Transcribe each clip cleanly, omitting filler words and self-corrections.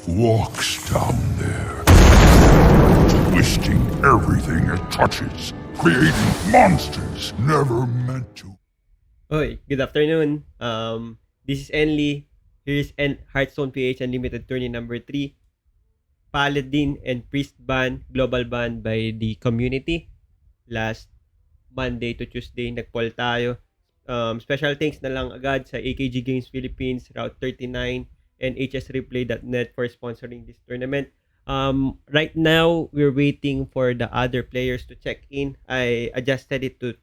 walks down there, twisting everything it touches, creating monsters never meant to. Oy, good afternoon. This is Enli. Here's Hearthstone PH Unlimited Tourney number 3. Paladin and Priest ban, global ban by the community. Last Monday to Tuesday, nag-poll tayo. Special thanks na lang agad sa AKG Games Philippines, Route 39, and HSReplay.net for sponsoring this tournament. Right now, we're waiting for the other players to check in. I adjusted it to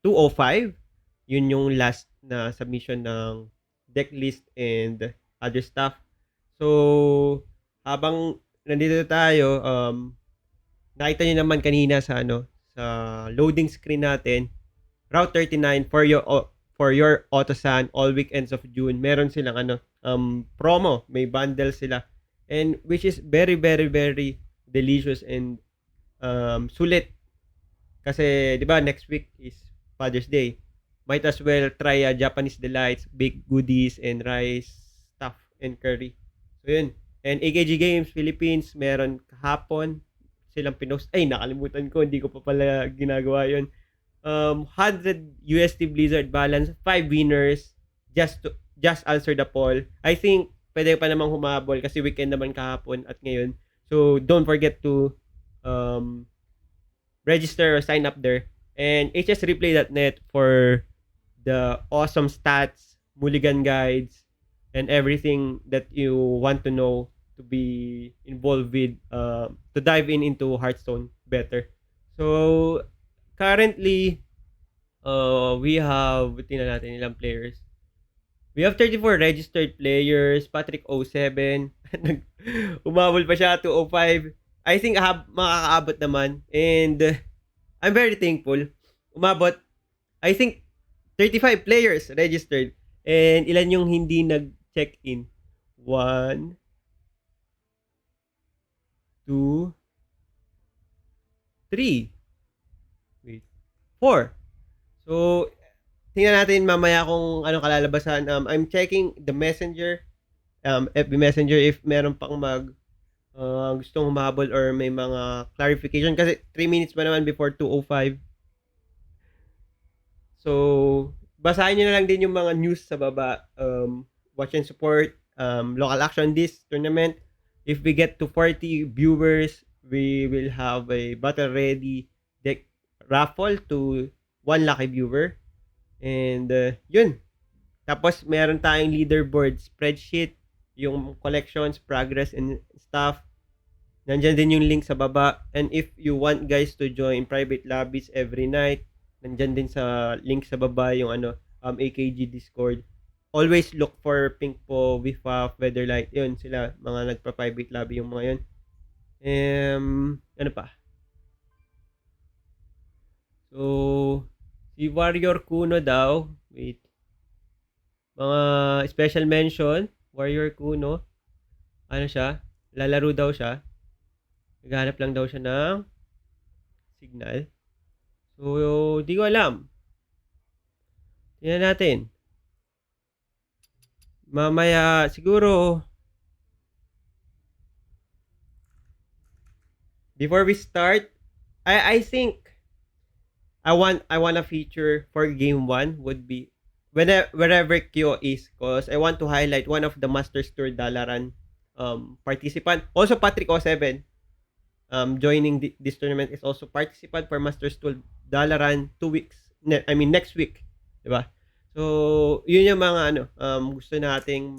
2:05. Yun yung last na submission ng Decklist and other stuff. So, habang nandito tayo, nakita niyo naman kanina sa sa loading screen natin, Route 39 for your Otosan all weekends of June. Meron silang promo, may bundle sila. And which is very very very delicious and sulit. Kasi 'di ba next week is Father's Day. Might as well try Japanese delights, baked goodies and rice stuff and curry. So yun. And AKG Games Philippines, meron kahapon silang pinost. Ay, nakalimutan ko, hindi ko pa pala ginagawa yun. 100 USD Blizzard balance, 5 winners, just answer the poll. I think pwede pa namang humabol kasi weekend naman kahapon at ngayon. So don't forget to register or sign up there. And hsreplay.net for the awesome stats, mulligan guides, and everything that you want to know to be involved with, to dive into Hearthstone better. So, currently, we have, tingnan natin ilang players. We have 34 registered players. Patrick 07. Umabol pa siya to 05. I think makakaabot naman. And I'm very thankful. Umabot, I think, 35 players registered. And ilan yung hindi nag-check-in? 1, 2, 3. Wait. 4. So, tingnan natin mamaya kung anong kalalabasan. I'm checking the messenger, FB Messenger, if meron pang gustong humabol or may mga clarification. Kasi 3 minutes pa naman before 2:05. So, basahin nyo na lang din yung mga news sa baba. Watch and support. Local action this tournament. If we get to 40 viewers, we will have a battle ready deck raffle to 1 lucky viewer. And yun. Tapos meron tayong leaderboard spreadsheet, yung collections, progress and stuff. Nandyan din yung link sa baba. And if you want guys to join private lobbies every night, nandyan din sa link sa baba yung AKG Discord. Always look for Pinkpo, Wifaf, Weatherlight. Yun sila, mga nagpa-private lobby yung mga yun. Ano pa? So, si Warrior Kuno daw. Wait. Mga special mention. Warrior Kuno. Ano siya? Lalaro daw siya. Naghanap lang daw siya ng signal. So, di ko alam. Tingnan natin. Mamaya, siguro, before we start, I think, I want a feature for game 1 would be, wherever Kyo is, because I want to highlight one of the Masters Tour Dalaran participant. Also, Patrick 07, joining this tournament is also participant for Masters Tour Dalaran 2 weeks. Next week, 'di ba? So, yun yung mga gusto nating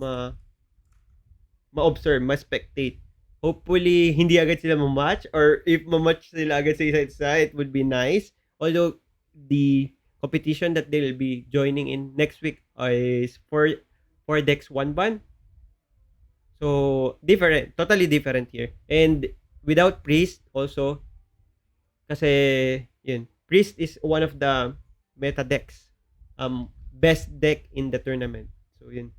ma-observe, ma-spectate. Hopefully, hindi agad sila ma-match, or if ma-match sila agad sa isa, it would be nice. Although, the competition that they'll be joining in next week is for decks 1 ban. So, different, totally different here. And without Priest also, kasi yun, Priest is one of the meta decks, best deck in the tournament. So yun.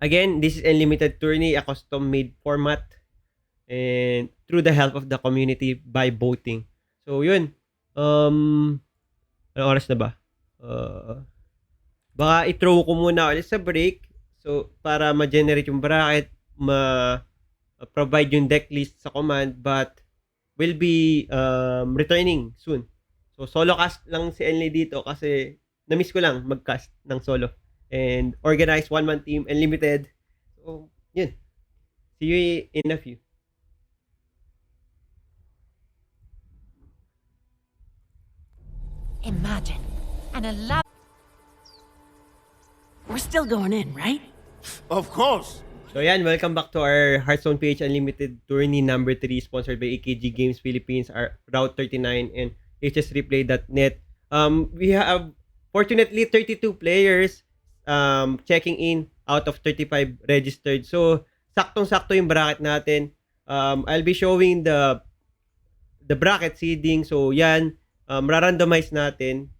Again, this is EnLimited Tourney, a custom made format, and through the help of the community by voting. So yun. Anong oras na ba? Baka i-throw ko muna ulit sa break. So para ma-generate yung bracket, provide yung deck list sa command, but will be returning soon. So solo cast lang si Enli dito kasi na-miss ko lang mag-cast ng solo and organize one-man team EnLimited. So yun, see you in a few. Imagine an elaborate. We're still going in, right? Of course. So yan, welcome back to our Hearthstone PH Unlimited Tourney number 3 sponsored by AKG Games Philippines, our Route 39 and hsreplay.net. We have fortunately 32 players checking in out of 35 registered. So saktong-sakto yung bracket natin. I'll be showing the bracket seeding. So yan, rarandomize natin.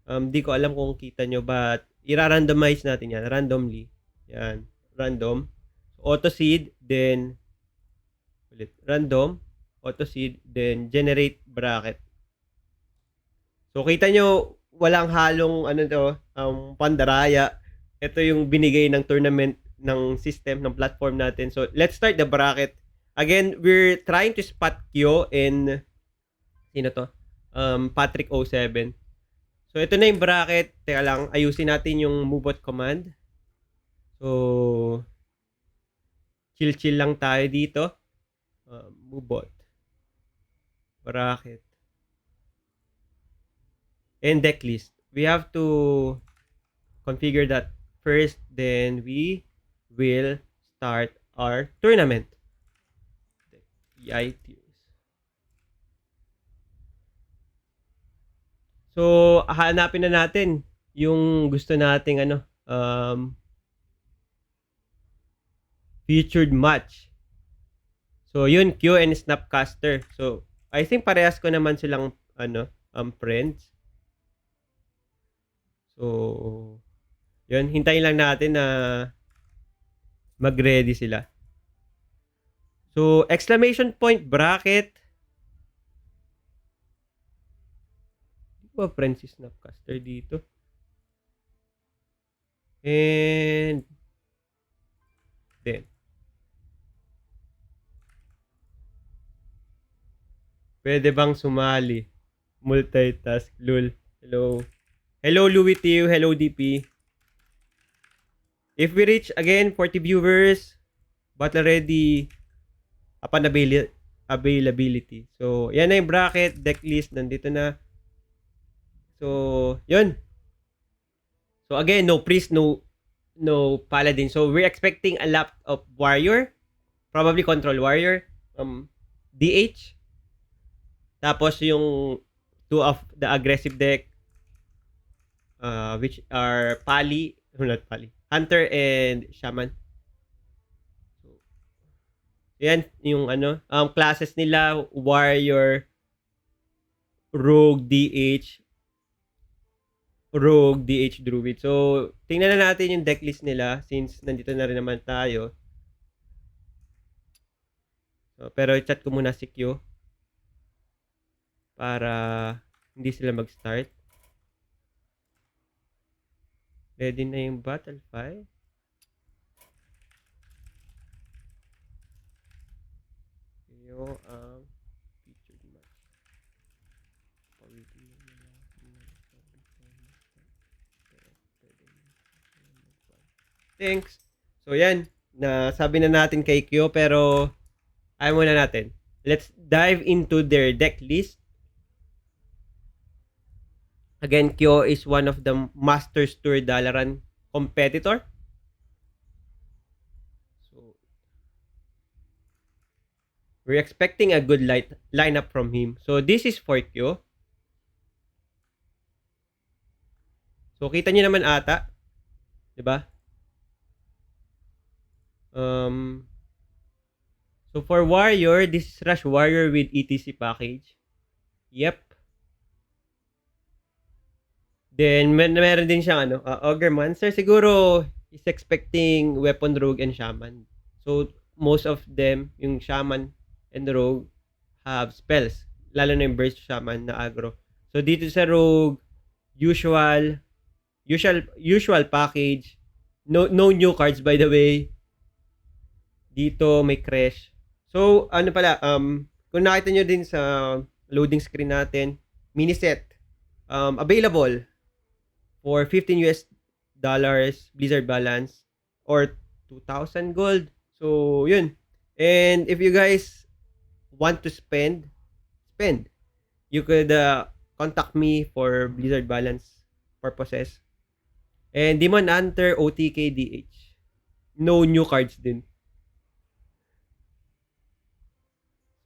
Di ko alam kung kita nyo, but irarandomize natin yan randomly. Yan, random. Auto seed, then ulit random, auto seed, then generate bracket. So kita nyo, walang halong pandaraya. Ito yung binigay ng tournament ng system, ng platform natin. So let's start the bracket. Again, we're trying to spot Kyo and sino to? Patrick 07. So ito na yung bracket. Teka lang, ayusin natin yung movebot command. So chill lang tayo dito. Movebot. Bracket. And decklist. We have to configure that first, then we will start our tournament. EI tiers. So, hanapin na natin yung gusto nating featured match. So, yun, Q and Snapcaster. So, I think parehas ko naman silang friends. So, yun, hintayin lang natin na mag-ready sila. So, exclamation point bracket. Di ba friends si Snapcaster dito? And then pwede bang sumali? Multitask. Lul. Hello. Hello, Louis Tio. Hello, DP. If we reach, again, 40 viewers, battle ready upon availability. So, yan na yung bracket, deck list. Nandito na. So, yun. So, again, no priest, no paladin. So, we're expecting a lot of warrior. Probably control warrior. DH. Tapos yung two of the aggressive deck, which are Hunter and Shaman. So, yan yung classes nila, warrior, rogue, DH, druid. So, tingnan na natin yung decklist nila since nandito na rin naman tayo. So, pero chat ko muna si Q para hindi sila mag-start. Ready na yung battle file. Yung featured match. Thanks. So yan, nasabi na natin kay Kyo, pero ayaw muna natin. Let's dive into their deck list. Again, Kyo is one of the Masters Tour Dalaran competitor. So, we're expecting a good lineup from him. So, this is for Kyo. So, kita niyo naman ata. Diba? So, for Warrior, this is Rush Warrior with ETC package. Yep. Then, meron din siyang Ogre Monster. Siguro, is expecting Weapon Rogue and Shaman. So, most of them, yung Shaman and Rogue, have spells. Lalo na yung Burst Shaman na aggro. So, dito sa Rogue, usual package. No new cards, by the way. Dito may crash. So, ano pala, kung nakita nyo din sa loading screen natin, mini set, available for 15 US dollars Blizzard balance or 2,000 gold. So, yun. And if you guys want to spend, you could contact me for Blizzard balance purposes. And Demon Hunter OTK DH. No new cards din.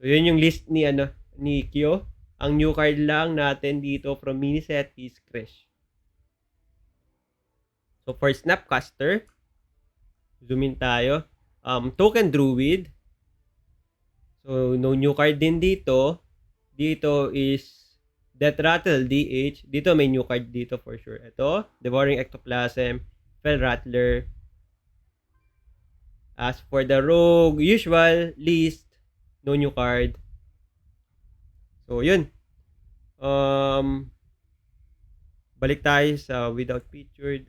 So, yun yung list ni Kyo. Ang new card lang natin dito from mini set is Crash. So, for Snapcaster, zoom in tayo. Token Druid. So, no new card din dito. Dito is Death Rattle DH. Dito may new card dito for sure. Ito, Devouring Ectoplasm, Fell Rattler. As for the Rogue, usual list, no new card. So, yun. Balik tayo sa without featured.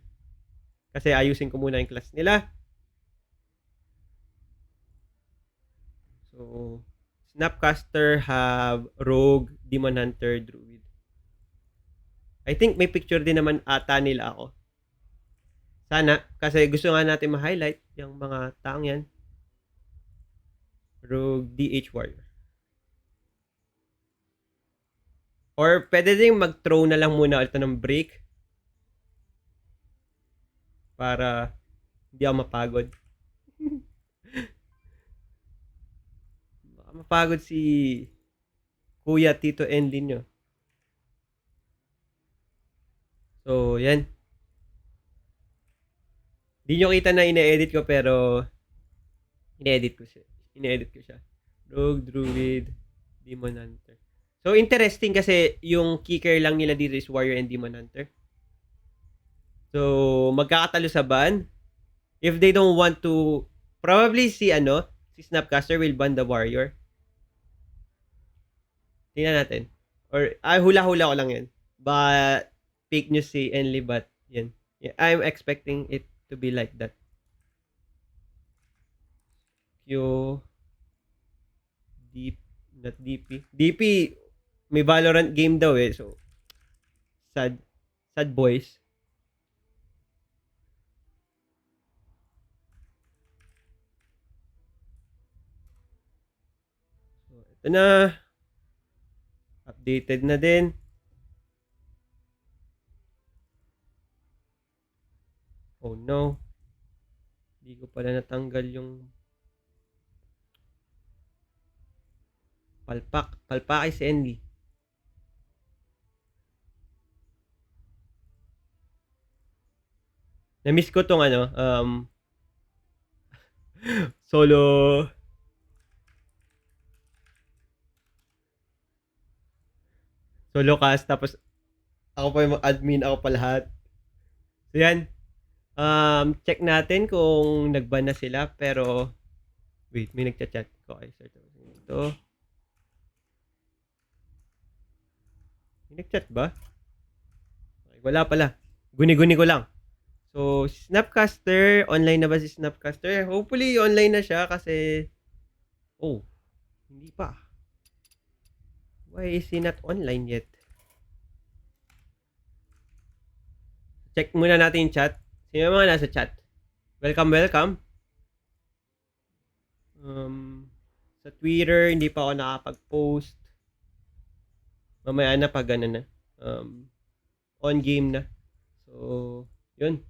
Kasi ayusin ko muna yung class nila. So, Snapcaster have Rogue, Demon Hunter, Druid. I think may picture din naman ata nila ako. Sana, kasi gusto nga natin ma-highlight yung mga taong yan. Rogue, DH Warrior. Or pwede din mag-throw na lang muna ulit ng break. Para hindi ako mapagod. Baka mapagod si Kuya Tito Enlin nyo. So, yan. Hindi nyo kita na ine-edit ko pero ine-edit ko siya. Rogue, Druid, Demon Hunter. So, interesting kasi yung kicker lang nila dito is Warrior and Demon Hunter. So, magkakatalo sa ban. If they don't want to, probably si Snapcaster will ban the Warrior. Tingnan natin. Or, hula-hula ko lang yan. But, fake news si Enli, but, yan. Yeah, I'm expecting it to be like that. Q, not DP. DP, may Valorant game daw eh. So, sad boys. So, ito na. Updated na din. Oh no. Hindi ko pala natanggal yung palpak si Envy. Na-miss ko tong solo cast, tapos ako pa yung admin, ako pa lahat. So yan. Check natin kung nag-ban na sila, pero wait, may nagchat-chat ko. Okay, start ito. May nag-chat ba? Okay, wala pala. Guni-guni ko lang. So, Snapcaster, online na ba si Snapcaster? Hopefully, online na siya kasi hindi pa. Why is he not online yet? Check muna natin yung chat. Sino mga nasa chat? Welcome. Sa Twitter, hindi pa ako nakapag-post. Mamaya na pag na. On game na. So, yun.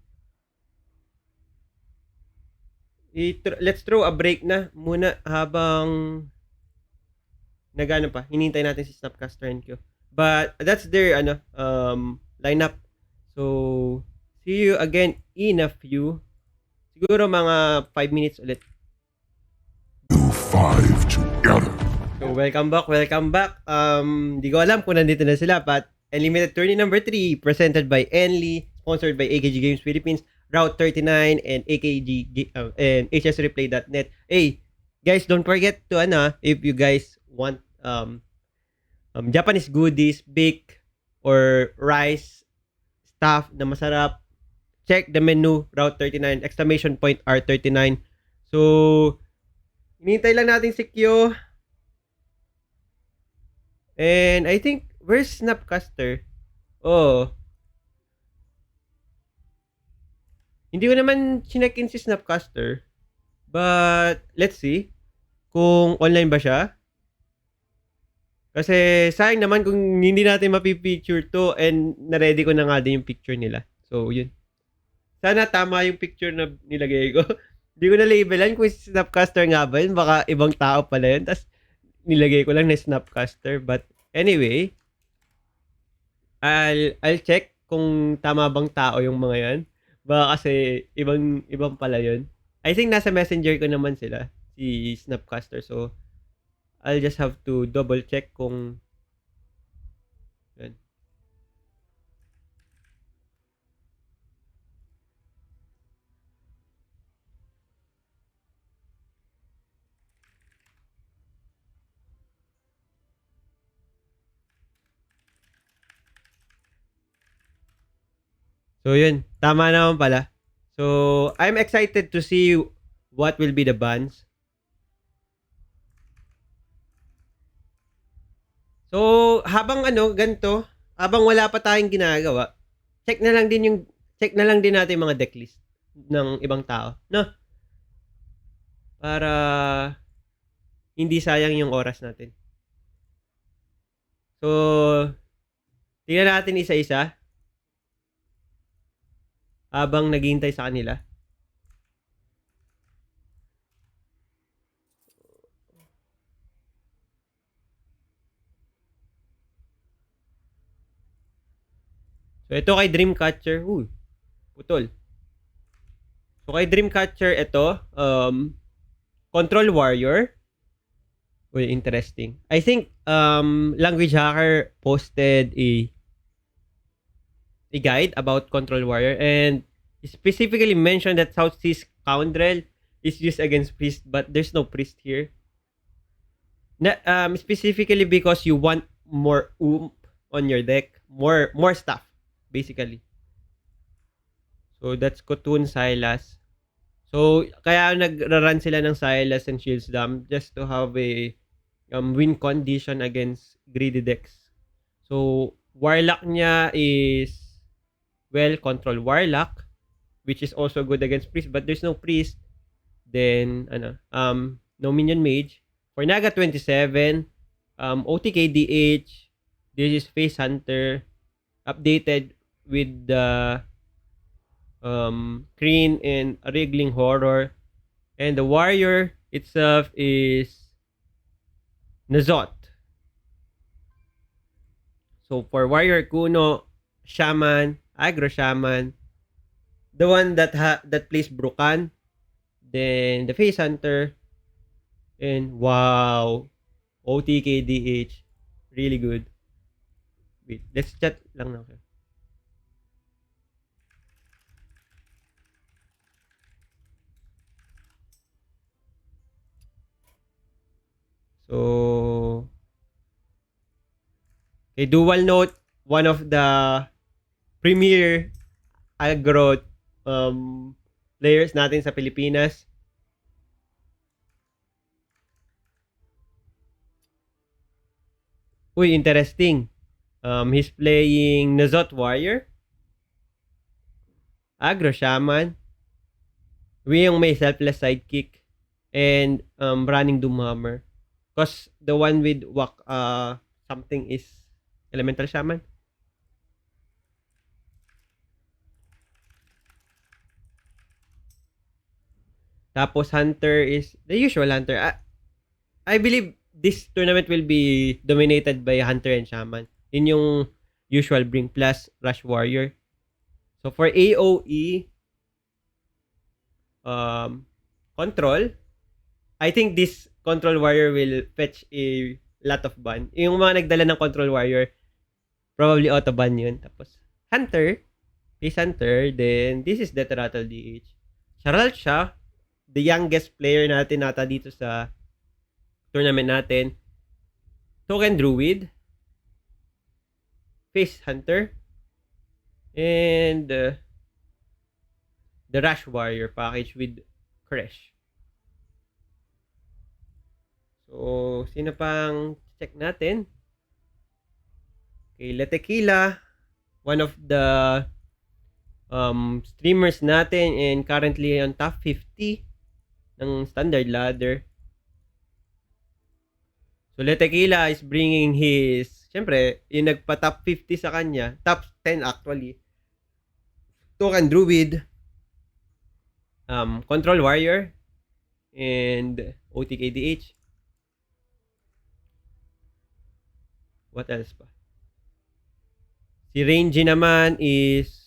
Let's throw a break na muna habang nagano pa. Hinintay natin si Snapcaster and Q. But that's their lineup. So, see you again in a few. Siguro mga 5 minutes ulit. You five together. So, welcome back. Di ko alam kung nandito na sila, but EnLimited Tourney number 3 presented by sponsored by AKG Games Philippines, Route 39 and and HSReplay.net. Hey, guys, don't forget to if you guys want Japanese goodies, bake or rice stuff na masarap, check the menu, Route 39, !R39. So, Hinihintay lang natin si Q. And I think, where's Snapcaster? Oh. Hindi ko naman chinek-in si Snapcaster. But, let's see. Kung online ba siya. Kasi, sayang naman kung hindi natin mapipicture to and na-ready ko na nga din yung picture nila. So, yun. Sana tama yung picture na nilagay ko. Hindi ko na labelan kung Snapcaster nga ba yun. Baka ibang tao pala yun. Tapos, nilagay ko lang na Snapcaster. But, anyway, I'll check kung tama bang tao yung mga yan. Baka kasi ibang pala yun. I think nasa messenger ko naman sila, si Snapcaster. So, I'll just have to double check kung yan. So, yun. Tama naman pala. So, I'm excited to see what will be the bans. So, habang ganito, habang wala pa tayong ginagawa, check na lang din natin mga decklist ng ibang tao, no? Para hindi sayang yung oras natin. So, tingnan natin isa-isa habang naghihintay sa kanila. So, ito kay Dreamcatcher. Putol. So, kay Dreamcatcher, ito, Control Warrior. Interesting. I think, Language Hacker posted a guide about Control Warrior and specifically mentioned that South Seas Scoundrel is used against Priest, but there's no Priest here. Specifically because you want more oomph on your deck. More stuff, basically. So, that's Kotun Silas. So, kaya nagra-run sila ng Silas and Shields Dam just to have a win condition against greedy decks. So, Warlock niya is, well, Control Warlock, which is also good against Priest, but there's no Priest. Then, no Minion Mage. For Naga 27, OTKDH, this is Face Hunter, updated with the Kreen and a Wriggling Horror. And the Warrior itself is Nazot. So for Warrior Kuno, Shaman, Agro Shaman, the one that plays Brukan, then the Face Hunter, and wow, OTKDH, really good. Wait, let's chat lang na. Okay. So, okay, Dual Note, one of the premier aggro players natin sa Pilipinas. Interesting. He's playing Nazot Warrior, Agro Shaman, yung may Selfless Sidekick, and Running Doomhammer. Because the one with something is Elemental Shaman. Tapos Hunter is the usual Hunter. I believe this tournament will be dominated by Hunter and Shaman. Yun yung usual bring plus Rush Warrior. So for AOE, Control, I think this Control Warrior will fetch a lot of ban. Yung mga nagdala ng Control Warrior, probably auto ban yun. Tapos Hunter, Face Hunter, then this is Death Rattle DH. Charal siya, the youngest player natin nata dito sa tournament natin. Token Druid, Face Hunter, and the Rush Warrior package with Crash. sino pang check natin? Okay, Tequila, one of the streamers natin and currently on top 50 ng standard ladder. So Tequila is bringing his, syempre, yung nagpa-top 50 sa kanya, top 10 actually. Token Druid, Control Warrior, and OTKDH. What else pa? Si Rangy naman is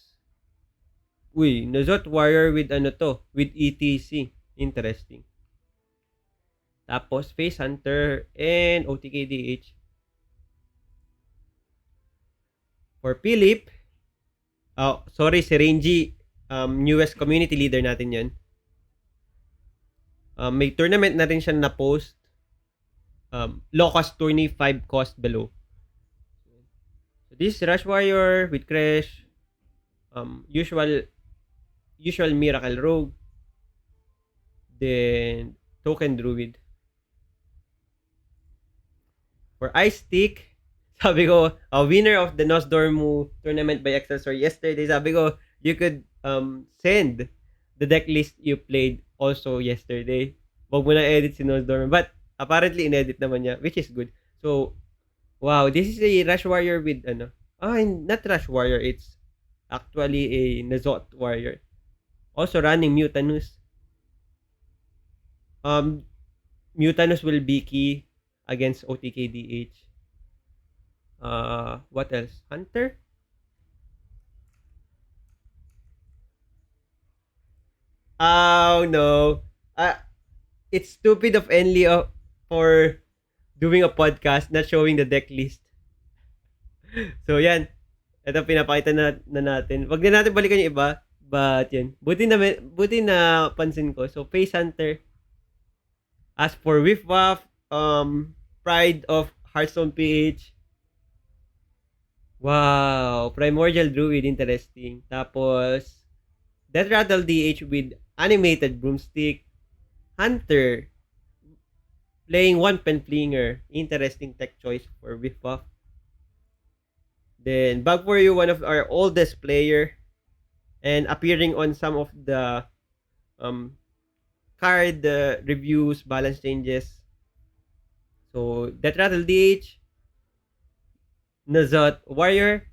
Nazot Warrior with with ETC. Interesting. Tapos Face Hunter and OTKDH. For Philip, si Rangy, newest community leader natin yan. May tournament na rin siya na-post. Low cost Tourney, 5 cost below. So this Rush Warrior with Crash, usual Miracle Rogue, then Token Druid. For Ice Stick, sabi ko, a winner of the Nosdormu tournament by Excelsior yesterday, sabi ko, you could send the deck list you played also yesterday. Wag mo na edit si Nosdormu. But apparently, in-edit naman niya, which is good. So, wow, this is a Rush Warrior with, not Rush Warrior, it's actually a Nazot Warrior. Also running Mutanus. Mutanus will be key against OTKDH. What else? Hunter? Oh, no. It's stupid of Enli for doing a podcast not showing the deck list. So, yan. Ito pinapakita na natin. Wag na natin balikan yung iba. But, yan. Buti na pansin ko. So, Face Hunter. As for Whiff Waff, Pride of Hearthstone PH. Wow. Primordial Druid. Interesting. Tapos, Death Rattle DH with Animated Broomstick. Hunter. Playing one Pen Flinger. Interesting tech choice for Whiff Waff. Then, bugforyu, one of our oldest player. And appearing on some of the card reviews, balance changes. So, Death Rattle DH, Nazot Warrior,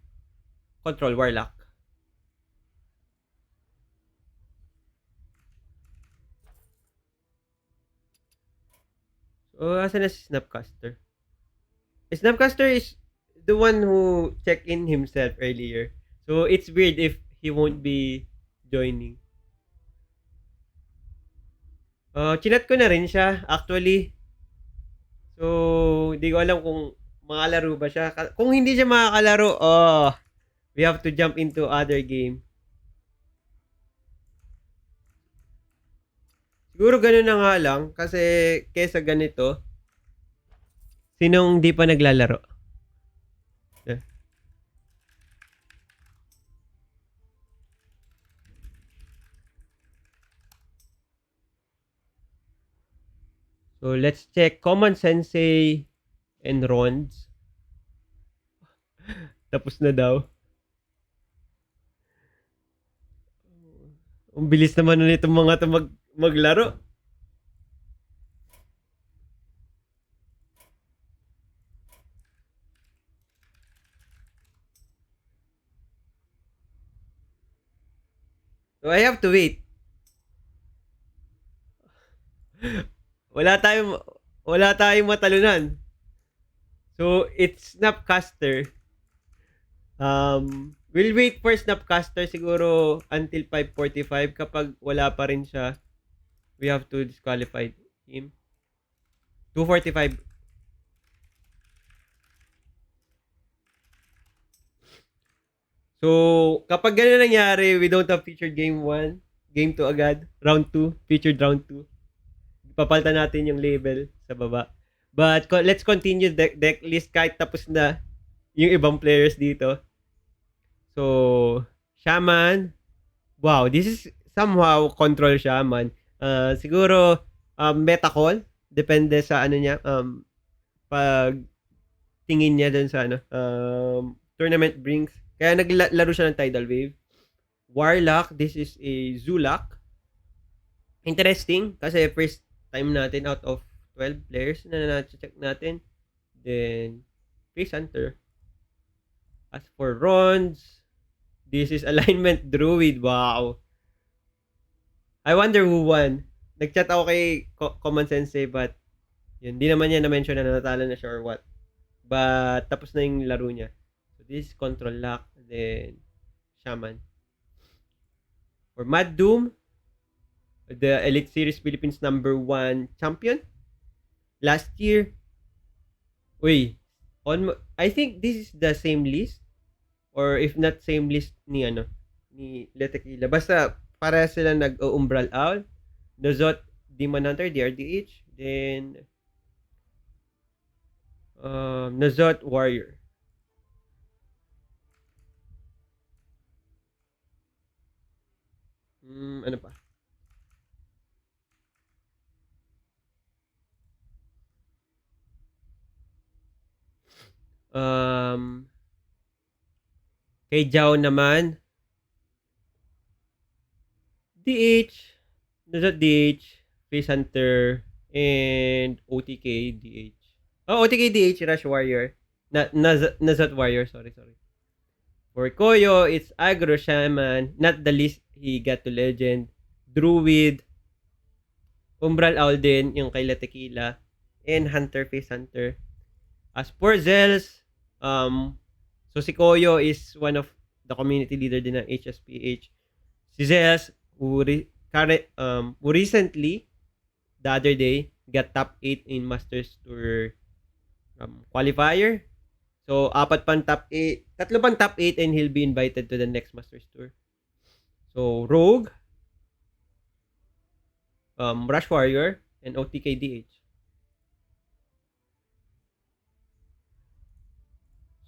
Control Warlock. So, asan na si Snapcaster? Snapcaster is the one who checked in himself earlier. So, it's weird if he won't be joining. Chinat ko na rin siya, actually. So, di ko alam kung makalaro ba siya. Kung hindi siya makakalaro, we have to jump into other game. Siguro ganun na nga lang, kasi kesa ganito, sinong di pa naglalaro? Yeah. So, let's check Common Sensei and Rons. Tapos na daw. Ang bilis naman na nitong mga ito maglaro. So, I have to wait. Wala tayong matalunan. So, it's Snapcaster. We'll wait for Snapcaster siguro until 5:45. Kapag wala pa rin siya, we have to disqualify him. 2:45. So, kapag ganun nangyari, we don't have featured game 1, game 2 agad, round 2, featured round 2. Papalitan natin yung label sa baba. But let's continue deck list kahit tapos na yung ibang players dito. So, Shaman. Wow, this is somehow control Shaman. Siguro meta call, depende sa ano niya, pag tingin niya dun sa tournament brings. Kaya naglaro siya ng Tidal Wave. Warlock, this is a Zulak. Interesting kasi first time natin out of 12 players na na-check natin. Then, Face Hunter. As for Rons, this is Alignment Druid. Wow. I wonder who won. Nag-chat ako kay Common Sensei but yun, di naman niya na-mention na natalo na siya or what. But tapos na yung laro niya. So this is Control Lock. Then Shaman. For Mad Doom, the Elite Series Philippines #1 champion. Last year, I think this is the same list. Or if not same list ni Letequila. Basta para sila nag-umbral owl. Nozot Demon Hunter, DRDH. Then Nozot Warrior. Ano pa? Kay Jao naman, DH, Nozot DH, Face Hunter, and OTK DH. Oh, OTK DH, Rush Warrior. Nozot Warrior, sorry. For Koyo, it's Agro Shaman, not the least he got to Legend, Druid, Umbral Owl din, yung kay Tequila, and Hunter, Face Hunter. As for Zells, so si Koyo is one of the community leader din ng HSPH. Si Zells, who recently, the other day, got top 8 in Masters Tour qualifier. So, 4 pang top 8, 3 pang top 8 and he'll be invited to the next Masters Tour. So, Rogue, Rush Warrior, and OTKDH.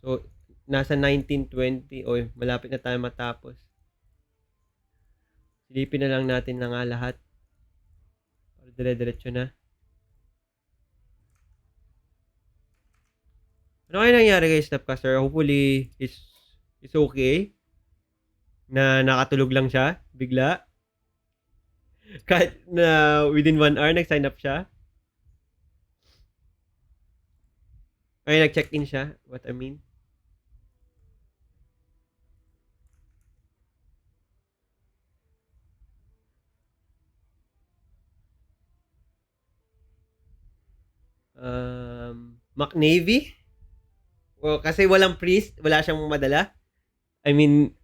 So, nasa 19-20. Oy, malapit na tayo matapos. Silipin na lang natin na nga lahat. Para dire-diretso na. Ano kaya nangyari kay Snapcaster? Hopefully, it's okay. Na nakatulog lang siya, bigla. Kahit na within 1 hour, nag-sign up siya. Ay, nag-check-in siya. What I mean. McNavy? Well, kasi walang priest, wala siyang madala. I mean,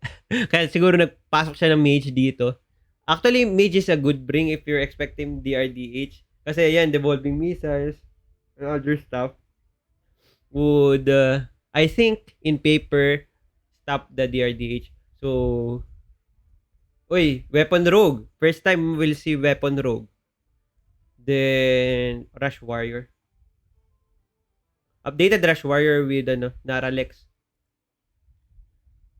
kaya siguro nagpasok siya ng mage dito. Actually, mage is a good bring if you're expecting DRDH. Kasi yan, devolving missiles and other stuff would, I think, in paper, stop the DRDH. So, Weapon Rogue. First time we'll see Weapon Rogue. Then, Rush Warrior. Updated Rush Warrior with Naralex.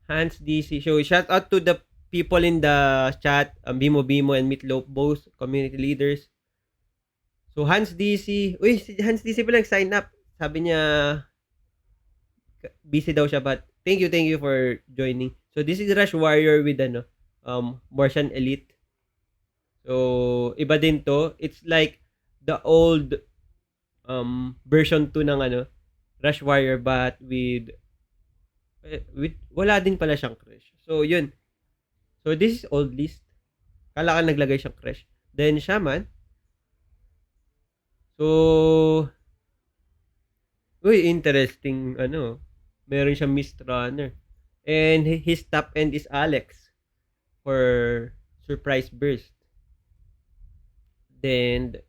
Hans DC. So, shout out to the people in the chat, Bimo and MeatLowp, both community leaders. So, Hans DC. Si Hans DC pala nag-sign up. Sabi niya, busy daw siya, but thank you for joining. So, this is Rush Warrior with Martian Elite. So, iba din to. It's like the old version 2 ng Rush Warrior but with wala din pala siyang crash. So, yun. So, this is old list. Kala ka naglagay siyang crash. Then, Shaman. So, interesting, meron siyang Mist Runner. And his top end is Alex for Surprise Burst. Then,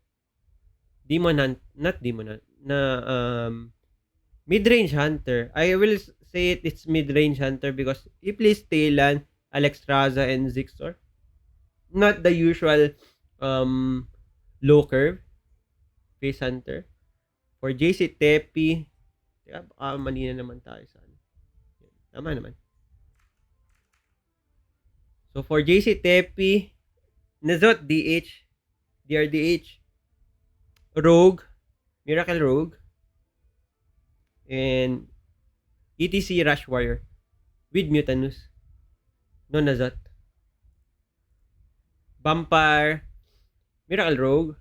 Mid-Range Hunter. I will say it's Mid-Range Hunter because he plays Talan, Alex Raza, and Zixor. Not the usual low curve Face Hunter. For JC Tepi, mali na naman tayo sa tama naman. So for JC Tepi, Nazot DRDH, Rogue, Miracle Rogue, and ETC Rush Warrior with Mutanus. No Nazot. Vamfire, Miracle Rogue,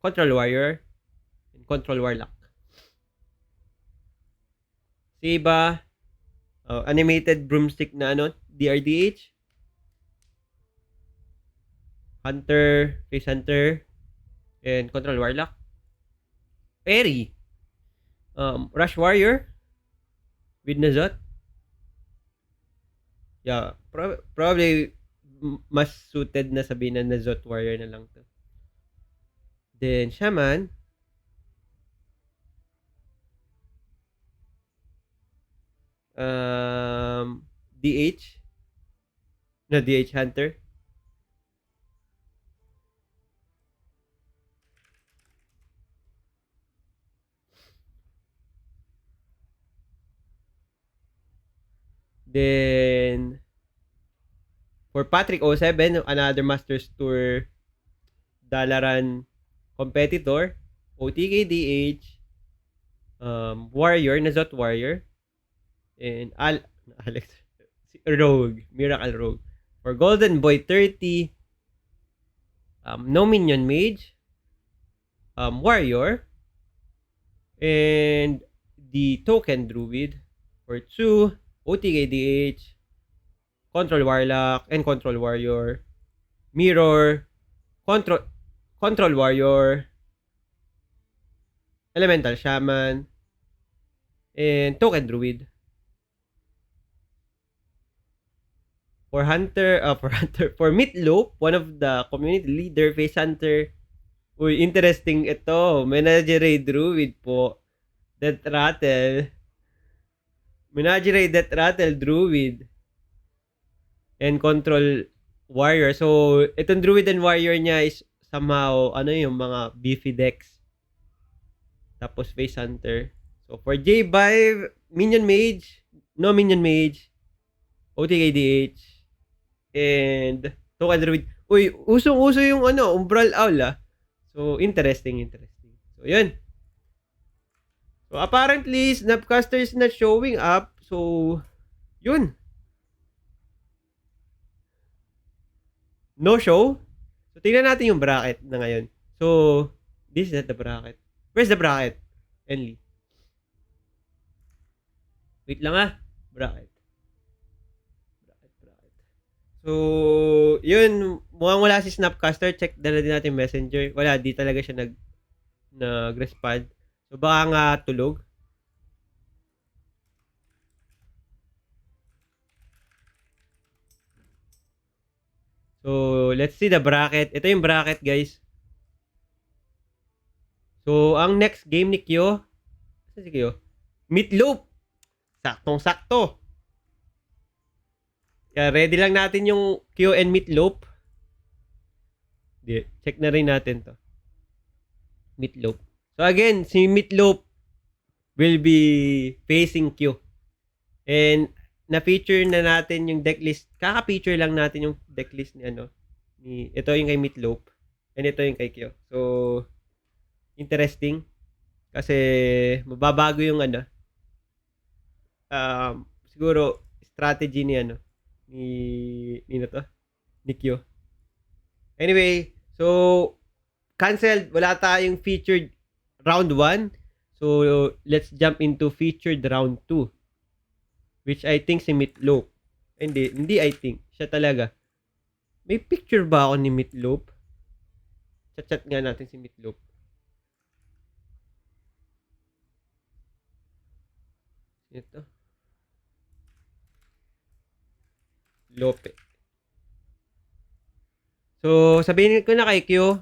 Control Warrior, and Control Warlock. Siba, animated broomstick na DRDH. Hunter, Face Hunter, and Control Warlock. Perry, Rush Warrior with Nazot. Yeah, probably mas suited na sabihin na Nazot Warrior na lang to. Then, Shaman, DH, na DH Hunter. Then, for Patrick 07, another Masters Tour Dalaran competitor, OTK DH, Warrior, Nazot Warrior, and Alex, Rogue, Miracle Rogue. For Golden Boy 30, no Minion Mage, Warrior, and the Token Druid. For 2, OTK DH, Control Warlock, and Control Warrior. Mirror, Control Warrior, Elemental Shaman, and Token Druid. For for MeatLowp, one of the community leader, Face Hunter. Uy, interesting ito. Menagerie Druid po. Death Rattle. Menagerie Death Rattle Druid. And Control Warrior. So, itong Druid and Warrior niya is somehow, yung mga beefy decks. Tapos Face Hunter. So, for J5, Minion Mage, no Minion Mage, OTKDH, and Token Druid. Uy, usong-uso yung Umbral Owl So, interesting. So, yun. So, apparently, Snapcaster is not showing up. So, yun. No show. So, tingnan natin yung bracket na ngayon. So, this is not the bracket. Where's the bracket? Enly. Wait lang Bracket. So, yun. Mukhang wala si Snapcaster. Check na din natin messenger. Wala, di talaga siya nag-respond. So, baka nga tulog. So, let's see the bracket. Ito yung bracket, guys. So, ang next game ni Kyo. Saan si Kyo? MeatLowp. Saktong-sakto. Kaya ready lang natin yung Kyo and MeatLowp. Check na rin natin to. MeatLowp. So, again, si MeatLowp will be facing Q. And na-feature na natin yung decklist. Kaka-feature lang natin yung decklist ni ito yung kay MeatLowp and ito yung kay Q. So interesting kasi mababago yung siguro strategy ni ni Q. Anyway, so canceled, wala tayong featured round 1. So let's jump into featured round 2. Which I think si MeatLowp. Hindi I think. Siya talaga. May picture ba ako ni MeatLowp? Chat nga natin si MeatLowp. Ito. Lope. So, sabihin ko na kay Q.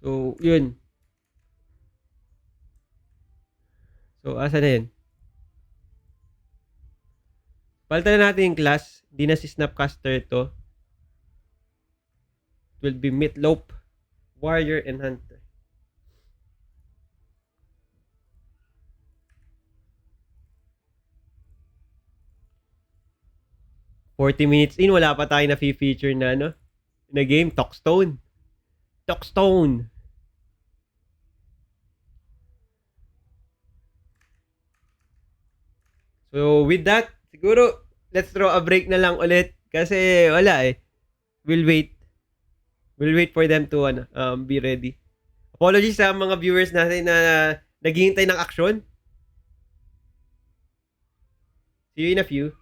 So, yun. So, asa na yun? Palitan na natin yung class. Di na si Snapcaster ito. It will be MeatLowp, Warrior, and Hunter. 40 minutes in, wala pa tayo na feature na na game. Talkstone. So with that, siguro let's throw a break na lang ulit kasi wala eh. We'll wait for them to be ready. Apologies sa mga viewers natin na naghihintay ng action. See you in a few.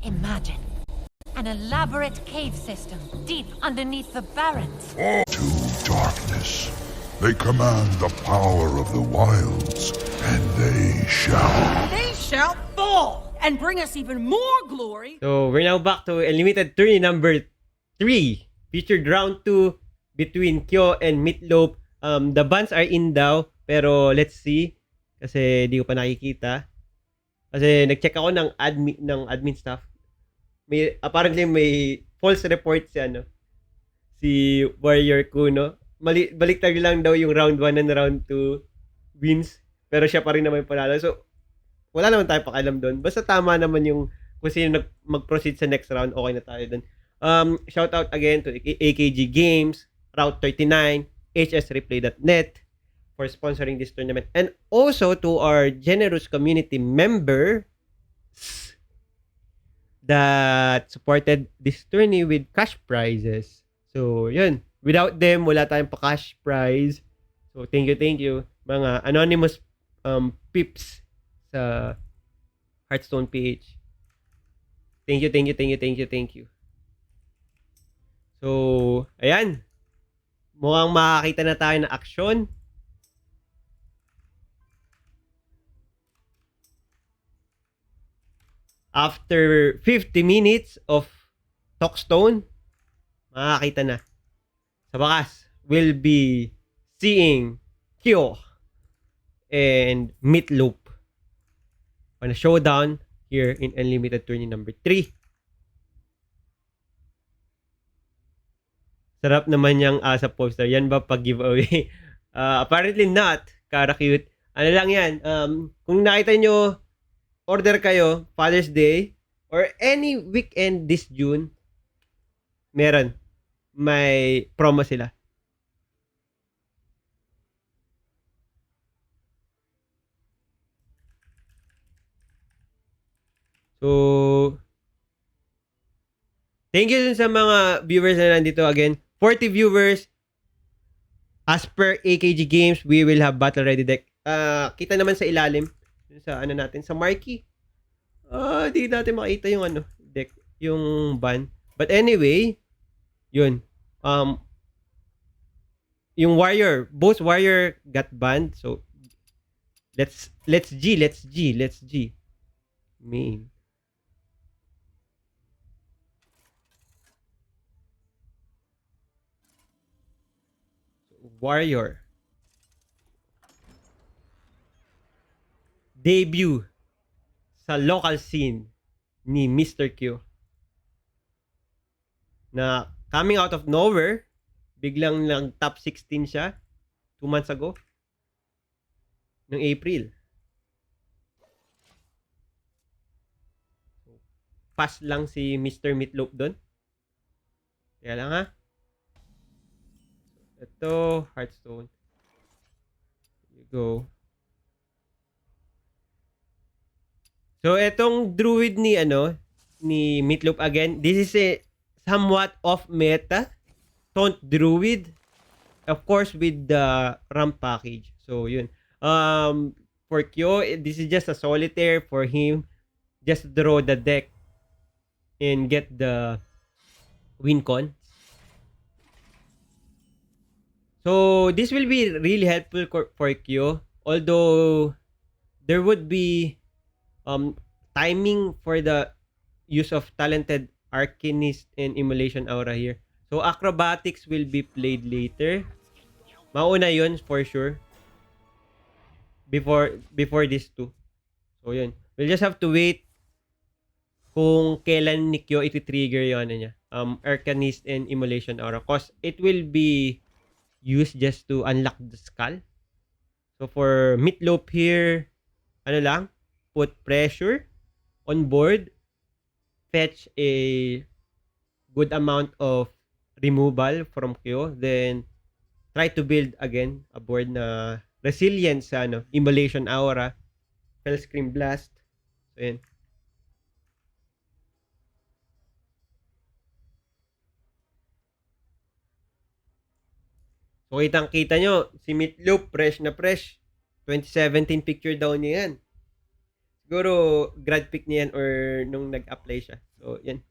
Imagine an elaborate cave system deep underneath the Barrens. To darkness. They command the power of the wilds, and they shall fall and bring us even more glory. So we're now back to EnLimited Tourney number 3. Featured round 2 between Kyo and MeatLowp. The bans are in daw, pero let's see. Kasi di ko pa nakikita. Kasi nag-check ako ng admin staff. Apparently may false report si Warrior Kuno. Baliktad lang daw yung round 1 and round 2 wins. Pero siya pa rin naman panalo. So, wala naman tayo pakialam doon. Basta tama naman yung kung sino mag-proceed sa next round, okay na tayo doon. Shout out again to AKG Games, Route 39, hsreplay.net for sponsoring this tournament. And also to our generous community members that supported this tourney with cash prizes. So, yun. Without them, wala tayong pa-cash prize. So, thank you. Mga anonymous pips sa Hearthstone PH. Thank you. So, ayan. Mukhang makakita na tayo ng aksyon. After 50 minutes of Talkstone, makakita na. Sa wakas, we'll be seeing Kyo and MeatLowp on a showdown here in EnLimited Tourney number 3. Sarap naman yung sa poster. Yan ba pag giveaway? Apparently not. Kara cute. Ano lang yan? Kung nakita nyo, order kayo, Father's Day, or any weekend this June, meron. May promo sila. So, thank you sa mga viewers na nandito again. 40 viewers. As per AKG Games, we will have battle ready deck. Kita naman sa ilalim. Sa natin, sa marquee. Di natin makita yung deck, yung ban. But anyway, yun. Yung warrior, both warrior got banned. So let's G. Main. Warrior. Debut sa local scene ni Mr. Q. Na coming out of nowhere, biglang lang top 16 siya 2 months ago ng April. Pass lang si Mr. MeatLowp doon. Kaya lang ha. Ito, Hearthstone. Here you go. So, etong druid ni MeatLowp again, this is a somewhat off meta taunt druid, of course with the ramp package. So, yun. For Kyo, this is just a solitaire for him. Just draw the deck and get the win con. So, this will be really helpful for Kyo. Although, there would be timing for the use of talented Arcanist and Immolation Aura here. So, Acrobatics will be played later. Mauna yun for sure. Before these two. So, yun. We'll just have to wait kung kailan ni Kyo iti-trigger yun niya. Arcanist and Immolation Aura. Cause it will be used just to unlock the skull. So, for MeatLowp here, put pressure on board fetch a good amount of removal from Q, then try to build again a board na resilient sa Immolation Aura, Fellscream Blast. So, yun. So, kitang-kita nyo, si MeatLowp, fresh na fresh. 2017 picture daw niya yan. Siguro, grad pick niya yan or nung nag-apply siya. So, yan.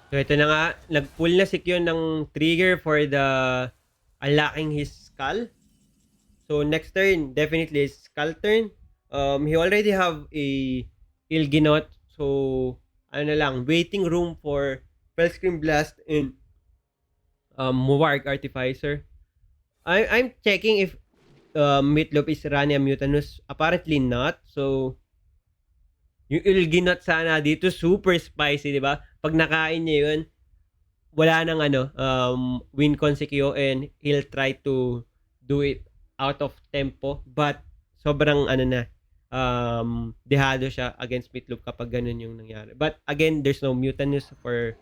So, ito na nga. Nag-pull na si Q ng trigger for the unlocking his skull. So, next turn, definitely is skull turn. He already have a Ilginot. So, ano na lang, waiting room for Fellscream Blast and Muwarg Artificer. I'm checking if MeatLowp is running a Mutanus. Apparently not. So, yung Ilginot sana dito, super spicy, di ba? Pag nakain niya yun, wala nang win consequio and he'll try to do it out of tempo. But, sobrang dehado siya against MeatLowp kapag ganun yung nangyari. But, again, there's no Mutanus for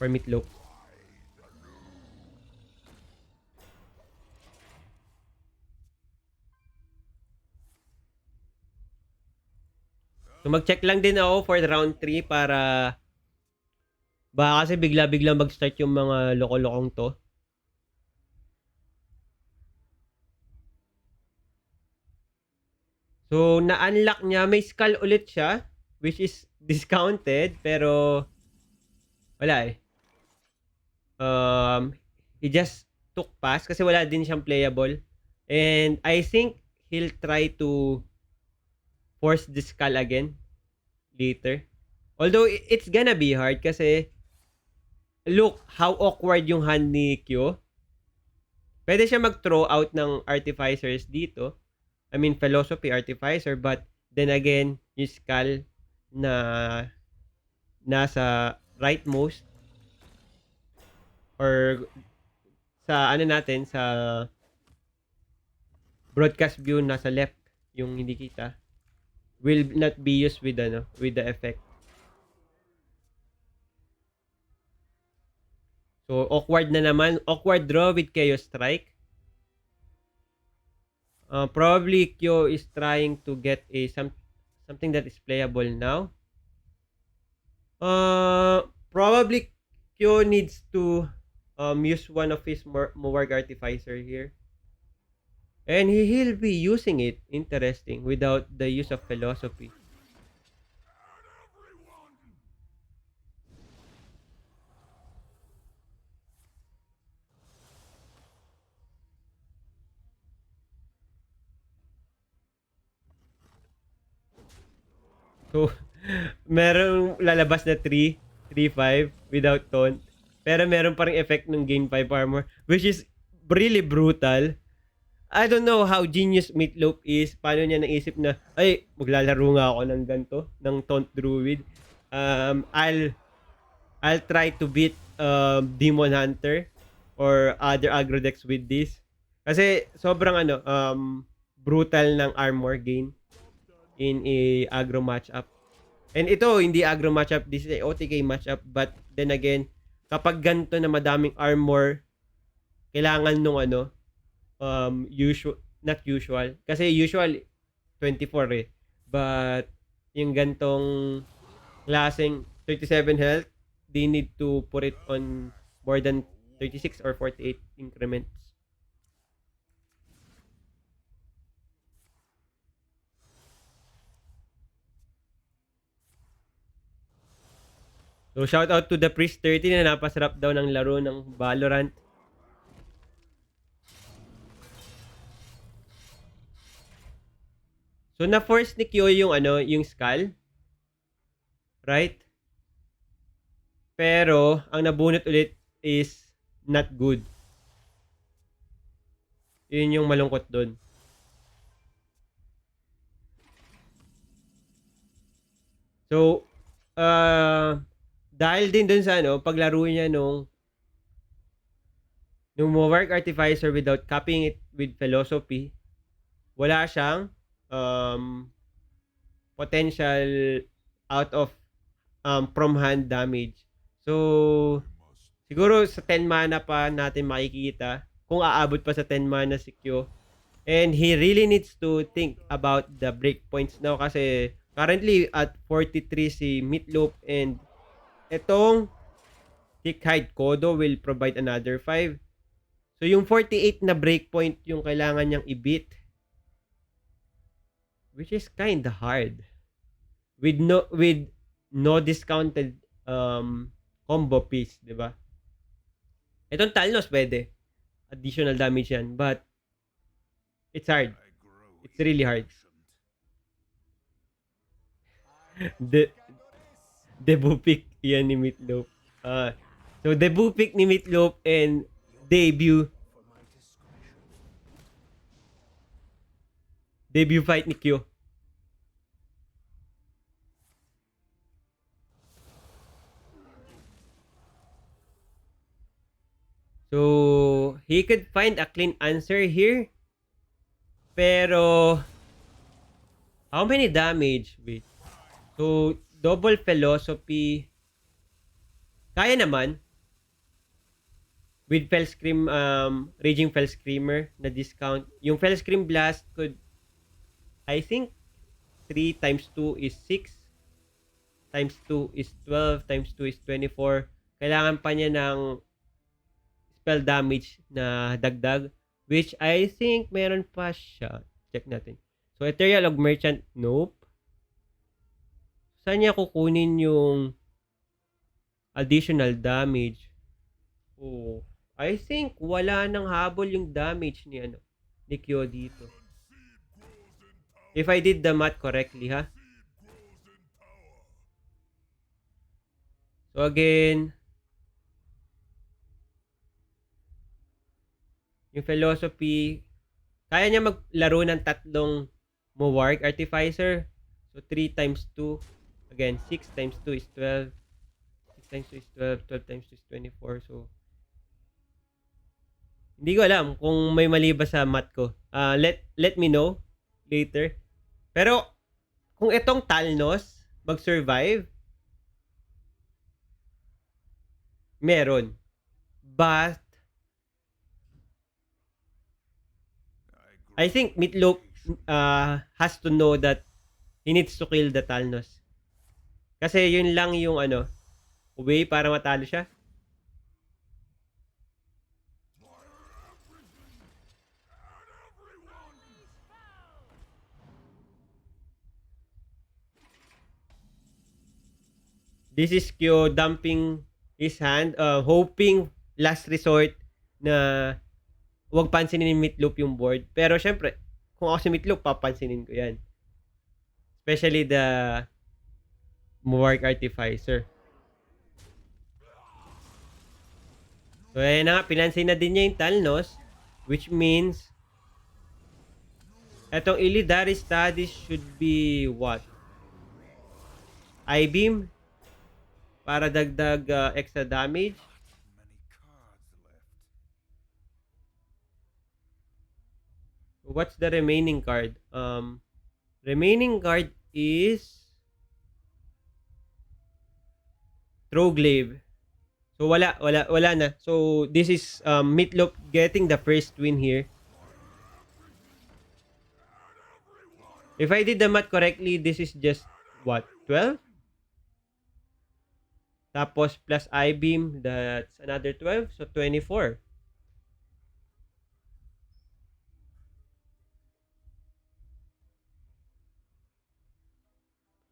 MeatLowp. So, mag-check lang din ako for round 3 para baka kasi bigla-bigla mag-start yung mga loko-lokong to. So, na-unlock niya. May skull ulit siya, which is discounted, pero wala eh. He just took pass kasi wala din siyang playable. And I think he'll try to force the skull again later. Although, it's gonna be hard kasi look how awkward yung hand ni Q. Pwede siya mag-throw out ng artificers dito. I mean, philosophy artificer, but then again, yung skull na nasa rightmost or sa natin, sa broadcast view nasa left yung hindi kita, will not be used with with the effect. So, awkward na naman. Awkward draw with Chaos Strike. Probably Kyo is trying to get something that is playable now. Probably Kyo needs to use one of his Muwarg Artificer here. And he'll be using it, interesting, without the use of philosophy. So, merong lalabas na 3-5 without taunt. Pero meron pa ring effect ng gain 5 armor, which is really brutal. I don't know how genius MeatLowp is. Paano niya naisip na, ay, maglalaro nga ako ng ganito, ng Taunt Druid. I'll try to beat Demon Hunter or other aggro decks with this. Kasi sobrang brutal ng armor gain in a aggro matchup. And ito, hindi aggro matchup, this is a OTK matchup. But then again, kapag ganito na madaming armor, kailangan nung not usual. Kasi usual 24 eh. But yung gantong klaseng 37 health, they need to put it on more than 36 or 48 increments. So shout out to the Priest 30 na napasarap daw ng laro ng Valorant. So, na-force ni Kyo yung yung skull. Right? Pero, ang nabunot ulit is not good. Yun yung malungkot doon. So, dahil din dun sa paglaro niya nung Warwick Artificer without copying it with philosophy, wala siyang potential out of from hand damage. So, siguro sa 10 mana pa natin makikita kung aabot pa sa 10 mana si Kyo. And he really needs to think about the breakpoints now kasi currently at 43 si MeatLowp and etong Thick-Hide Kodo will provide another 5. So yung 48 na breakpoint yung kailangan niyang i-beat, which is kinda hard. With no discounted combo piece, 'di ba? Etong Talnos pwede. Additional damage yan, but it's hard. It's really hard. Debut pick yan ni MeatLowp. So debut pick ni MeatLowp and debut fight ni Kyo. So he could find a clean answer here. Pero how many damage? Wait. So double philosophy kaya naman with Fell Scream, Raging Fell Screamer na discount. Yung Fell Scream Blast could, I think 3 times 2 is 6 times 2 is 12 times 2 is 24. Kailangan pa niya ng spell damage na dagdag, which I think meron pa siya. Check natin. So Ethereal of Merchant, nope. Saan niya kukunin yung additional damage? Oh, I think wala nang habol yung damage ni ni Kyo dito. If I did the math correctly, ha? So again, yung philosophy, kaya niya maglaro ng tatlong Warwick Artificer. So 3 times 2, again 6 times 2 is 12. 6 times 2 is 12, 12 times 2 is 24. So hindi ko alam kung may mali ba sa math ko. Let me know later. Pero kung itong Talnos mag-survive, meron. But I think MeatLowp has to know that he needs to kill the Talnos. Kasi yun lang yung way para matalo siya. This is Kyo dumping his hand, hoping last resort na huwag pansinin ni MeatLowp yung board. Pero syempre, kung ako si MeatLowp, papansinin ko yan. Especially the Warwick Artificer. So ayan na nga, pinansin na din niya yung Talnos, which means etong Illidari Studies should be what? I-beam para dagdag extra damage. What's the remaining card? Remaining card is Trogglaive. So wala na. So this is MeatLowp getting the first win here. If I did the math correctly, this is just what? 12? Tapos plus I-beam, that's another 12. So 24.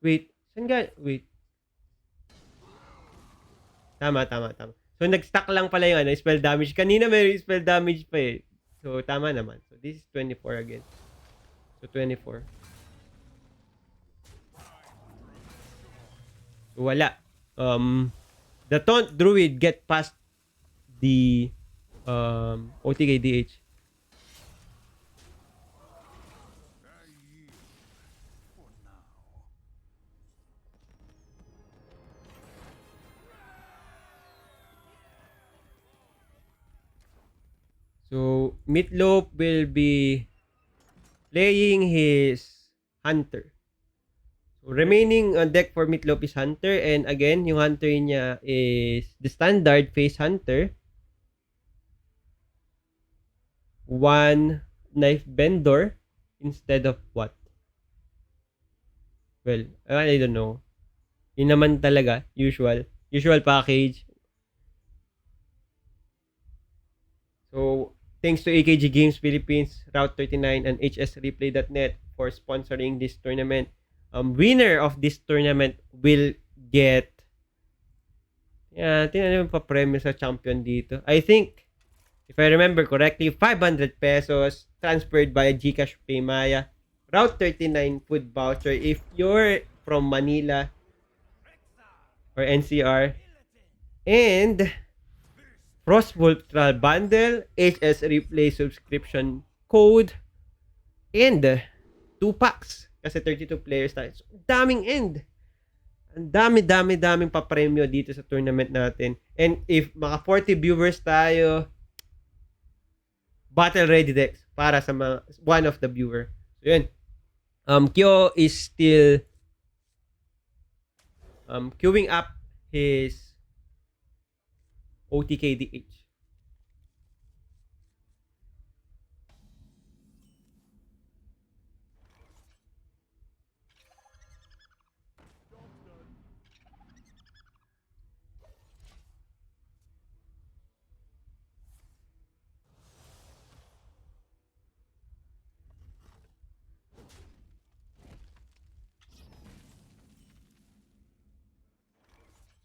Wait. Saan ga? Wait. Tama. So nag-stack lang pala yung spell damage. Kanina may spell damage pa eh. So tama naman. So this is 24 again. So 24. So, wala. The Taunt Druid get past the OTKDH. So, MeatLowp will be playing his Hunter. So, remaining on deck for MeatLowp is Hunter. And again, yung Hunter niya is the standard Face Hunter. 1 Knife Bender instead of what? Well, I don't know. Yun naman talaga, usual. Usual package. So, thanks to AKG Games Philippines, Route 39, and hsreplay.net for sponsoring this tournament. Winner of this tournament will get tingnan naman pa premyo sa champion dito. I think, if I remember correctly, 500 pesos transferred by GCash Paymaya. Route 39 food voucher if you're from Manila or NCR. And Frostwolf Trial Bundle, HS Replay subscription code, and 2 packs. Kasi 32 players tayo. So, daming end. Ang daming papremyo dito sa tournament natin. And if maka 40 viewers tayo, battle ready decks para sa mga one of the viewer. So, yun. Kyo is still queuing up his OTKDH.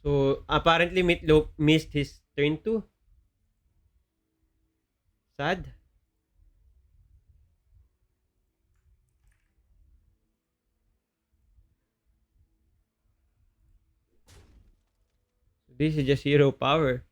So, apparently MeatLowp missed his turn 2. Sad. This is just hero power.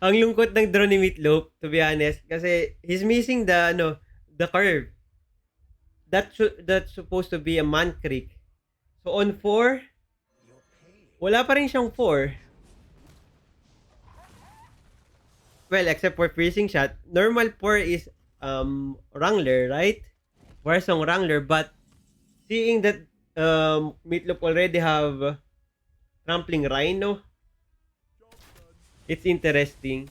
Ang lungkot ng draw ni MeatLowp, to be honest, kasi he's missing the curve. That's supposed to be a man creek. So on 4, wala pa rin siyang 4. Well, except for freezing shot, normal 4 is Wrangler, right? Warsong Wrangler, but seeing that MeatLowp already have Trampling Rhino, it's interesting.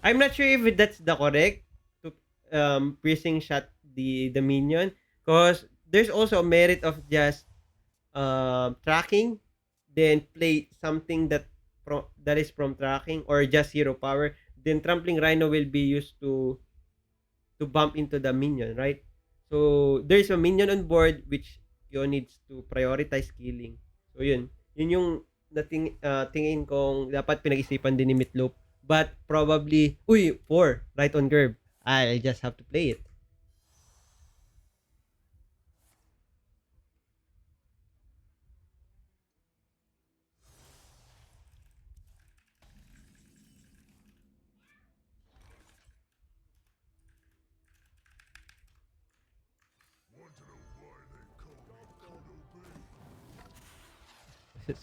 I'm not sure if that's the correct to freezing shot the minion, because there's also a merit of just tracking, then play something that is from tracking or just hero power. Then Trampling Rhino will be used to bump into the minion, right? So there's a minion on board which you needs to prioritize killing. So yun yung tingin kong dapat pinag-isipan din ni MeatLowp. But probably, 4 right on curve. I'll just have to play it.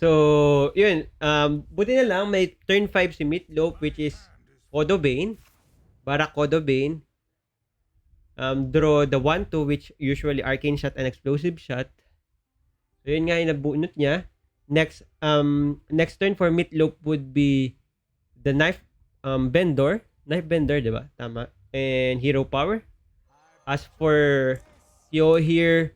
So, yun. Buti na lang may turn 5 si MeatLowp, which is Kodobane. Barak Kodobane. draw the 1-2, which usually arcane shot and explosive shot. So yun nga yung nabunot niya. Next turn for MeatLowp would be the knife bender. Knife bender, di ba? Tama. And hero power. As for Kyo here,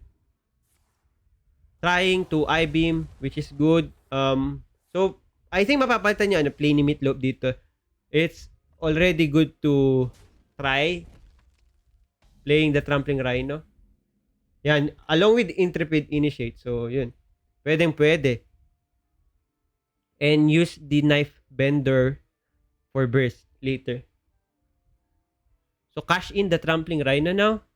trying to I-beam, which is good. So, I think mapapalitan niya play ni MeatLowp dito. It's already good to try playing the Trampling Rhino. Yan, along with Intrepid Initiate. So, yun. Pwede. And use the knife bender for burst later. So, cash in the Trampling Rhino now.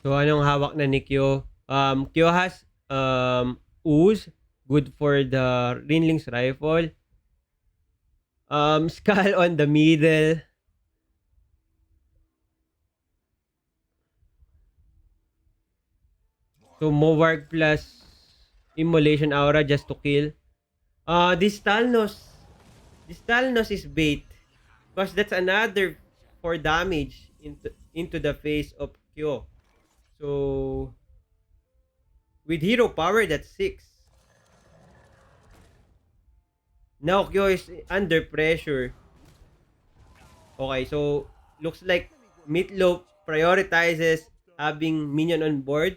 So, anong hawak na ni Kyo? Kyo has ooze, good for the Rinling's rifle. Skull on the middle. So, Mowarg plus Immolation Aura just to kill. This Talnos is bait. Because that's another 4 damage into the face of Kyo. So, with hero power, that's 6. Now, Kyo is under pressure. Okay, so, looks like MeatLowp prioritizes having minion on board.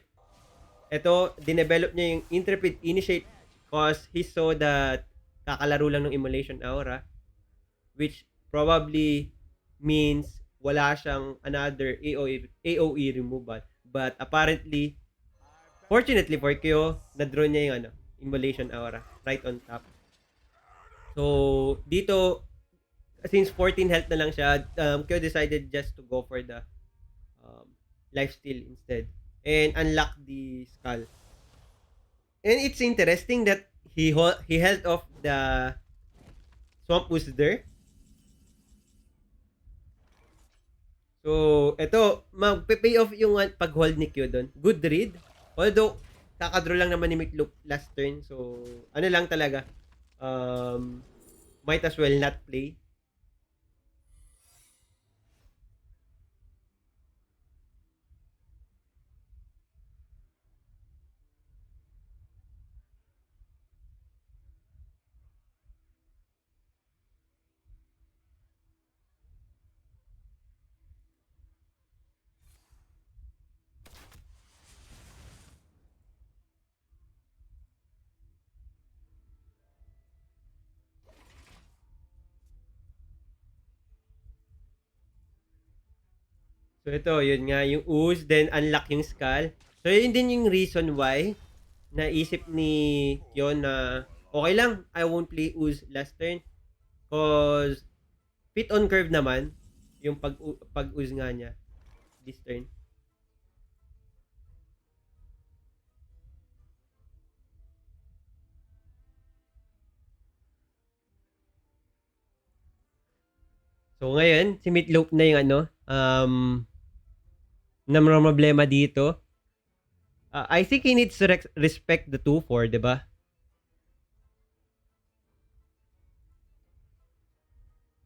Ito, dinevelop niya yung Intrepid Initiate because he saw that kakalaro lang ng Immolation Aura. Which probably means wala siyang another AOE removal. But apparently, fortunately for Kyo, na-draw niya yung Immolation Aura right on top. So, dito, since 14 health na lang siya, Kyo decided just to go for the lifesteal instead. And unlock the skull. And it's interesting that he held off the Swamp Wizard. So, ito, mag-pay off yung pag-hold ni Kyo doon. Good read. Although, kakadraw lang naman ni MeatLowp last turn. So, ano lang talaga. Might as well not play. So ito, yun nga, yung ooze, then unlock yung skull. So yun din yung reason why naisip ni Kyo na okay lang, I won't play ooze last turn. Cause fit on curve naman yung pag-ooze nga niya this turn. So ngayon, si MeatLowp na yung na problema dito. I think he needs to respect the 2-4, di ba?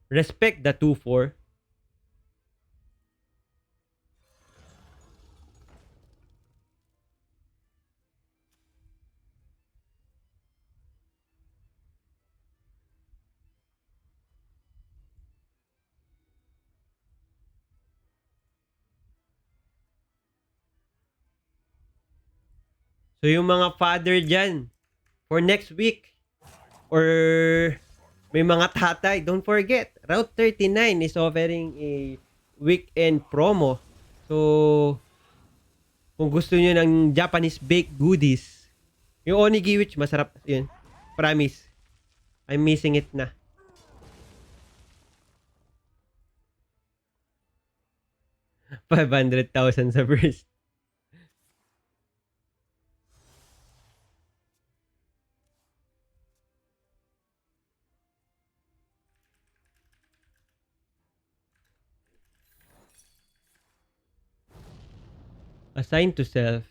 Respect the 2-4. So yung mga father dyan, for next week, or may mga tatay, don't forget, Route 39 is offering a weekend promo. So, kung gusto nyo ng Japanese baked goodies, yung onigi which masarap yun. Promise. I'm missing it na. 500,000 sa burst. Assign to self.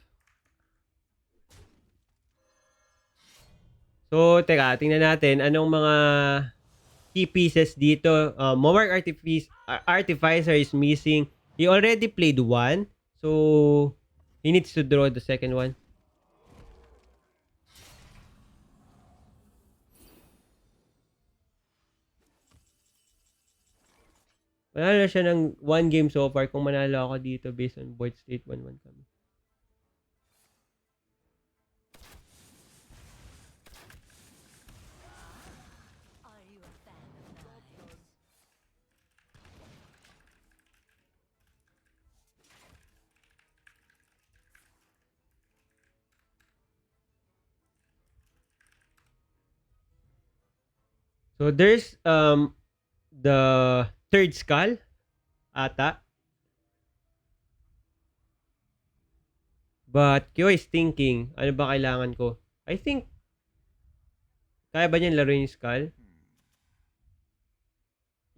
So, teka, tingnan natin anong mga key pieces dito. Monarch Artificer is missing. He already played one. So, he needs to draw the second one. Manalo siya ng one game so far kung manalo ako dito based on board state 1-1 kami. So there's the third skull ata. But Kyo is thinking, ano ba kailangan ko? I think kaya ba niya laruin yung skull?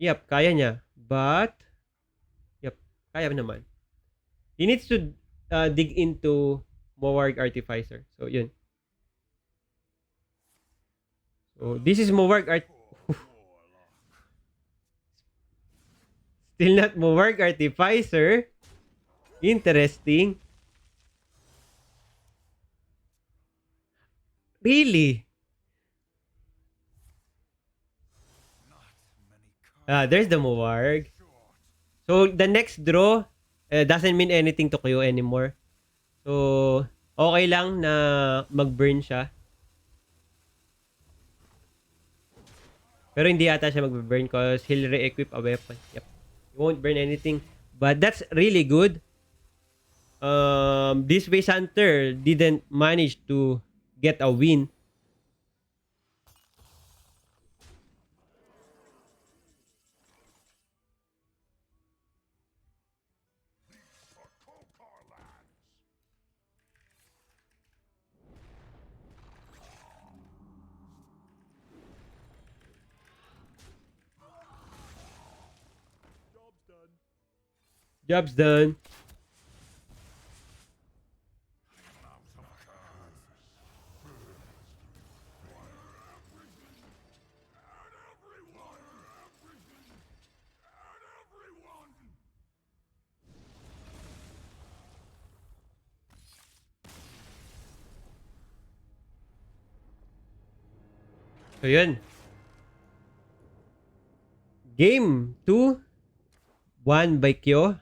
Yep, kaya niya. But yep, kaya naman. He needs to dig into Mowarg Artificer. So yun. So this is Mowarg Still not Mowarg Artificer. Interesting. Really? There's the Mowarg. So the next draw doesn't mean anything to Q anymore. So okay lang na mag-burn siya. Pero hindi ata siya mag-burn because he'll re-equip a weapon. Yep. He won't burn anything. But that's really good. This Base Hunter didn't manage to get a win. Job's done. So yun. Game 2. 1 by Kyo.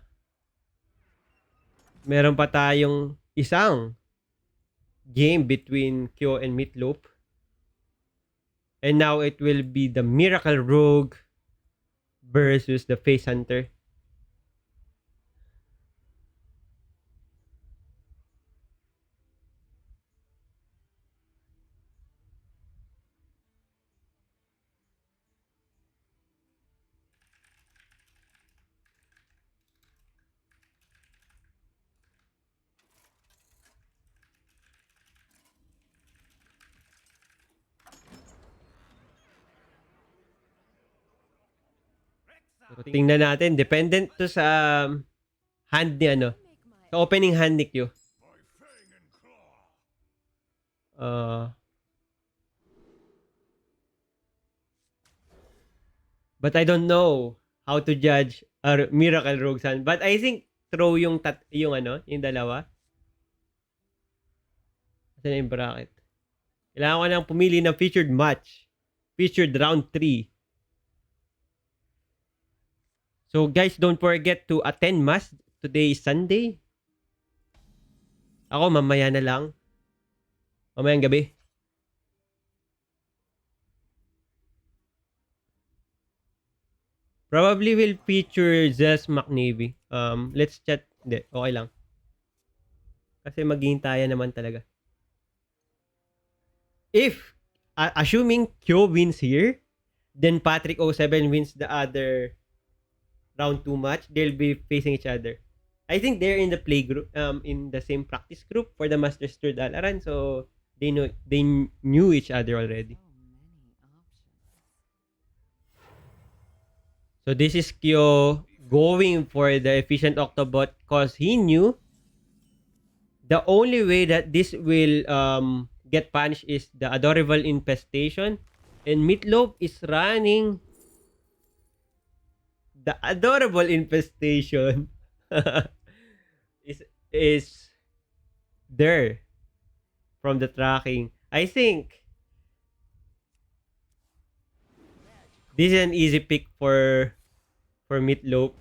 Meron pa tayong isang game between Kyo and MeatLowp. And now it will be the Miracle Rogue versus the Face Hunter. So, tingnan natin. Dependent to sa hand ni ano. Sa opening hand ni Q. But I don't know how to judge a Miracle Rogue's hand. But I think throw yung yung dalawa. Kasi na yung bracket. Kailangan ko nang pumili ng featured match. Featured round 3. So guys, don't forget to attend mass. Today is Sunday. Ako mamaya na lang. Mamayang gabi. Probably will feature Zells McNavy. Let's chat. Hindi, okay lang. Kasi maghihintayan naman talaga. If, assuming Kyo wins here, then Patrick 07 wins the other round 2 match, they'll be facing each other. I think they're in the play group, in the same practice group for the Masters Tour Dalaran, so they knew each other already. So this is Kyo going for the efficient Octobot because he knew the only way that this will get punished is the adorable infestation, and MeatLowp is running the adorable infestation. is there from the tracking. I think this is an easy pick for MeatLowp.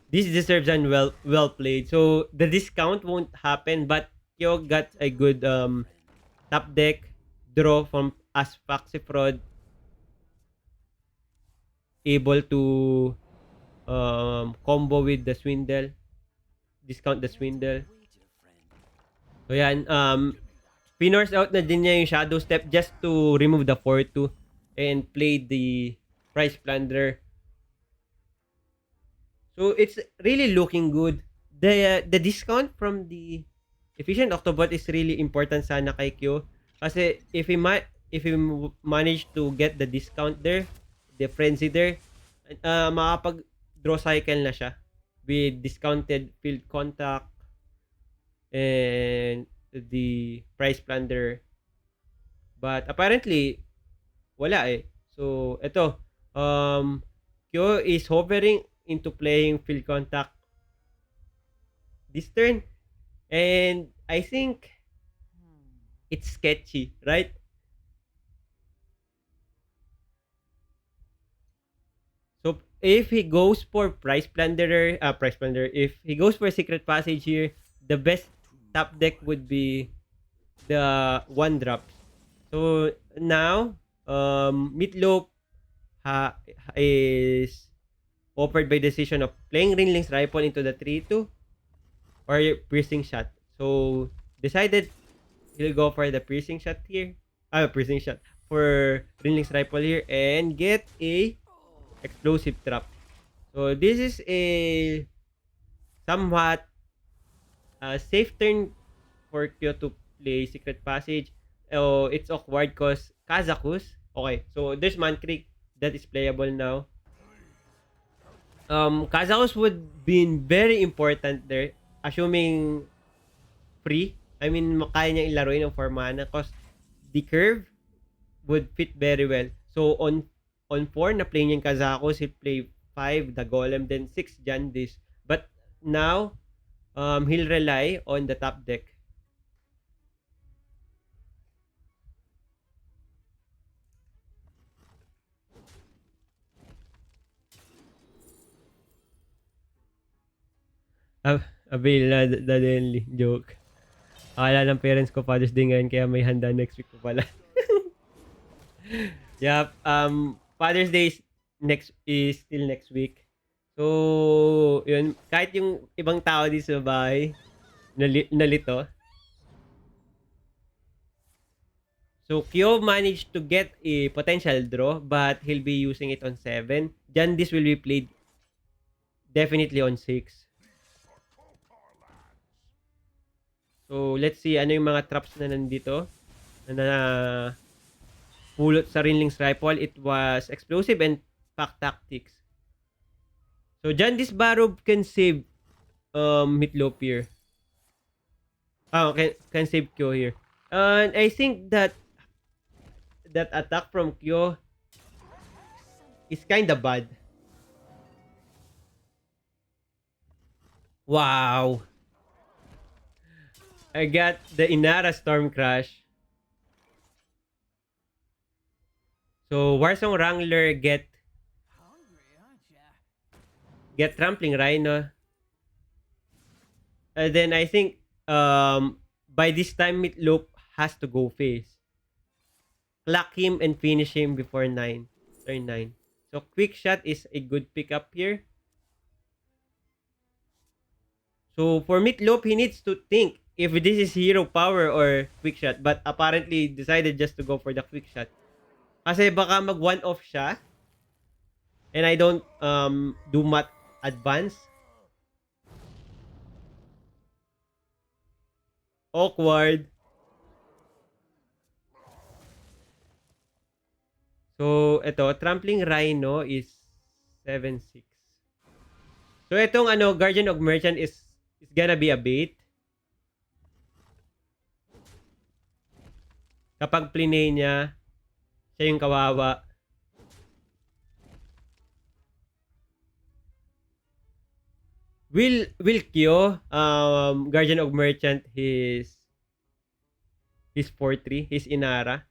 This deserves and well played. So the discount won't happen, but Kyo got a good top deck draw from Asfaxifraud, able to combo with the Swindle, discount the Swindle. So yan, pinors out na din niya yung Shadow Step just to remove the 4-2 and play the Price Plunderer. So it's really looking good. The discount from the efficient Octobot is really important sana kay Q. Kasi if he manage to get the discount there, the frenzy there, makapag draw cycle na siya with discounted field contact and the price plunder. But apparently wala eh. So ito, Q is hovering into playing field contact this turn, and I think it's sketchy, right? So if he goes for price plunderer, if he goes for secret passage here, the best top deck would be the one drops. So now MeatLowp is offered by decision of playing Ringling's Rifle into the 3-2 or piercing shot. So decided he'll go for the piercing shot here. Piercing shot for Ringling's Rifle here and get a explosive trap. So this is a somewhat safe turn for Kyo to play Secret Passage. Oh, it's awkward because Kazakus. Okay, so there's Mancreek that is playable now. Kazakus would be very important there, assuming free. I mean, kaya niya ilaruin ng 4 mana because the curve would fit very well. So on 4 na play niya yung Kazakus, he'll play 5 the Golem, then 6 Jandis. But now he'll rely on the top deck. Avail na Dadenly. Joke. Akala ng parents ko Father's Day ngayon kaya may handa next week ko pala. Yep. Father's Day is still next week. So, yun. Kahit yung ibang tao dito sa bahay, nalito. So, Kyo managed to get a potential draw, but he'll be using it on 7. Then this will be played definitely on 6. So, let's see ano yung mga traps na nandito na pulot sa Ringling's Rifle. It was explosive and pack tactics. So, Jandis Barrow can save MeatLowp here. Can save Kyo here. And I think that attack from Kyo is kinda bad. Wow. I got the Inara Storm Crash. So Warsong Wrangler get Trampling Rhino. And then I think by this time MeatLowp has to go face. Clock him and finish him before turn 9. So Quick Shot is a good pickup here. So for MeatLowp, he needs to think if this is hero power or quick shot, but apparently decided just to go for the quick shot. Kasi baka mag one-off siya and I don't do math advanced. Awkward. So, ito, Trampling Rhino is 7-6. So, itong Guardian of Merchant is gonna be a bait. Kapag plinay niya, siya yung kawawa. Will Kyo, Guardian of Merchant, his 4-3, his Inara.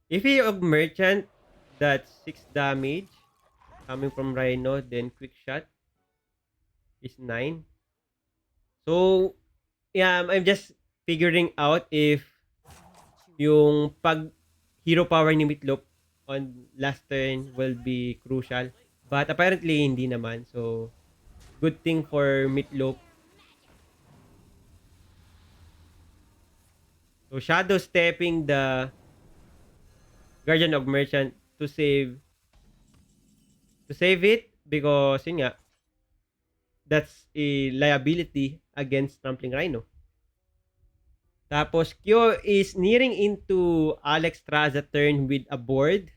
If he of Merchant, that's 6 damage coming from Rhino, then quick shot is 9. So, yeah, I'm just figuring out if yung pag hero power ni MeatLowp on last turn will be crucial. But apparently, hindi naman. So, good thing for MeatLowp. So, shadow stepping the Guardian of Merchant to save it because yun nga, that's a liability against Trampling Rhino. Tapos Kyo is nearing into Alex Traza turn with a board.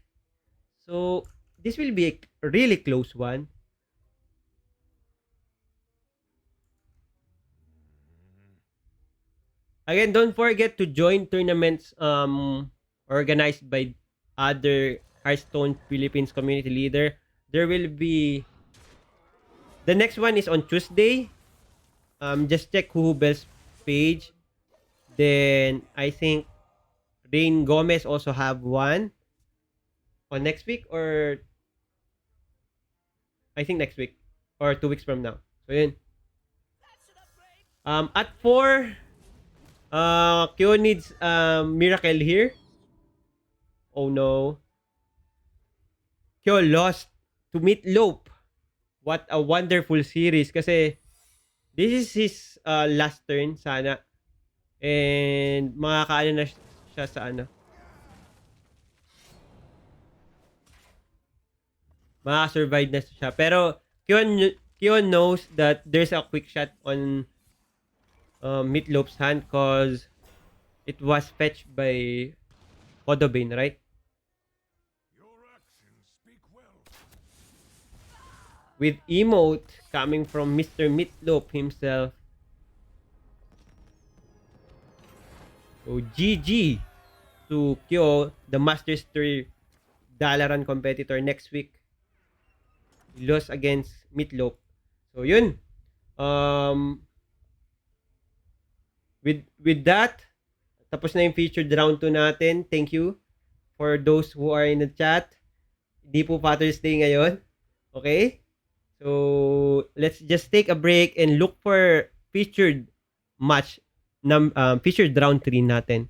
So this will be a really close one. Again, don't forget to join tournaments organized by other Hearthstone Philippines community leader. There will be the next one is on Tuesday. Just check Bell's page. Then I think Rain Gomez also have one on next week, or I think next week or 2 weeks from now. So yun. At 4, Kyo needs miracle here. Oh no. Kyo lost to MeatLowp. What a wonderful series kasi this is his last turn sana. And makakaano na siya sa makasurvive na siya. Pero Kyo knows that there's a quick shot on MeatLowp's hand cause it was fetched by Kodobane, right? With emote coming from Mr. MeatLowp himself. So GG to Kyo, the Masters Tour Dalaran competitor next week. He lost against MeatLowp. So yun. With that, tapos na yung featured round 2 natin. Thank you for those who are in the chat. Hindi po Father's Day ngayon. Okay? So, let's just take a break and look for featured match, featured round 3 natin.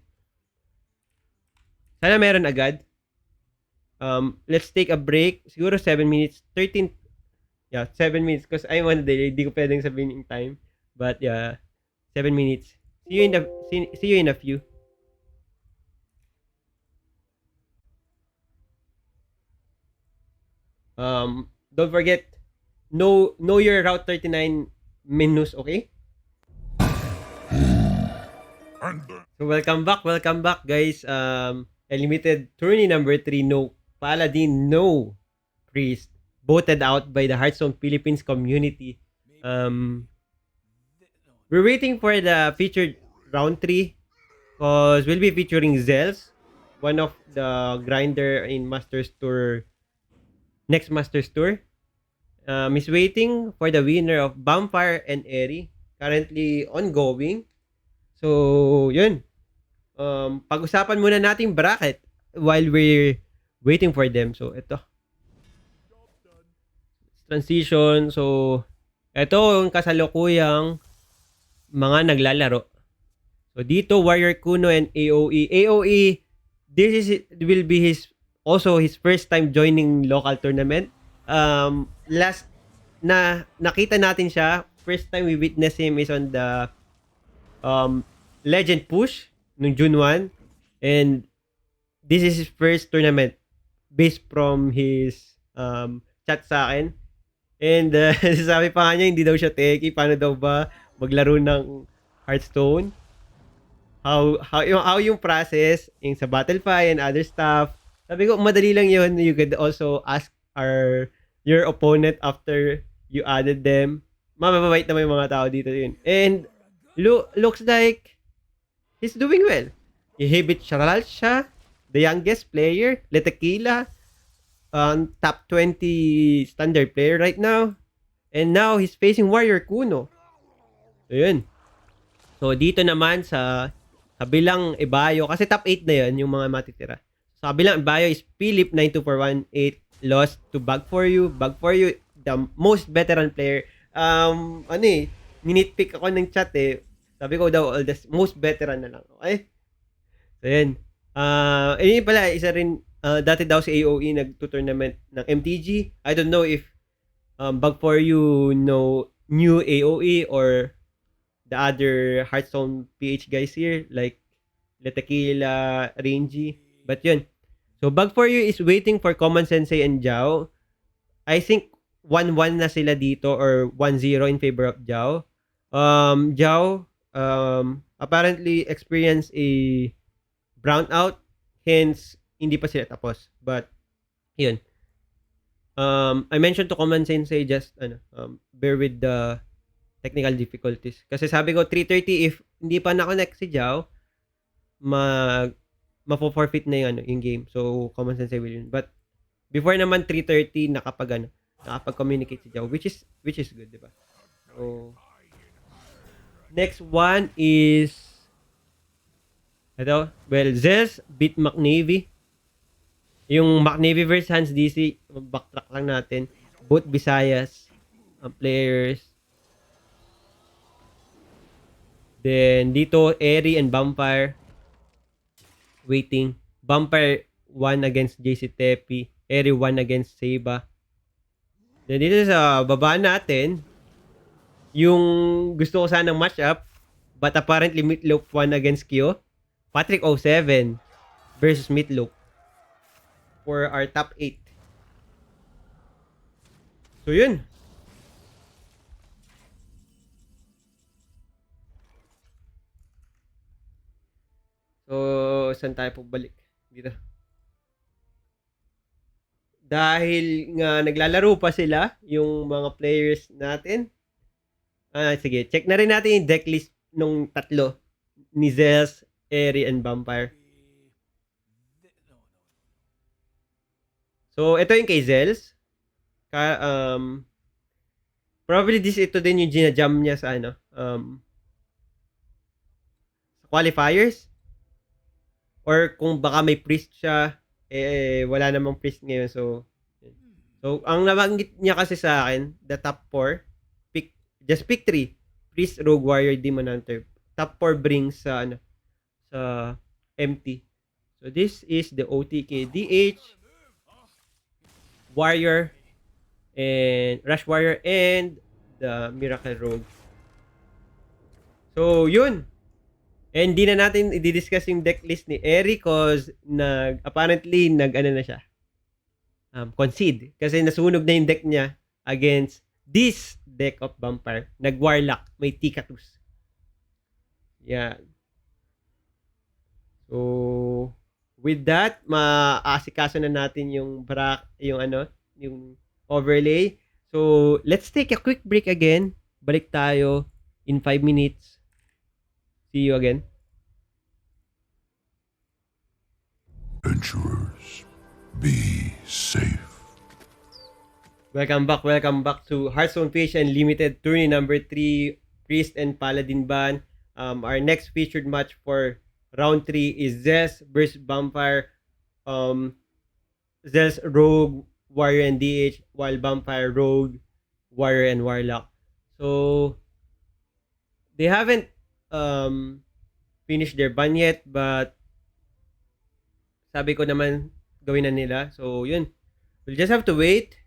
Sana meron agad. Let's take a break. Siguro 7 minutes. 13. Yeah, 7 minutes. Because I want to delay. Hindi ko pwedeng sabihin yung time. But yeah, 7 minutes. See you in a few. Don't forget, know your Route 39 menus, okay? So welcome back guys. EnLimited Tourney number 3, no Paladin, no Priest, voted out by the Hearthstone Philippines community. We're waiting for the featured round 3 because we'll be featuring Zells, one of the grinder in Masters Tour, next Masters Tour. Is waiting for the winner of Vamfire and Airy, currently ongoing. So, yun. Pag-usapan muna natin bracket while we're waiting for them. So, ito. Transition. So, ito yung kasalukuyang mga naglalaro. So, dito, Warrior Kuno and AOE. AOE, will be also his first time joining local tournament. Last na nakita natin siya, first time we witnessed him is on the Legend Push. nung June 1. And this is his first tournament based from his chat sa akin. And sabi pa nga niya, hindi daw siya techie. Paano daw ba maglaro ng Hearthstone? How yung process yung sa Battlefy and other stuff. Sabi ko, madali lang yun. You could also ask your opponent after you added them. Mababait naman yung mga tao dito yun. And looks like he's doing well. He beat Charal siya, the youngest player, Letequila, top 20 standard player right now. And now he's facing Warrior Kuno. So yun. So dito naman sa kabilang Ibayo, kasi top 8 na yun, yung mga matitira. Sa kabilang Ibayo is Philip 92418 lost to bugforyu. Bugforyu, the most veteran player. Ninitpick ako ng chat eh. Sabi ko daw, most veteran na lang. Okay? So yun. Yun pala, isa rin, dati daw si AOE nagtutournament ng MTG. I don't know if bugforyu new AOE or the other Hearthstone PH guys here, like Letequila, Rangy. But yun. So, bugforyu is waiting for Common Sensei and Jao. I think 1-1 na sila dito or 1-0 in favor of Jao. Jao apparently experienced a brownout. Hence, hindi pa sila tapos. But, yun. I mentioned to Common Sensei just, bear with the technical difficulties. Kasi sabi ko, 3:30, if hindi pa na-connect si Jao, mapo-forfeit na yung game. So, Common Sense will win. But, before naman 3:30, nakapag-communicate si Jao, which is good, di ba? So, next one is, Zells beat McNavy. Yung McNavy versus Hans DC, backtrack lang natin. Both Visayas players. Then, dito, Eri and Vamfire waiting. Vamfire 1 against JC Tepi. Eri 1 against Seba. Then, dito sa baba natin, yung gusto ko sanang matchup, but apparently MeatLowp 1 against Kyo. Patrick 07 versus MeatLowp for our top 8. So, yun. So, saan tayo balik? Dito. Dahil nga naglalaro pa sila, yung mga players natin. Sige, check na rin natin yung decklist nung tatlo. Ni Zells, Eri, and Vamfire. So, ito yung kay Zells. Probably ito din yung ginajam niya sa sa qualifiers. Or kung baka may priest siya, wala namang priest ngayon. So ang nabanggit niya kasi sa akin, the top 4, just pick 3. Priest, Rogue, Warrior, Demon Hunter. Top 4 brings sa MT. So this is the OTK DH, Warrior, and Rush Warrior, and the Miracle Rogue. So, yun. And di na natin i-discuss yung deck list ni Eri cause apparently na siya. Concede. Kasi nasunog na yung deck niya against this deck of Vamfire. Nag-Warlock. May Tikatus. Yan. So, with that, maasikaso na natin yung overlay. So, let's take a quick break again. Balik tayo in 5 minutes. See you again. Adventurers, be safe. Welcome back to Hearthstone PH EnLimited Tourney number 3, Priest and Paladin ban. Our next featured match for round 3 is Zells versus Vamfire. Zells Rogue, Warrior, and DH, while Vamfire Rogue, Warrior, and Warlock. So, they haven't finished their ban yet, but sabi ko naman gawin na nila. So, yun. We'll just have to wait.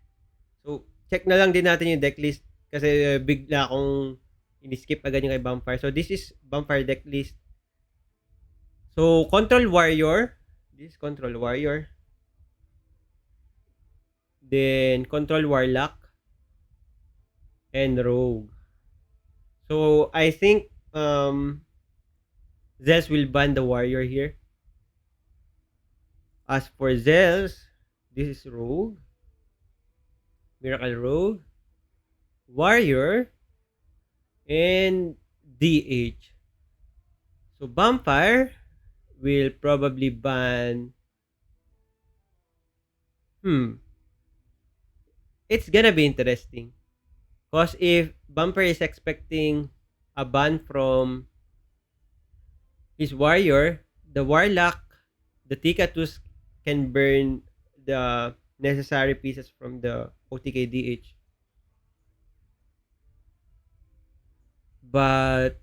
So, check na lang din natin yung decklist kasi bigla akong ini-skip agad yung kay Vamfire. So, this is Vamfire decklist. So, Control Warrior. This is Control Warrior. Then, Control Warlock. And Rogue. So, I think Zells will ban the Warrior here. As for Zells, this is Rogue. Miracle Rogue. Warrior. And DH. So, Vamfire will probably ban... It's gonna be interesting. Because if Vamfire is expecting a ban from his Warrior, the Warlock, the Tikatus can burn the necessary pieces from the OTKDH. But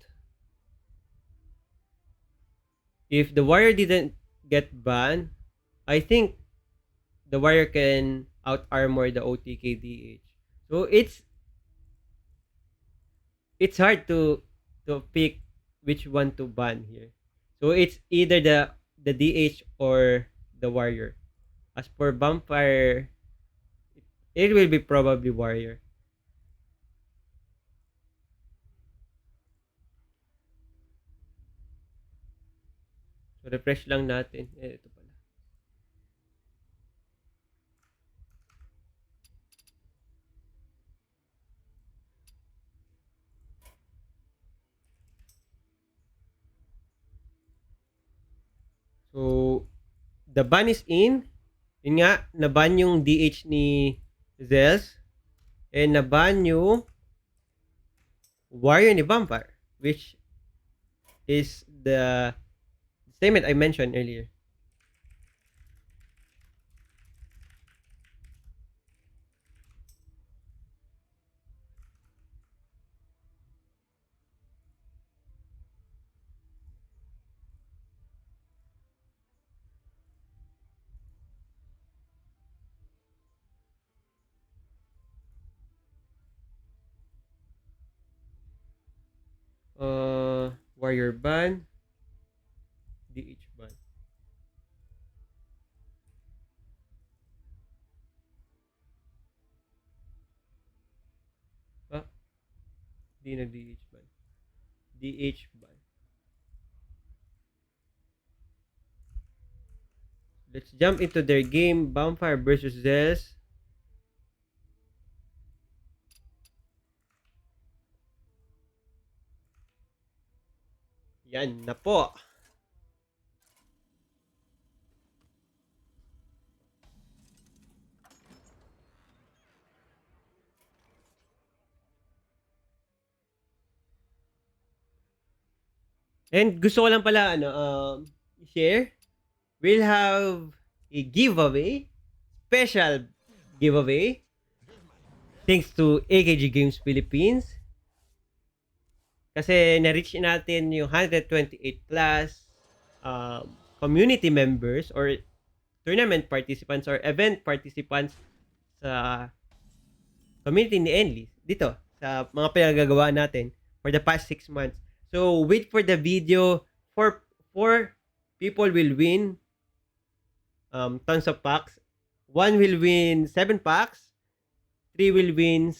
if the Warrior didn't get banned, I think the Warrior can out armor the OTKDH. So it's hard to pick which one to ban here. So it's either the DH or the Warrior. As for Vampire, it will be probably Warrior. So refresh lang natin. Ito pala. So the ban is in. Yun nga, na-ban yung DH ni Zells. And na-ban yung Warrior ni Vampire. Which is the statement I mentioned earlier. Warrior ban. DH ban. Ah, di na DH ban. DH ban. Let's jump into their game. Vamfire versus Zells. Yan na po. And gusto ko lang pala share. We'll have a giveaway, special giveaway, thanks to AKG Games Philippines. Kasi na-reach natin yung 128 plus community members or tournament participants or event participants sa community ni Enli dito sa mga pinagagawa natin for the past 6 months. So wait for the video. Four people will win tons of packs. 1 will win 7 packs. 3 will win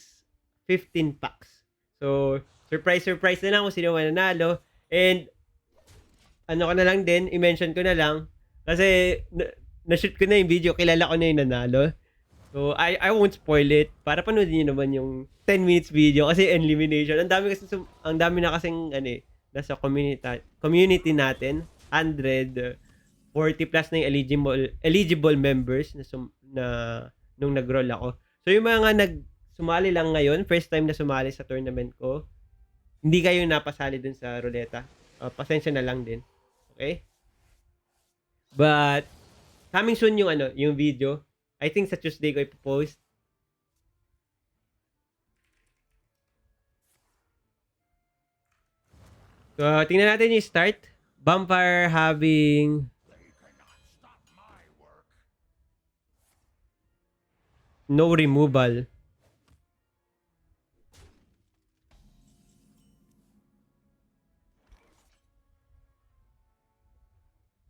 15 packs. So surprise na lang kung sino mananalo. And ano ko na lang din, i-mention ko na lang kasi na-shoot ko na yung video, kilala ko na yung nanalo. So I won't spoil it. Para panoodin niyo naman yung 10 minutes video kasi elimination. Ang dami na kasing nasa community natin. 140 plus na yung eligible members na nung nag-roll ako. So yung mga sumali lang ngayon, first time na sumali sa tournament ko, hindi kayo napasali dun sa ruleta. Pasensya na lang din. Okay? But coming soon yung video. I think sa Tuesday ko ipopost. So, tingnan natin yung start. Vamfire having no removal.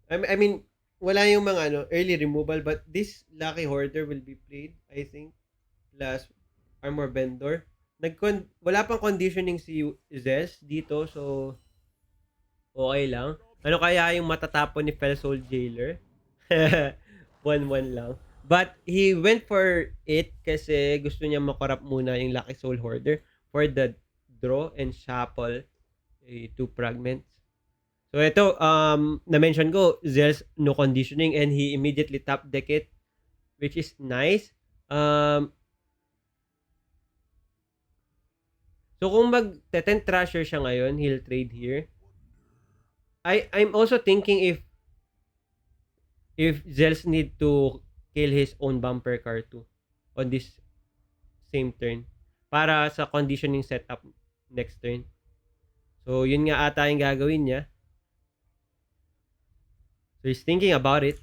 I mean, wala yung mga early removal, but this Lucky Hoarder will be played, I think, plus Armor Vendor. Wala pang conditioning si Zells dito, so okay lang. Ano kaya yung matatapon ni Felsoul Jailer? 1-1 lang. But he went for it kasi gusto niya makorap muna yung Lucky Soul Hoarder for the draw and shuffle 2 fragments. So ito, na-mention ko, Zells no conditioning and he immediately top deck it, which is nice. So kung mag-10 Thrasher siya ngayon, he'll trade here. I'm also thinking if Zells need to kill his own bumper car too on this same turn para sa conditioning setup next turn. So yun nga ata yung gagawin niya. So he's thinking about it.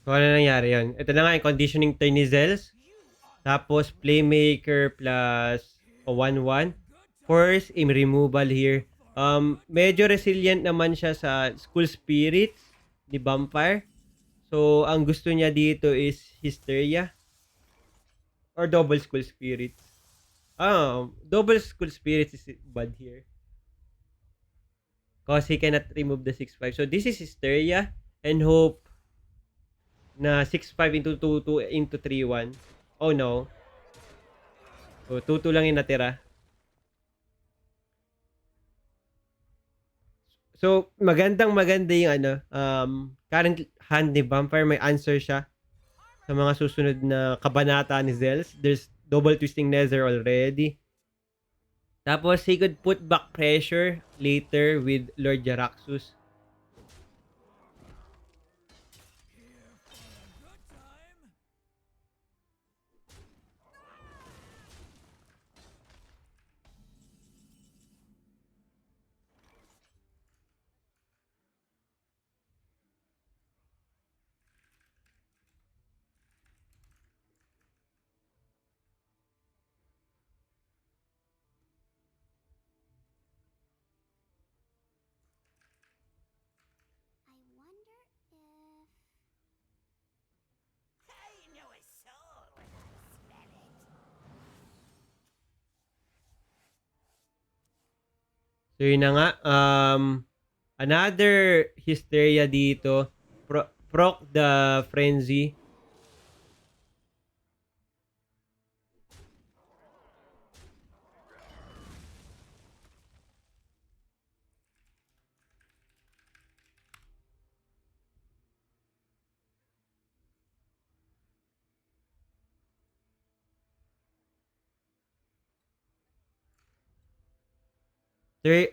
Kung ano nangyari yun. Ito na nga yung conditioning turn ni Zells. Tapos Playmaker plus 1-1. Force aim removal here. Medyo resilient naman siya sa School Spirits ni Vamfire. So, ang gusto niya dito is Hysteria. Or Double School Spirits. Double School Spirits is bad here. Because he cannot remove the 6-5. So, this is Hysteria. And hope na 6-5 into 2-2 into 3-1. Oh no. So, 2-2 lang yung natira. So, maganda yung current hand ni Vampire. May answer siya sa mga susunod na kabanata ni Zells. There's double twisting Nether already. Tapos, he could put back pressure later with Lord Jaraxxus. So, yun na nga. Another Hysteria dito. Proc the Frenzy.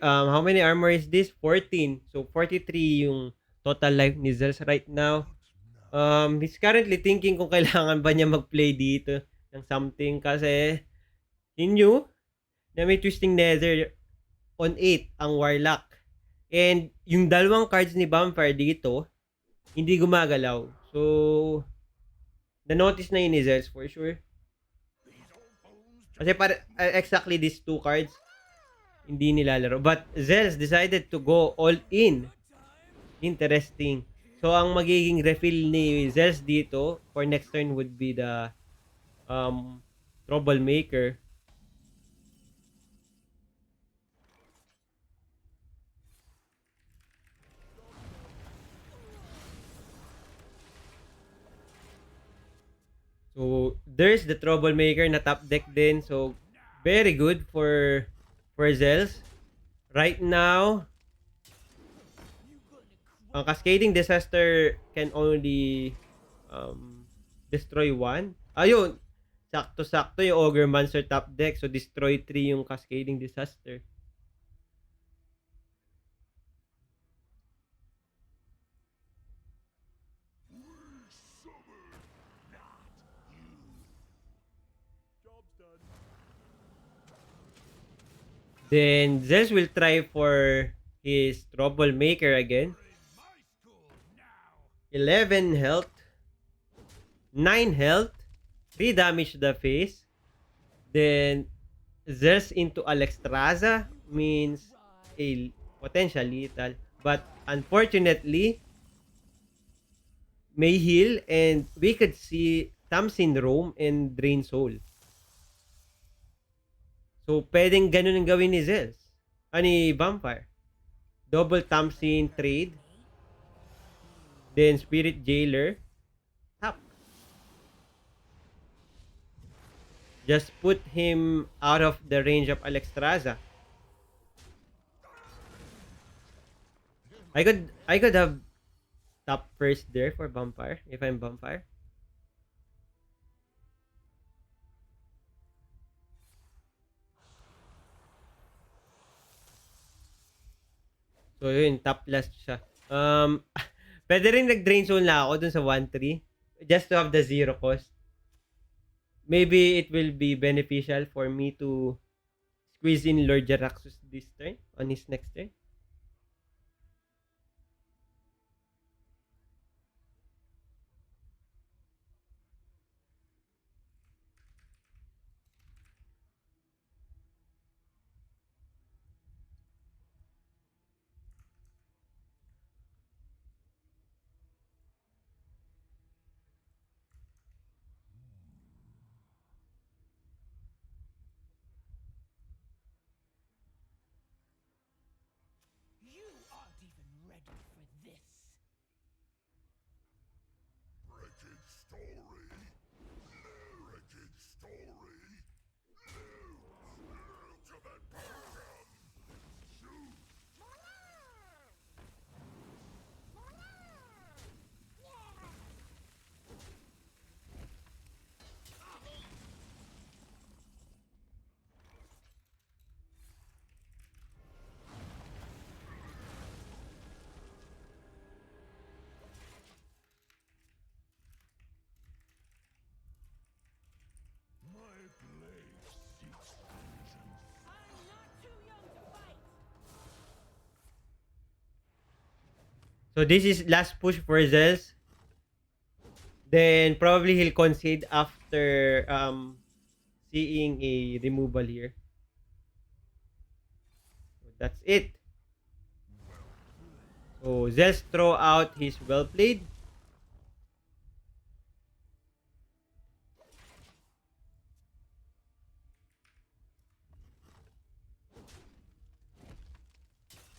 How many armor is this? 14. So, 43 yung total life ni Zells right now. He's currently thinking kung kailangan ba niya mag-play dito ng something kasi he knew na may Twisting Nether on 8 ang Warlock. And yung dalawang cards ni Vamfire dito, hindi gumagalaw. So, na-notice na yun ni Zells for sure. Kasi exactly these 2 cards, hindi nilalaro. But Zells decided to go all in. Interesting. So, ang magiging refill ni Zells dito for next turn would be the Troublemaker. So, there's the Troublemaker na top deck din. So, very good for Zells. Right now, ang Cascading Disaster can only destroy one. Ayun, sakto-sakto yung Ogre Monster top deck. So, destroy 3 yung Cascading Disaster. Then, Zells will try for his Troublemaker again. 11 health. 9 health. 3 damage to the face. Then, Zells into Alexstrasza means a potential lethal. But, unfortunately, may heal and we could see Tamsin Roam and Drain Soul. So, pwedeng ganun ang gawin ni Zells. Ni Vamfire. Double Tamsin trade. Then, Spirit Jailer. Tap. Just put him out of the range of Alexstrasza. I could have top first there for Vamfire if I'm Vamfire. So yun, top last siya. Pwede rin nag-drain zone na ako dun sa 1-3 just to have the 0 cost. Maybe it will be beneficial for me to squeeze in Lord Jaraxxus this turn on his next turn. You aren't even ready for this. Wretched story. Wretched story. Loot to the bottom. Shoot. My blade seeks vengeance. I'm not too young to fight. So this is last push for Zells. Then probably he'll concede after seeing a removal here. So that's it. So Zells throw out his well played.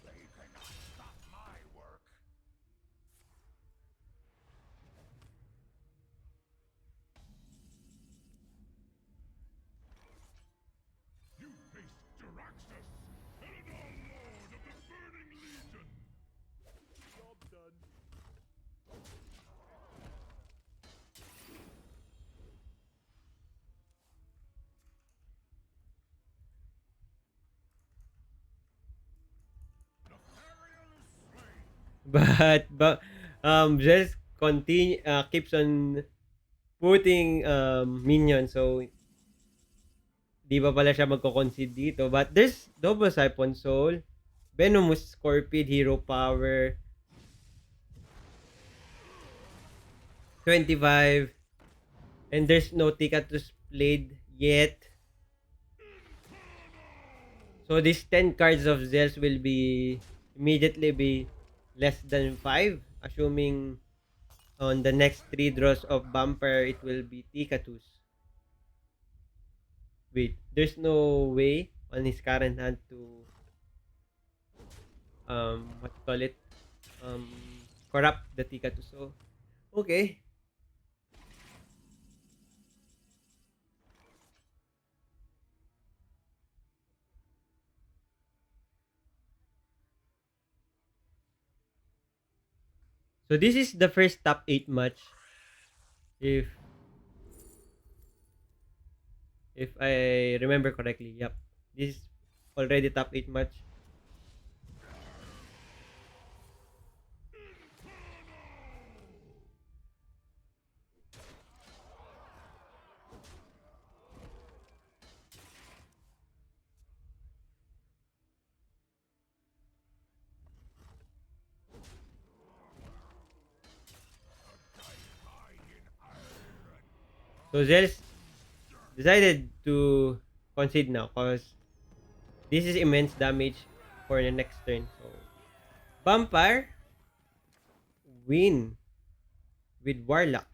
They cannot stop my work. You face Jaraxxus, Eladon Lord of the Burning Legion. Job done. But just continue keeps on putting minions, so di ba pala siya magko-concede dito. But there's double Siphon Soul, Venomous Scorpion, Hero Power, 25, and there's no Tikatus Blade yet. So these 10 cards of Zells will be immediately be less than 5, assuming on the next 3 draws of Bumper it will be Tikatus. Wait, there's no way on his current hand to what you call it, corrupt the Tikatus. So okay, So this is the first top 8 match. If I remember correctly. Yep. This is already top 8 match. So Zells decided to concede now because this is immense damage for the next turn. So Vamfire win with Warlock.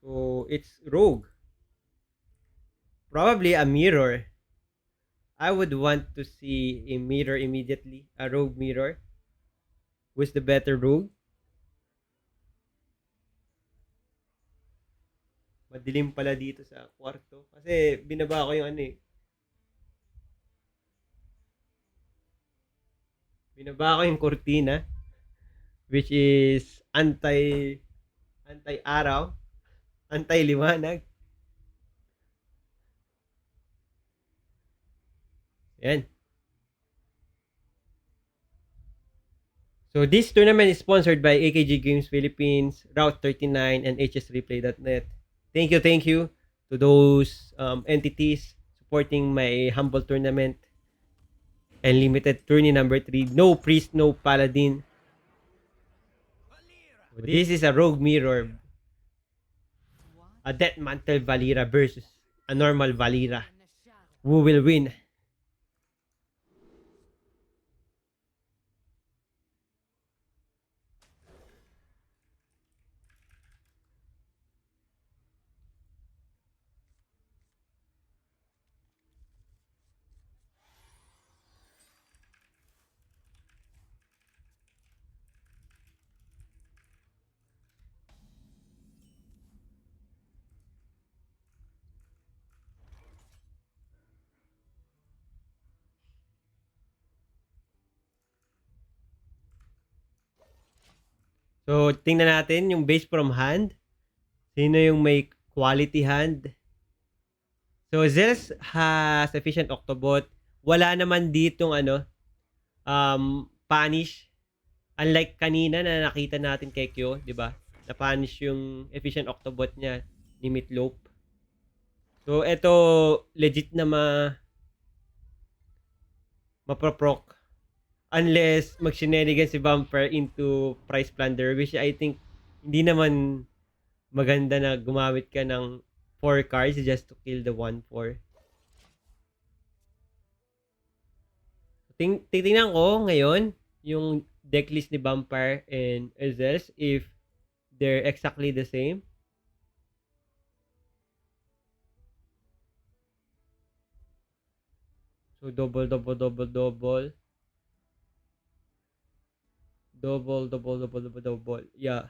So it's Rogue. Probably a mirror. I would want to see a mirror immediately. A Rogue mirror. Who's the better Rogue? Madilim pala dito sa kwarto. Kasi binaba ko yung ano eh. Binaba ko yung kurtina. Which is anti-araw. Anti-liwanag. Yan. So this tournament is sponsored by AKG Games Philippines, Route 39, and hsreplay.net. Thank you to those entities supporting my humble tournament. EnLimited Tourney number 3. No Priest, no Paladin. This is a Rogue Mirror. A Death Mantle Valera versus a normal Valera. Who will win? So, tingnan natin yung base from hand. Sino yung may quality hand? So, Zells has efficient Octobot. Wala naman ditong punish. Unlike kanina na nakita natin kay Kyo, di ba? Na-punish yung efficient Octobot niya ni MeatLowp. So, ito legit na maproproc. Unless mag-shenanigan si Vamfire into Price Plunder, which I think hindi naman maganda na gumamit ka ng 4 cards just to kill the 1-4. Titingnan ko ngayon yung decklist ni Vamfire and Zells if they're exactly the same. So double. Yeah.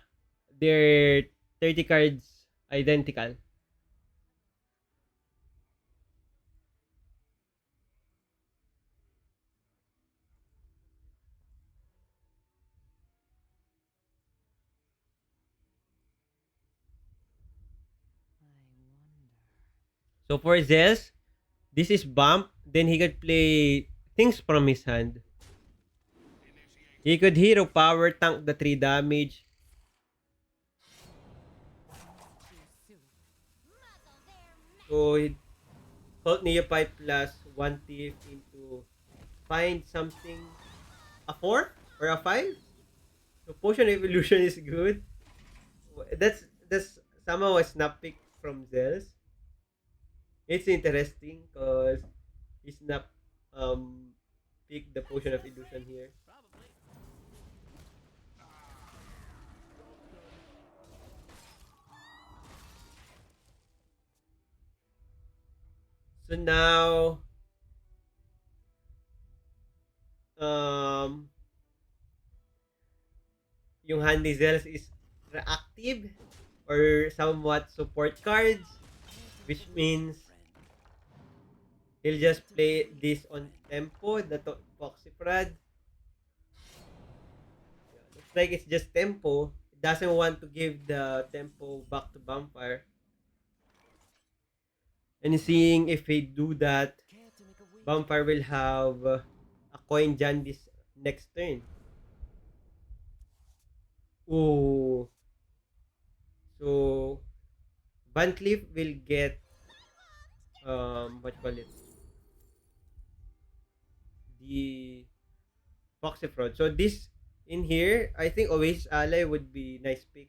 They're 30 cards identical. So for Zells, this is bump. Then he could play things from his hand. He could hero power, tank the 3 damage. So he Cult Neophyte plus 1 thief into find something, a 4 or a 5. So Potion Evolution is good. That's somehow a snap pick from Zells. It's interesting because he snap pick the Potion of Illusion here. So now yung hand ni Zells is reactive or somewhat support cards, which means he'll just play this on tempo, the Foxy Prad. like it's just tempo. It doesn't want to give the tempo back to Vamfire. And seeing if they do that, Vamfire will have a coin Jan this next turn. Ooh. So Van Cleef will get what you call it? The Foxy Fraud. So this in here, I think Oasis Ally would be nice pick.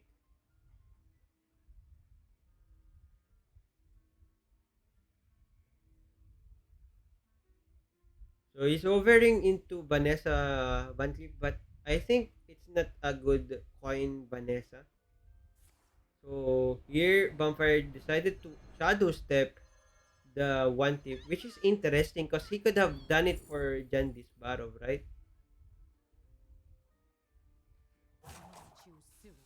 So he's overing into Vanessa Van Cleef, but I think it's not a good coin Vanessa. So here Vampire decided to shadow step the one tip, which is interesting because he could have done it for Jandis Barov, right? Too soon.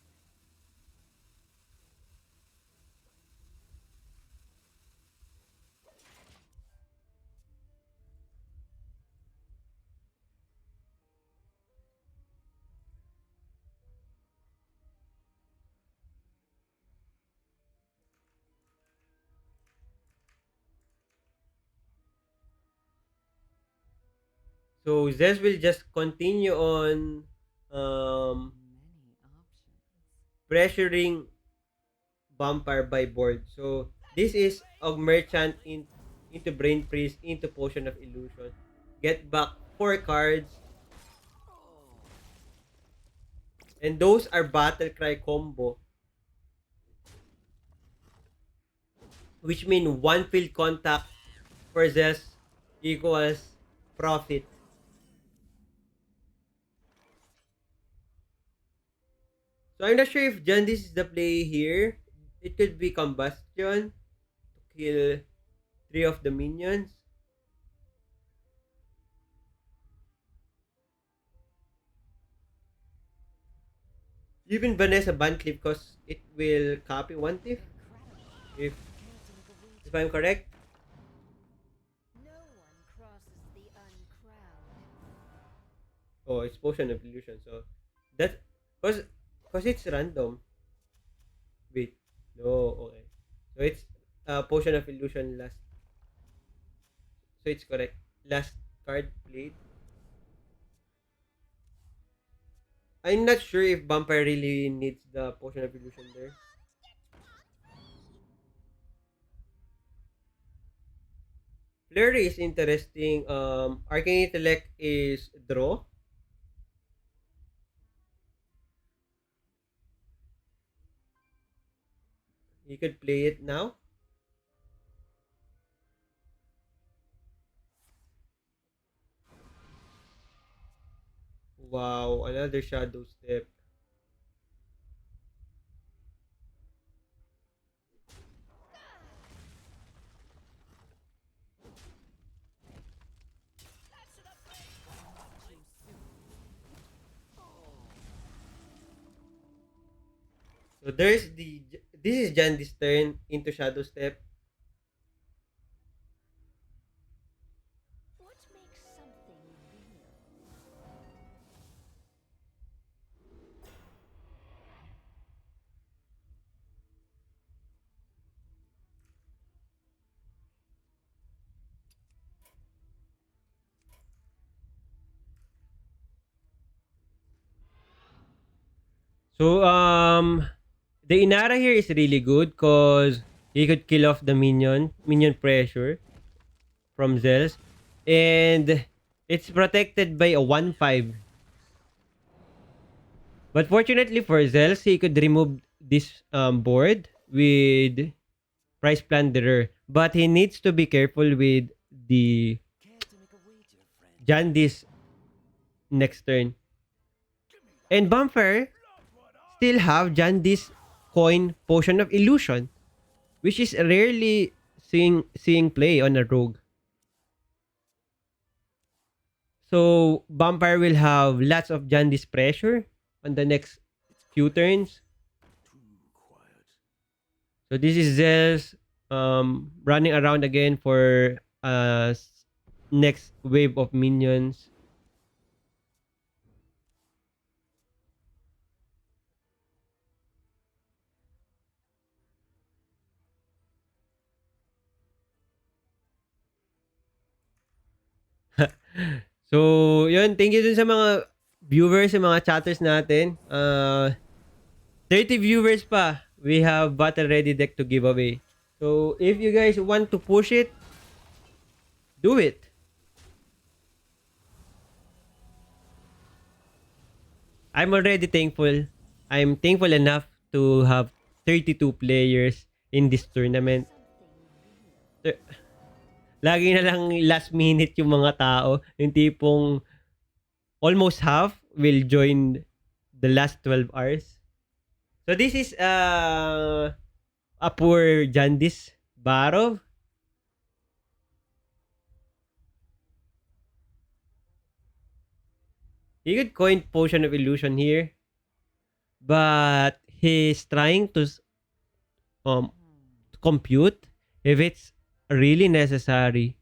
So Zez will just continue on um, Many options. pressuring Vampire by board. So this is a merchant into Brain Freeze, into Potion of Illusion. Get back 4 cards. And those are Battle Cry combo. Which mean one field contact for Zez equals profit. So I'm not sure if Jandis is the play here. It could be Combustion to kill 3 of the minions. Even Vanessa Bancliffe because it will copy one thief if I'm correct. No one crosses the uncrowned. Oh, it's Potion of Illusion. So that cause it's random. Wait, no, okay. So it's Potion of Illusion last. So it's correct. Last card played. I'm not sure if Vampire really needs the Potion of Illusion there. Flurry is interesting. Arcane Intellect is draw. You could play it now. Wow, another shadow step. So there's the this is Jandy's turn into shadow step. What makes something real? So the Inara here is really good because he could kill off the minion pressure from Zells, and it's protected by a 1/5. But fortunately for Zells, he could remove this board with Price Plunderer. But he needs to be careful with the Jandis next turn. And Bumper still have Jandis coin Potion of Illusion, which is rarely seeing play on a rogue. So Vampire will have lots of Jandis pressure on the next few turns. So this is Zells running around again for next wave of minions. So, yun. Thank you dun sa mga viewers, sa mga chatters natin. 30 viewers pa. We have battle ready deck to give away. So, if you guys want to push it, do it. I'm already thankful. I'm thankful enough to have 32 players in this tournament. Ter- Lagi na lang last minute yung mga tao. Yung tipong almost half will join the last 12 hours. So this is a poor Jandis Barov. He could coin Potion of Illusion here. But he's trying to um compute if it's really necessary.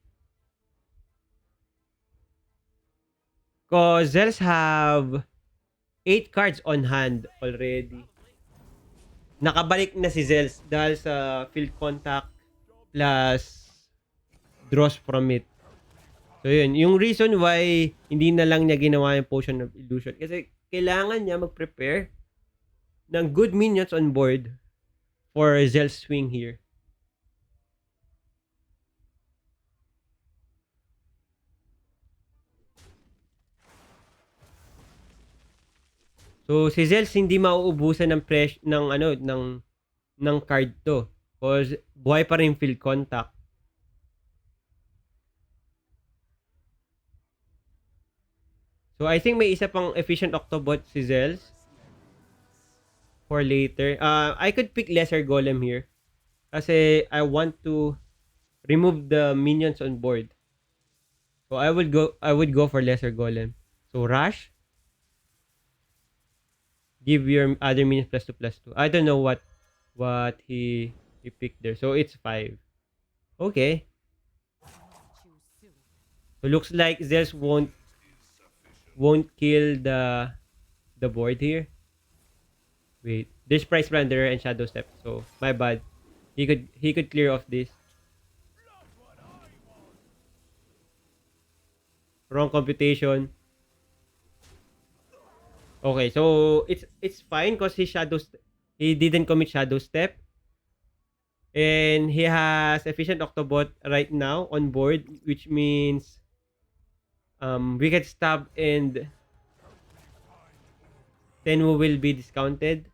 Cause Zells have 8 cards on hand already. Nakabalik na si Zells dahil sa field contact plus draws from it. So yun, yung reason why hindi na lang niya ginawa yung Potion of Illusion kasi kailangan niya mag-prepare ng good minions on board for Zells swing here. So si Zells hindi mauubusan ng ng card to because buhay pa rin field contact. So I think may isa pang efficient Octobot si Zells for later. I could pick Lesser Golem here kasi I want to remove the minions on board. So I would go for Lesser Golem. So Rush, give your other minions +2/+2. I don't know what he picked there. So it's 5. Okay. So looks like Zells won't kill the board here. Wait, there's Price Planter and Shadow Step. So my bad. He could clear off this. Wrong computation. Okay, so it's fine because he didn't commit Shadow Step. And he has efficient Octobot right now on board, which means Wicked Stab and Tenwu will be discounted.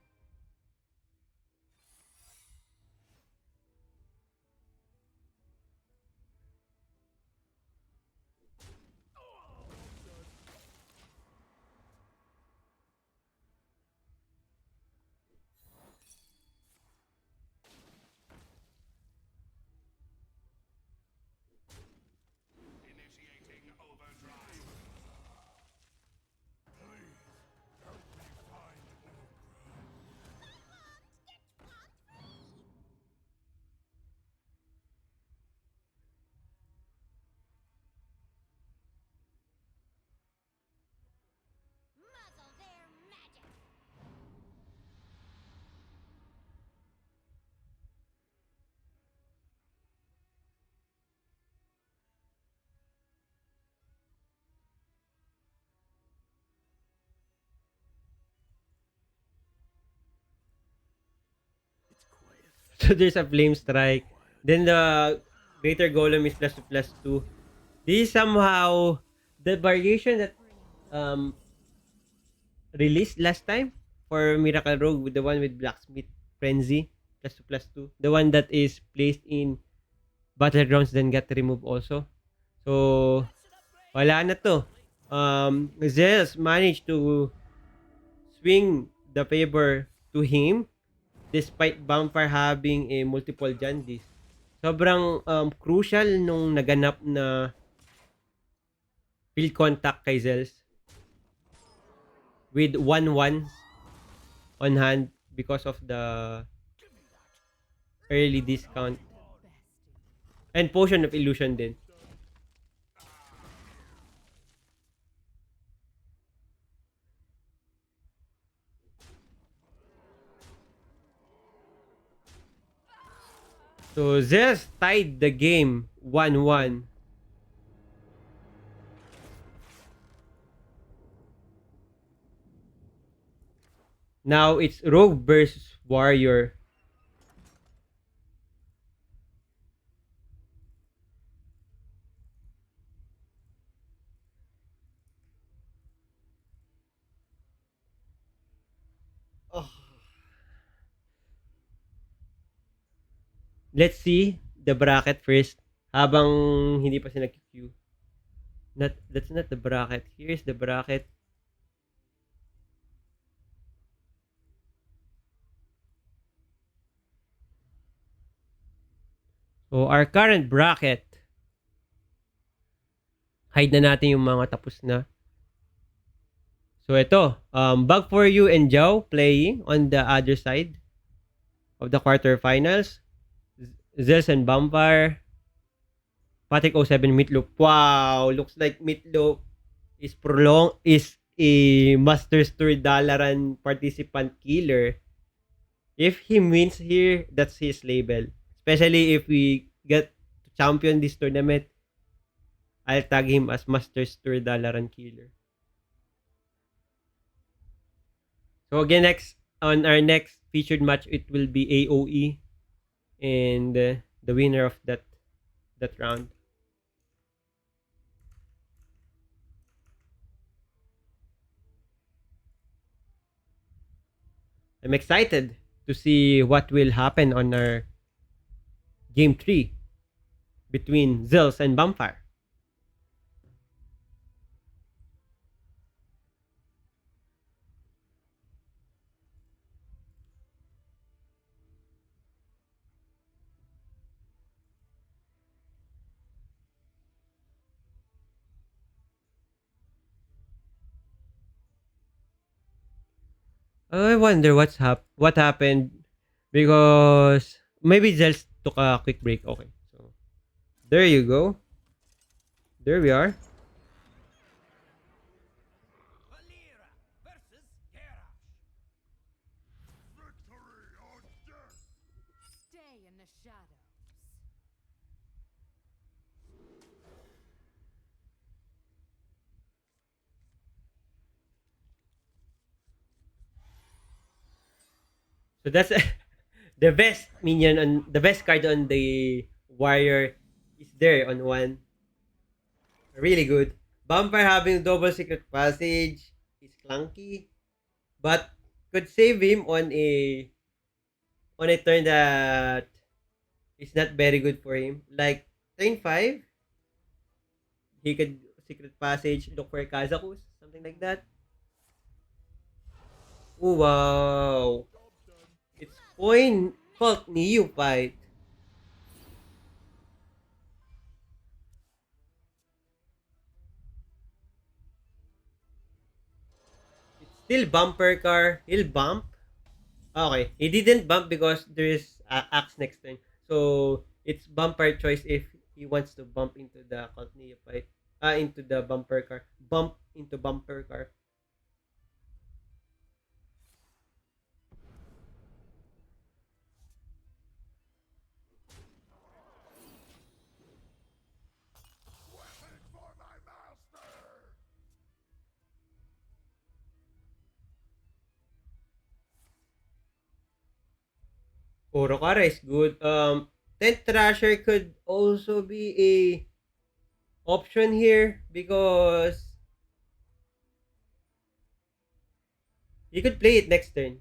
Muzzle their magic. So there's a Flame Strike. Then the Greater Golem is +2/+2. This is somehow the variation that um released last time for Miracle Rogue with the one with Blacksmith Frenzy +2/+2. The one that is placed in Battlegrounds then got removed also. So wala na to. Zells managed to swing the favor to him despite Vamfire having a multiple Jandis. Sobrang crucial nung naganap na field contact kay Zells with 1/1 on hand because of the early discount and Potion of Illusion din. So Zells tied the game 1-1. Now it's Rogue versus Warrior. Oh. Let's see the bracket first. Habang hindi pa sila nag-queue. That's not the bracket. Here's the bracket. So, our current bracket. Hide na natin yung mga tapos na. So, ito. bugforyu and Zhao playing on the other side of the quarterfinals. Zells and Vamfire. Patrick 07 MeatLowp. Wow! Looks like MeatLowp is a Masters Tour Dalaran participant killer. If he wins here, that's his label. Especially if we get to champion this tournament, I'll tag him as Masters Tour Dalaran killer. So again, on our next featured match, it will be AOE and the winner of that round. I'm excited to see what will happen on our game 3 between Zells and Vamfire. I wonder what happened because maybe Zells took a quick break. Okay, so there you go. There we are. Valera versus Garrosh. Victory or death! Stay in the shadows. So that's the best minion on the best card on the warrior is there on one. Really good. Vampire having double secret passage is clunky, but could save him on a turn that is not very good for him. Like turn 5, he could secret passage, look for Kazakus, something like that. Oh wow. It's point called Neophyte. It's still bumper car. He'll bump. Okay. He didn't bump because there is axe next turn. So it's bumper choice if he wants to bump into the cult Neophyte. Into the bumper car. Bump into bumper car. Weapon for my master! Orokara is good. Tent Thrasher could also be a option here because you could play it next turn.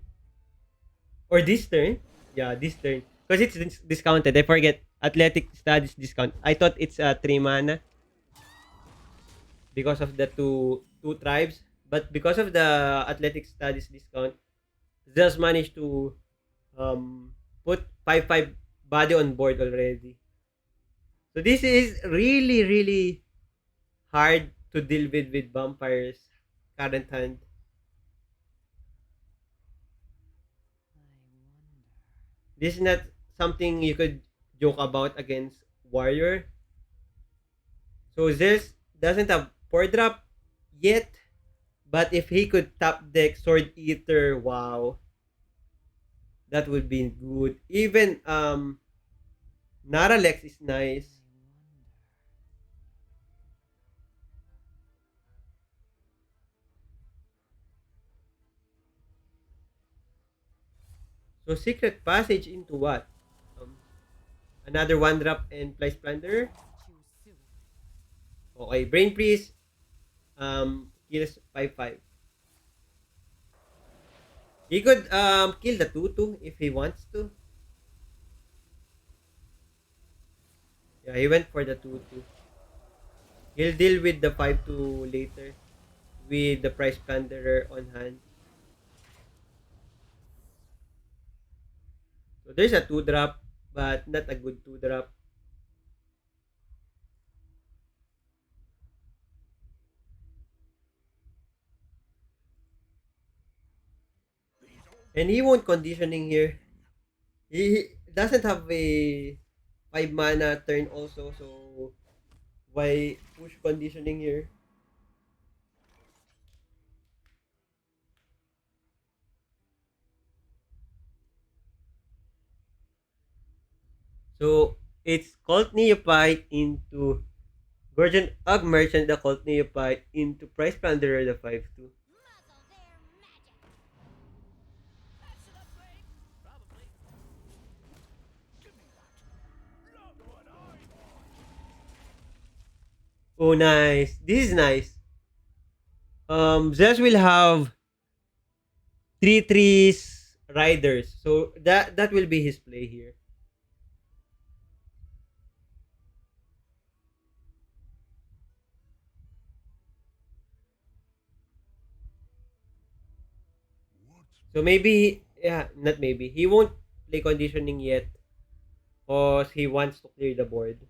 Or this turn. Yeah, this turn. Because it's discounted. I forget. Athletic Studies discount. I thought it's 3 mana because of the two tribes. But because of the Athletic Studies discount, Zells managed to put 5/5 body on board already. So this is really, really hard to deal with Vampire's current hand. This is not something you could joke about against Warrior. So Zeus doesn't have 4 drop yet. But if he could top deck Sword Eater, wow. That would be good. Even Naralex is nice. So secret passage into what? Um, Another one drop and place plunder. Okay, brain priest. Kills 5/5. He could kill the 2/2 if he wants to. Yeah, he went for the 2/2. He'll deal with the 5/2 later with the price plunderer on hand. So there's a 2 drop, but not a good 2 drop. And he won't conditioning here. He doesn't have a 5 mana turn also, so why push conditioning here? So it's called Neophyte into Guardian Ug Merchant, the cult Neophyte into Price Plunderer, the 5/2. Muzzle their magic. That's an upgrade. Probably. Give me that. Love what I want. Oh, nice. This is nice. Zells will have 3/3 riders. So that will be his play here. So maybe, yeah, not maybe. He won't play conditioning yet because he wants to clear the board.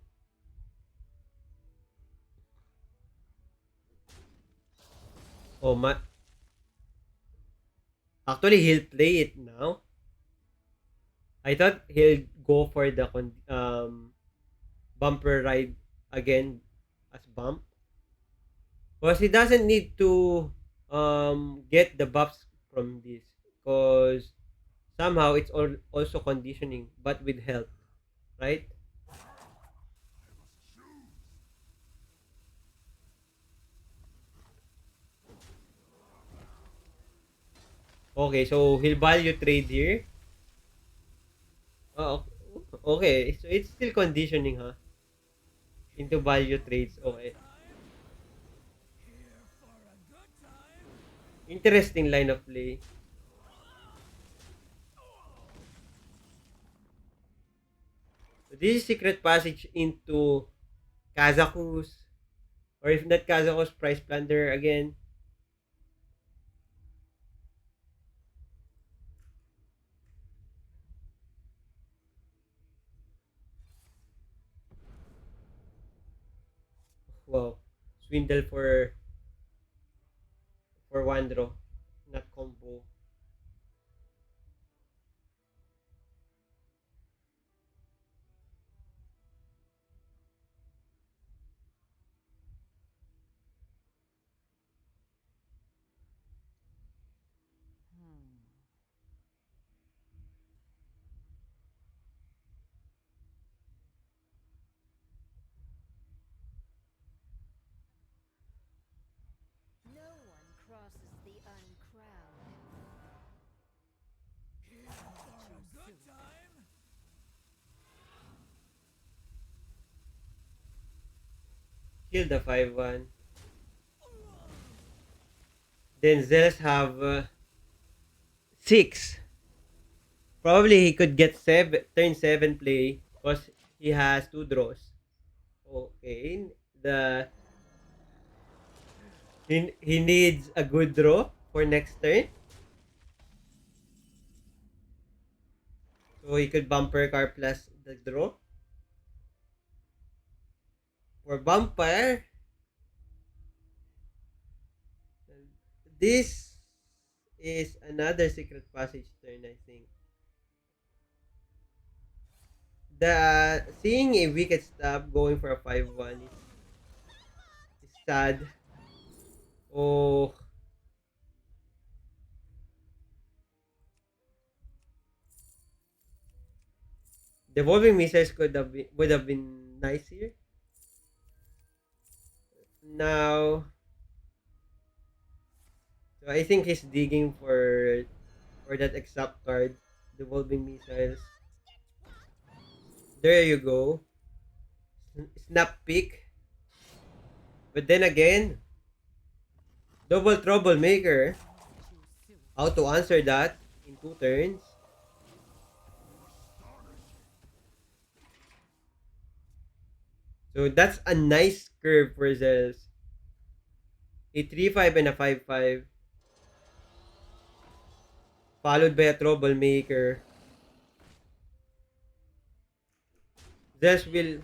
Oh, actually, he'll play it now. I thought he'll go for the bumper ride again as bump. Because he doesn't need to get the buffs from this. Because somehow it's also conditioning, but with health, right? Okay, so he'll value trade here. Oh, okay. So it's still conditioning, huh? Into value trades. Okay. Here for a good time. Interesting line of play. So this is secret passage into Kazakus. Or if not Kazakus, Price Plunder again. Wow. Swindle for one draw. Not combo. No one crosses the uncrowned. Here for a good time. Kill the 5/1. Then Zells have 6. Probably he could get turn 7 play because he has 2 draws. Okay. He needs a good draw for next turn. So he could bumper car plus the draw. For Vampire, this is another secret passage turn, I think. The seeing a wicked stab going for a 5/1 is sad. Oh, devolving missiles would have been nice here. Now, so I think he's digging for that exact card devolving missiles. There you go. Snap pick. But then again, double troublemaker. How to answer that in 2 turns? So that's a nice curve for Zells. A 3-5 and a 5-5. Followed by a troublemaker. Zells will...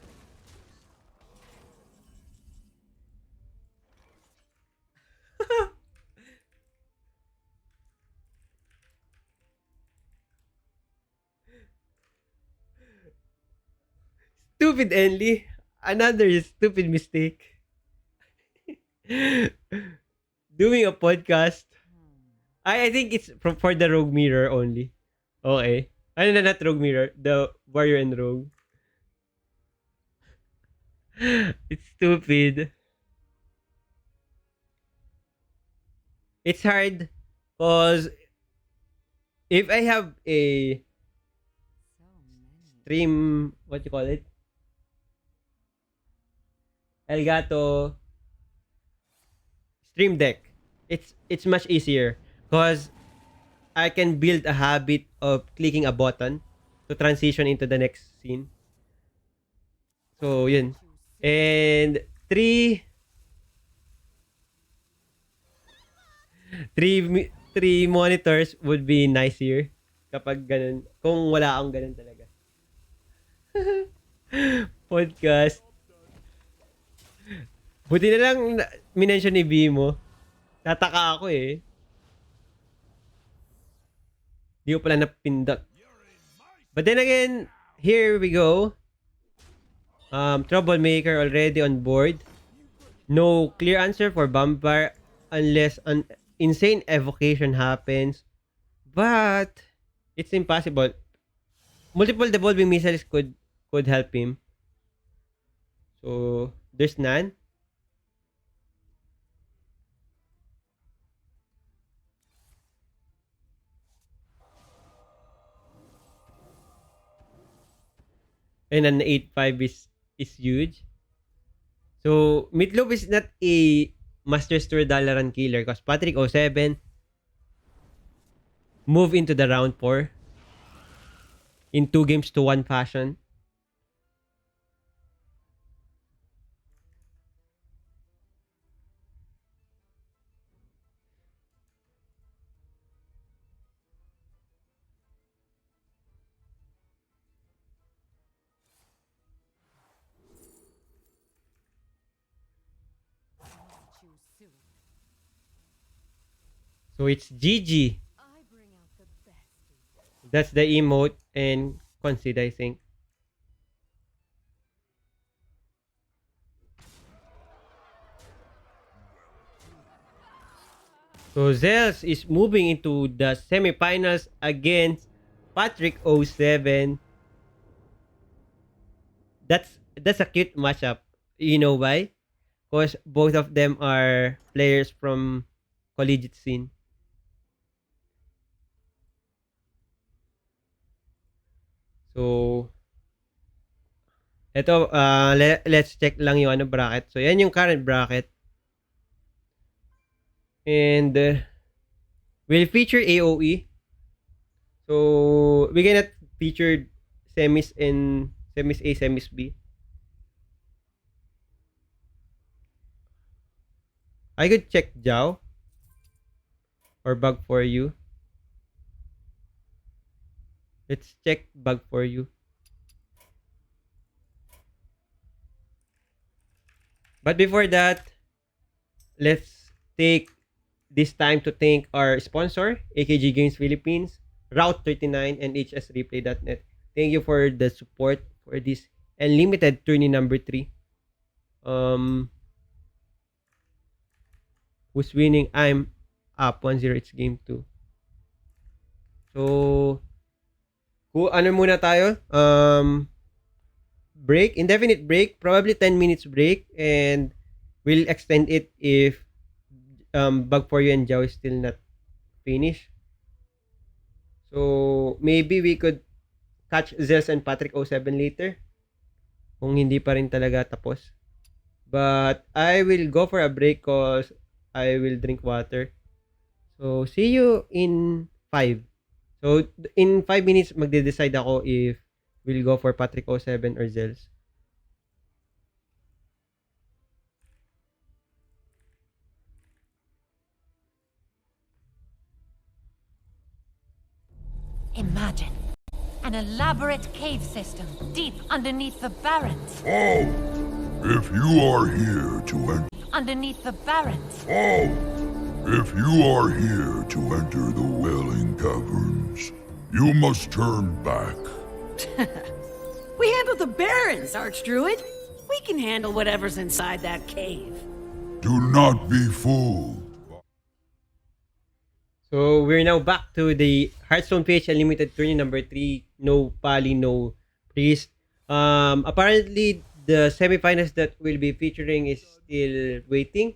Stupid Enly. Another stupid mistake. Doing a podcast. I think it's for the Rogue Mirror only. Okay. Ano na, not Rogue Mirror. The Warrior and Rogue. It's stupid. It's hard because if I have a stream, what you call it? Elgato Stream Deck. It's much easier because I can build a habit of clicking a button to transition into the next scene. So, yun. And three monitors would be nicer kapag ganun. Kung wala akong ganun talaga. Podcast. Buti na lang minention ni Bimo. Tataka ako eh. Di ko pala napindot. But then again, here we go. Troublemaker already on board. No clear answer for Vamfire unless an insane evocation happens. But it's impossible. Multiple devolving missiles could help him. So there's none. And an 8-5 is huge. So, MeatLowp is not a Master Store Dalaran killer because Patrick 07 move into the round 4 in 2 games to 1 fashion. So it's GG. That's the emote and concede, I think. So Zells is moving into the semifinals against Patrick 07. That's a cute matchup. You know why? Because both of them are players from collegiate scene. So, ito, let's check lang yung bracket. So, yan yung current bracket. And, we'll feature AOE. So, we cannot feature semis A, semis B. I could check Jao or bugforyu. Let's check bugforyu. But before that, let's take this time to thank our sponsor, AKG Games Philippines, Route 39, and hsreplay.net. Thank you for the support for this EnLimited Tourney number 3. Who's winning? I'm up 1-0. It's game 2. So, ano muna tayo? Break, indefinite break, probably 10 minutes break, and we'll extend it if bugforyu and Jao is still not finished. So, maybe we could catch Zells and Patrick 07 later. Kung hindi pa rin talaga tapos. But, I will go for a break cause I will drink water. So, see you in 5. So, in 5 minutes, magde-decide ako if we'll go for Patrick 07 or Zells. Imagine an elaborate cave system deep underneath the Barrens. Oh, if you are here to enter. Underneath the Barrens. Oh, if you are here to enter the Wailing Caverns, you must turn back. We handled the Barrens, Archdruid. We can handle whatever's inside that cave. Do not be fooled. So, we're now back to the Hearthstone PH Unlimited Tourney number 3. No Pali, no Priest. Apparently, the semifinals that we'll be featuring is still waiting.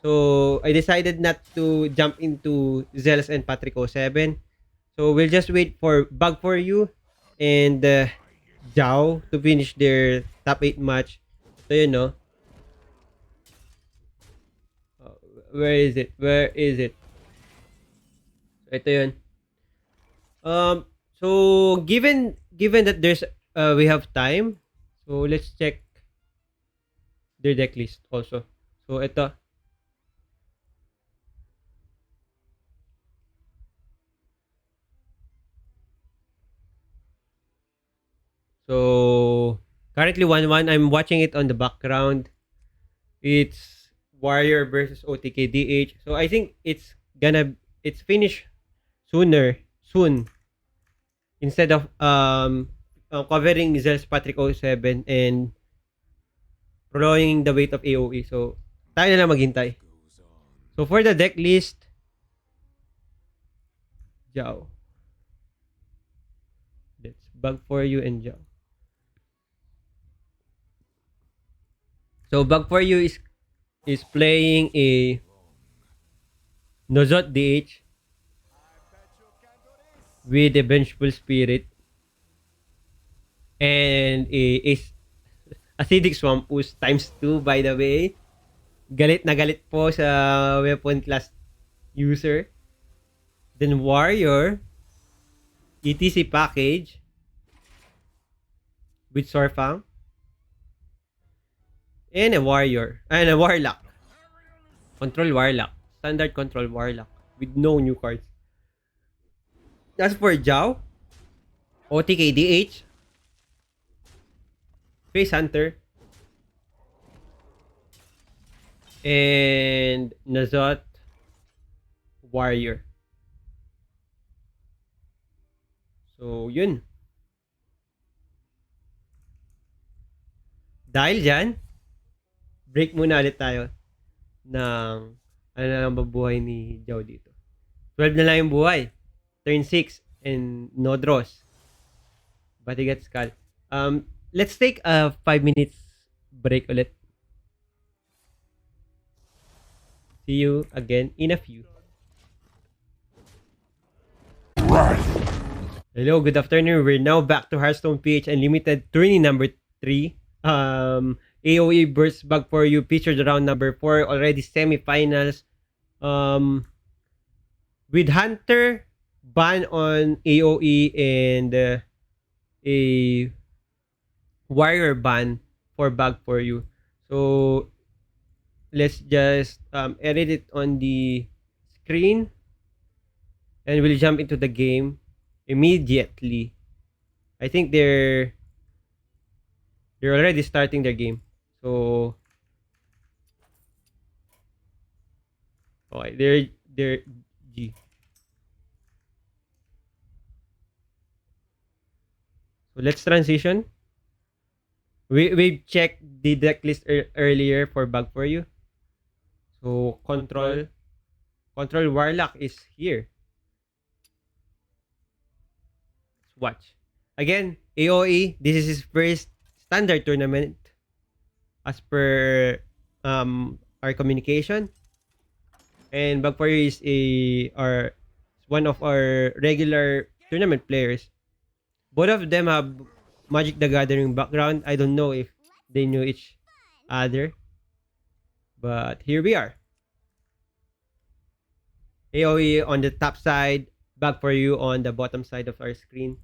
So, I decided not to jump into Zells and Patrick 07. So, we'll just wait for bugforyu and Zhao to finish their top 8 match. So, you know. Where is it? Where is it? Ito yun. So given that there's we have time, so let's check their deck list also. So ito. So currently 1-1. I'm watching it on the background. It's Warrior versus OTKDH. So I think it's finished soon instead of covering Zells Patrick 07 and prolonging the wait of AOE. So tayo na lang maghintay. So for the deck list, Zhao. That's bugforyu and Zhao. So bugforyu is playing a Nozot DH with a Vengeful Spirit and a Acidic Swampus times 2, by the way. Galit na galit po sa weapon class user. Then Warrior, ETC package with Sorfang, and a Warrior, and a Warlock. Control Warlock. Standard Control Warlock with no new cards. As for Zhao, OTKDH, Face Hunter, and Nazot Warrior. So, yun. Dahil dyan, break muna ulit tayo ng ano na lang babuhay ni Zhao dito. 12 na lang yung buhay. Turn 6 and no draws. Batigat Skull. Let's take a 5 minutes break ulit. See you again in a few. Hello, good afternoon. We're now back to Hearthstone PH Unlimited Tourney number 3. AOE Burst bugforyu featured round number 4. Already semifinals. With Hunter ban on AOE and a Warrior ban for bugforyu. So let's just edit it on the screen and we'll jump into the game immediately. I think they're already starting their game. So okay, they're G. So let's transition. We checked the deck list earlier for bugforyu. So control Warlock is here. Let's watch. Again, AOE, this is his first standard tournament as per our communication. And bugforyu is one of our regular tournament players. Both of them have Magic the Gathering background. I don't know if they knew each other, but here we are. AOE on the top side, bugforyu on the bottom side of our screen.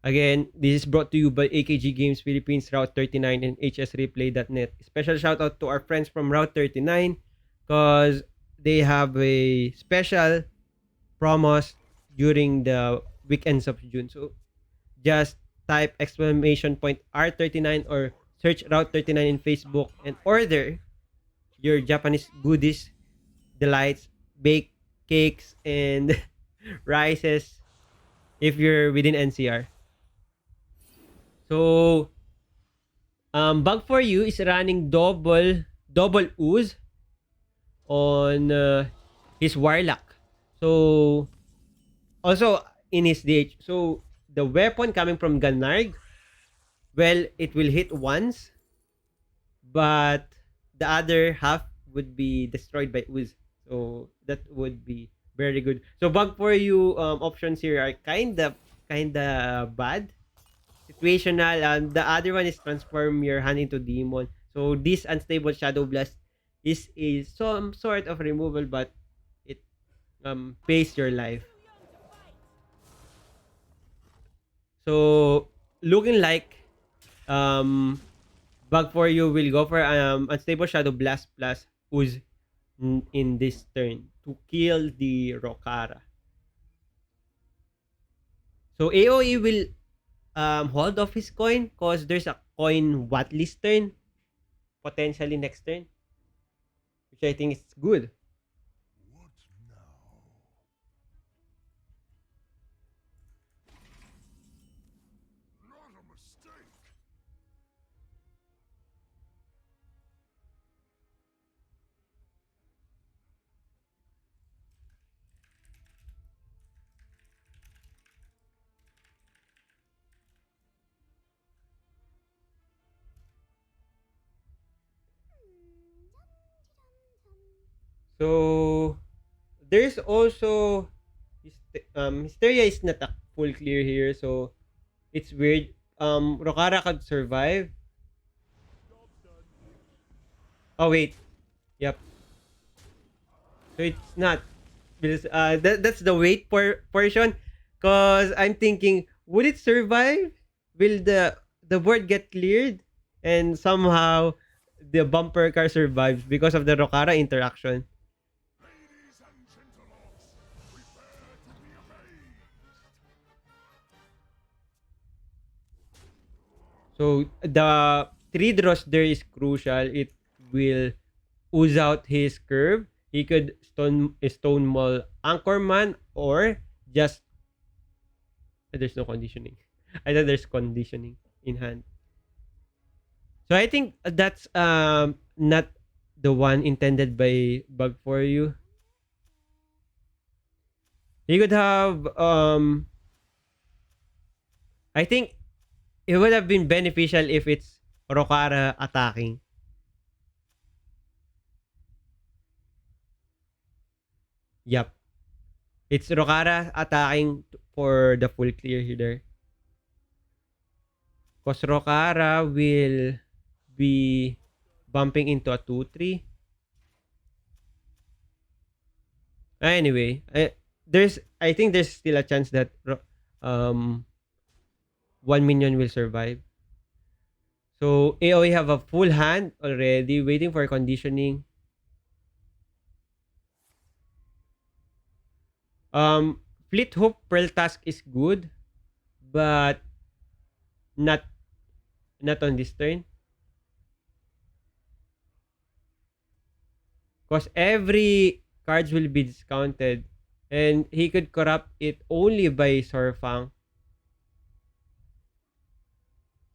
Again, this is brought to you by AKG Games Philippines, Route 39, and hsreplay.net. Special shout out to our friends from Route 39 because they have a special promos during the weekends of June. So just type exclamation point R39 or search Route 39 in Facebook and order your Japanese goodies, delights, baked cakes, and rices if you're within NCR. So, bugforyu is running double ooze on his warlock. So, also in his DH. So, the weapon coming from Ganarg, well, it will hit once, but the other half would be destroyed by ooze. So, that would be very good. So, bugforyu options here are kinda bad. Situational. The other one is transform your hand into demon. So this unstable shadow blast is some sort of removal, but it pays your life. So looking like bugforyu will go for unstable shadow blast plus ooze in this turn to kill the Rokara. So AOE will hold off his coin because there's a coin watlist turn potentially next turn, which I think is good. What now? Not a mistake. So there's also Hysteria is not a full clear here, so it's weird. Rokara could survive. Oh wait, yep. So it's not because that's the wait portion. Cause I'm thinking, would it survive? Will the board get cleared? And somehow the bumper car survives because of the Rokara interaction. Ladies and gentlemen, prepare to be amazed. So the 3 draws there is crucial. It will ooze out his curve. He could stone mall Anchorman or just there's no conditioning. I thought there's conditioning in hand. So I think that's not the one intended by bugforyu. He could have I think it would have been beneficial if it's Rokara attacking. Yup. It's Rokara attacking for the full clear here. Because Rokara will be bumping into a 2-3. Anyway, I think there's still a chance that one minion will survive. So AOE have a full hand already waiting for conditioning. Fleet Hoop Pearl Task is good, but not on this turn. Because every cards will be discounted and he could corrupt it only by Sorfang.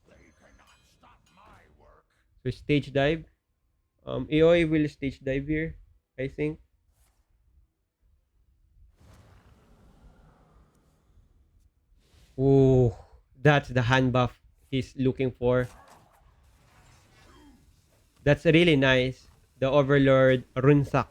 They cannot stop my work. So stage dive. AOE will stage dive here, I think. Ooh, that's the hand buff he's looking for. That's really nice. The Overlord Runsak.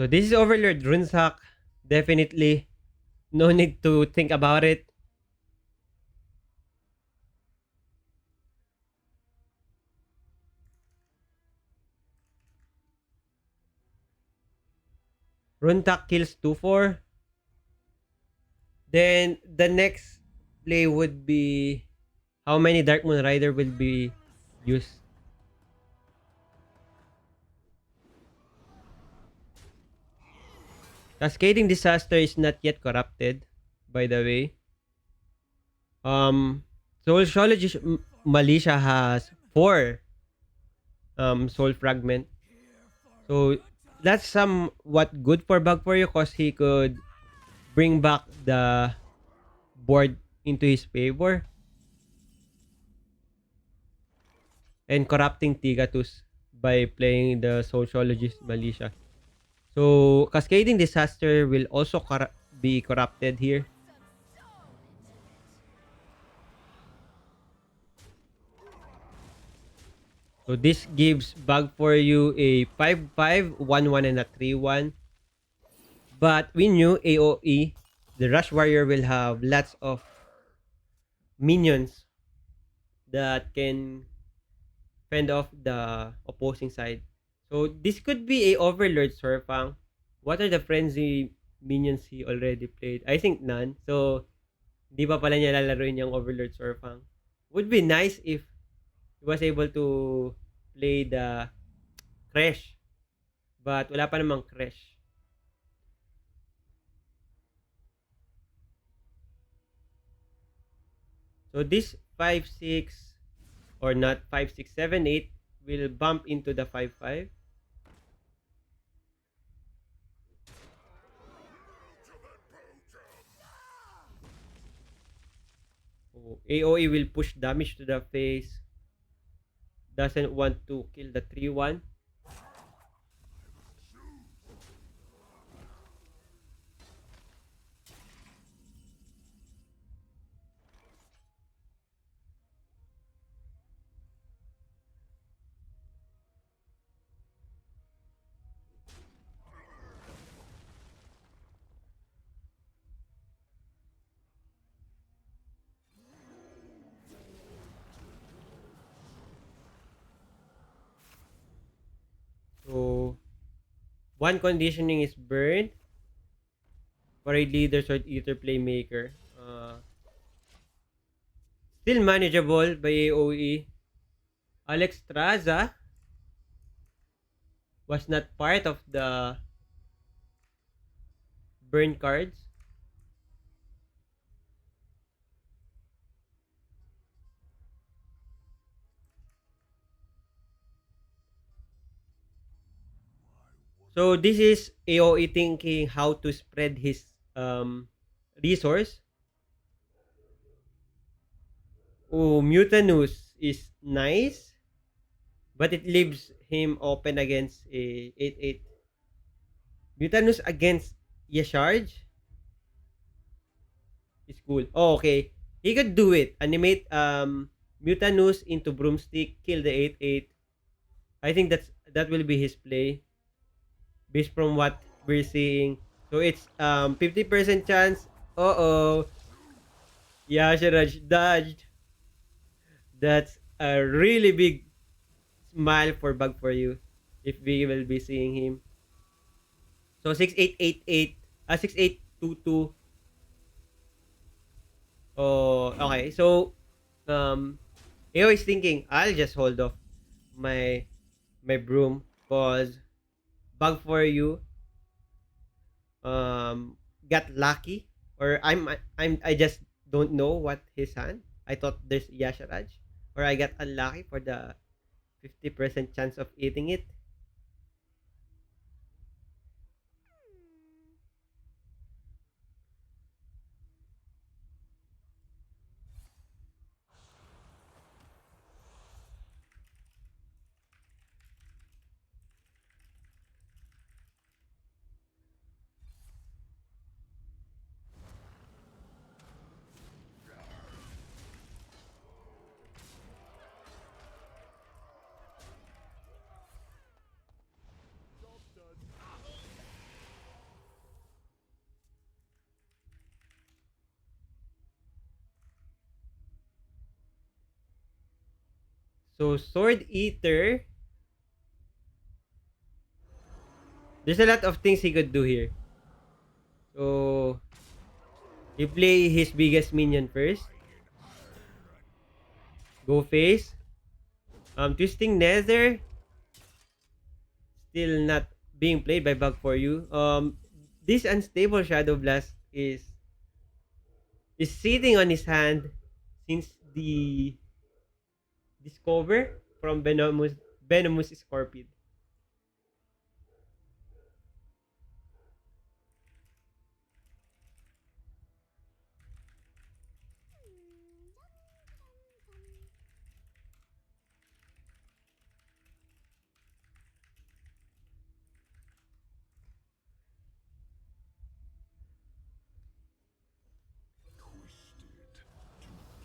So this is Overlord Runesack. Definitely no need to think about it. Runtak kills 2-4. Then the next play would be how many Dark Moon Rider will be used. Cascading Disaster is not yet corrupted, by the way. Sociologist Militia has 4 soul fragment. So that's somewhat good for bugforyu because he could bring back the board into his favor. And corrupting Tigatus by playing the Sociologist Militia. So Cascading Disaster will also be corrupted here. So this gives bugforyu a 5-5, 1-1, and a 3-1. But we knew AOE, the Rush Warrior will have lots of minions that can fend off the opposing side. So this could be a Overlord Surfang. What are the frenzy minions he already played? I think none. So di pa pala niya lalaroin yung Overlord Surfang. Would be nice if he was able to play the Crash. But wala pa namang Crash. So this 5-6 or not 5-6-7-8 will bump into the 5-5. So AOE will push damage to the face. Doesn't want to kill the 3-1. So, one conditioning is burned for a leader sword eater playmaker. Still manageable by AOE. Alex Traza was not part of the burn cards. So this is AOE thinking how to spread his resource. Oh, Mutanus is nice, but it leaves him open against a 8-8. Mutanus against Yasharge is cool. Oh, okay. He could do it. Animate Mutanus into Broomstick, kill the 8-8. I think that will be his play based from what we're seeing. So it's 50% chance. Uh-oh. Yasharaj dodged. That's a really big smile for bugforyu if we will be seeing him. So 6888 6822. Oh, okay. So he was thinking I'll just hold off my broom cause bugforyu got lucky, or I just don't know what his hand. I thought there's Yasharaj, or I got unlucky for the 50% chance of eating it. So, Sword Eater. There's a lot of things he could do here. So, you play his biggest minion first. Go face. Twisting Nether. Still not being played by bugforyu. This unstable Shadow Blast is sitting on his hand since the discover from Venomous Scorpion.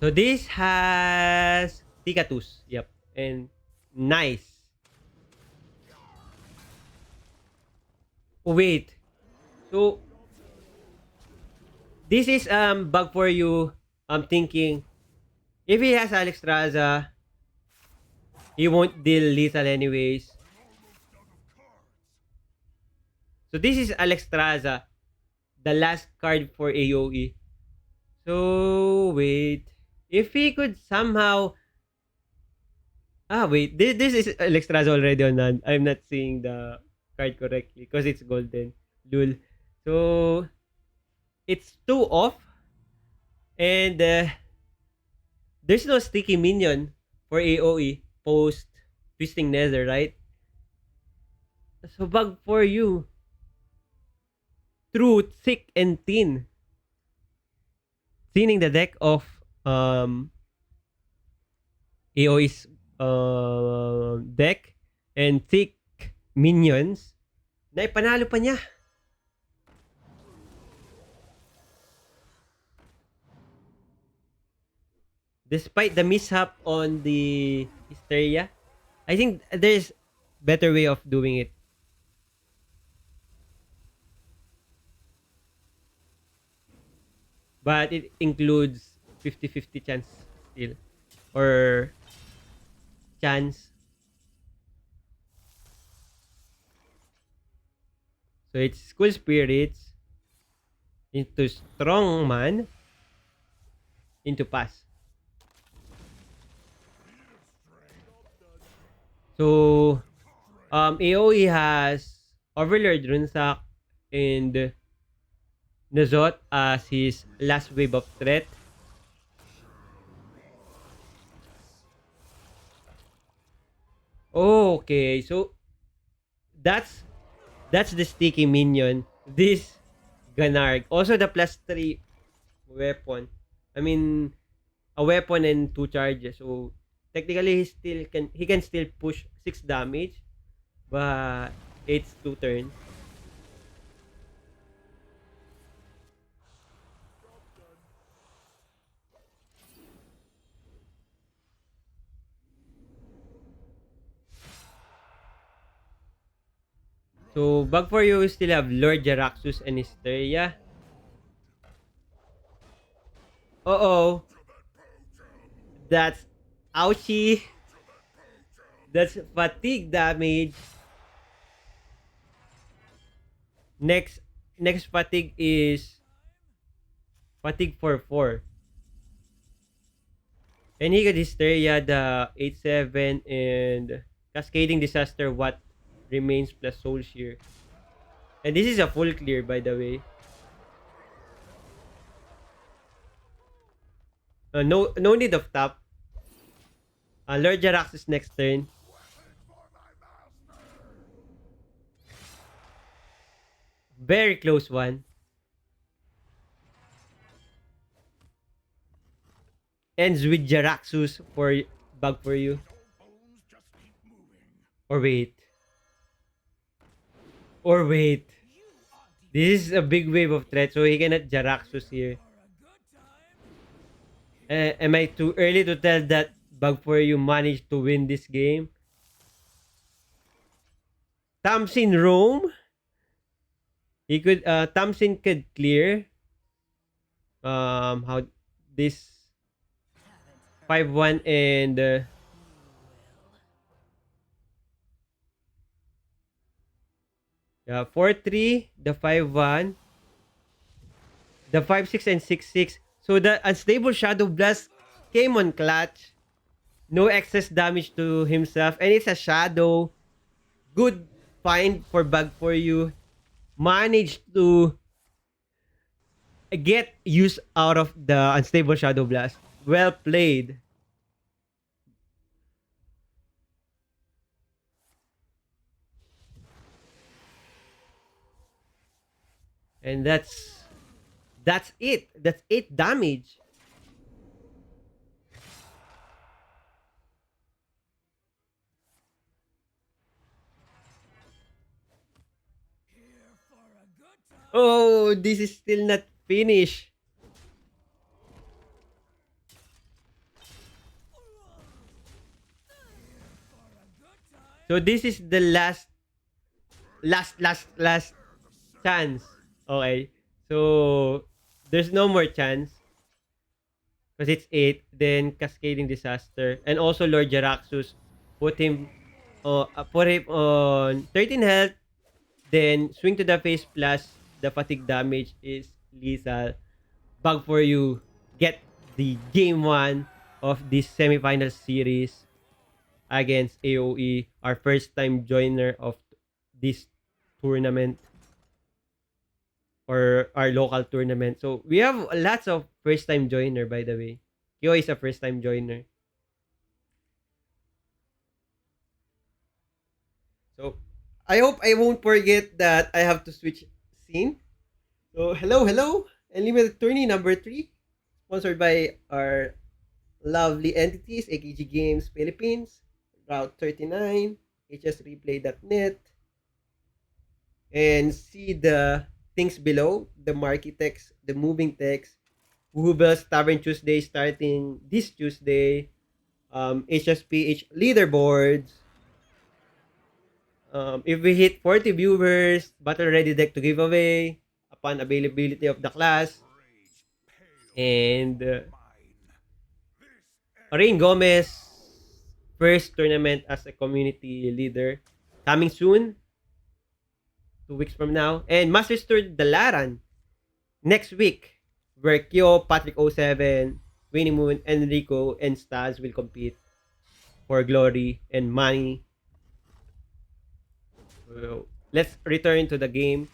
So this has Tikatus. Yep. And nice. Oh, wait. So this is bugforyu. I'm thinking if he has Alexstrasza, he won't deal lethal anyways. So this is Alexstrasza, the last card for AoE. So wait, if he could somehow wait, this is Alexstrasza already on hand. I'm not seeing the card correctly because it's golden. Lul. So it's 2 off. And there's no sticky minion for AoE post Twisting Nether, right? So bugforyu through thick and thin. Thinning the deck of AoE's deck and thick minions. Naipanalo pa niya. Despite the mishap on the Hysteria, I think there's better way of doing it. But it includes 50-50 chance still. Or chance. So it's School Spirits into Strongman into Pass. So AoE has Overlord Runsak and Nazot as his last wave of threat. Okay, so that's the sticky minion. This Ganarg. Also the +3 weapon. I mean a weapon and 2 charges. So technically he can still push 6 damage, but it's 2 turns. So bugforyu still have Lord Jaraxxus and Hysteria. Uh-oh. That's ouchie. That's fatigue damage. Next fatigue is fatigue for 4. And he got Hysteria, the 8-7 and Cascading Disaster, what remains plus Soul Shear. And this is a full clear, by the way. No need of tap. Lord Jaraxxus next turn. Very close one. Ends with Jaraxxus for bugforyu. Or wait. This is a big wave of threat, so he cannot Jaraxxus here. Am I too early to tell that bugforyu managed to win this game? Tamsin roam. He could Tamsin could clear how this 5-1 and Yeah, 4-3, the 5-1, the 5-6 and 6-6. So the unstable Shadow Blast came on clutch. No excess damage to himself. And it's a Shadow. Good find for bugforyu. Managed to get use out of the unstable Shadow Blast. Well played. And that's it. That's 8 damage. Here for a good time. Oh, this is still not finished. For a good time. So this is the last chance. Okay. So there's no more chance because it's 8. Then Cascading Disaster and also Lord Jaraxxus put him put him on 13 health. Then swing to the face plus the fatigue damage is lethal. bugforyu get the game 1 of this semifinal series against AOE, our first time joiner of this tournament or our local tournament. So we have lots of first time joiner, by the way. Kyo is a first time joiner. So I hope I won't forget that I have to switch scene. So hello, EnLimited Tourney number 3, sponsored by our lovely entities, AKG Games Philippines, Route 39, hsreplay.net, and see the things below, the marquee text, the moving text, Woohoo's Tavern Tuesday starting this Tuesday, HSPH leaderboards. If we hit 40 viewers, battle ready deck to give away upon availability of the class. And Rain Gomez, first tournament as a community leader, coming soon, 2 weeks from now. And Masters Tour Dalaran, next week, where Kyo, Patrick 07, Winnie Moon, Enrico, and Staz will compete for glory and money. So, let's return to the game.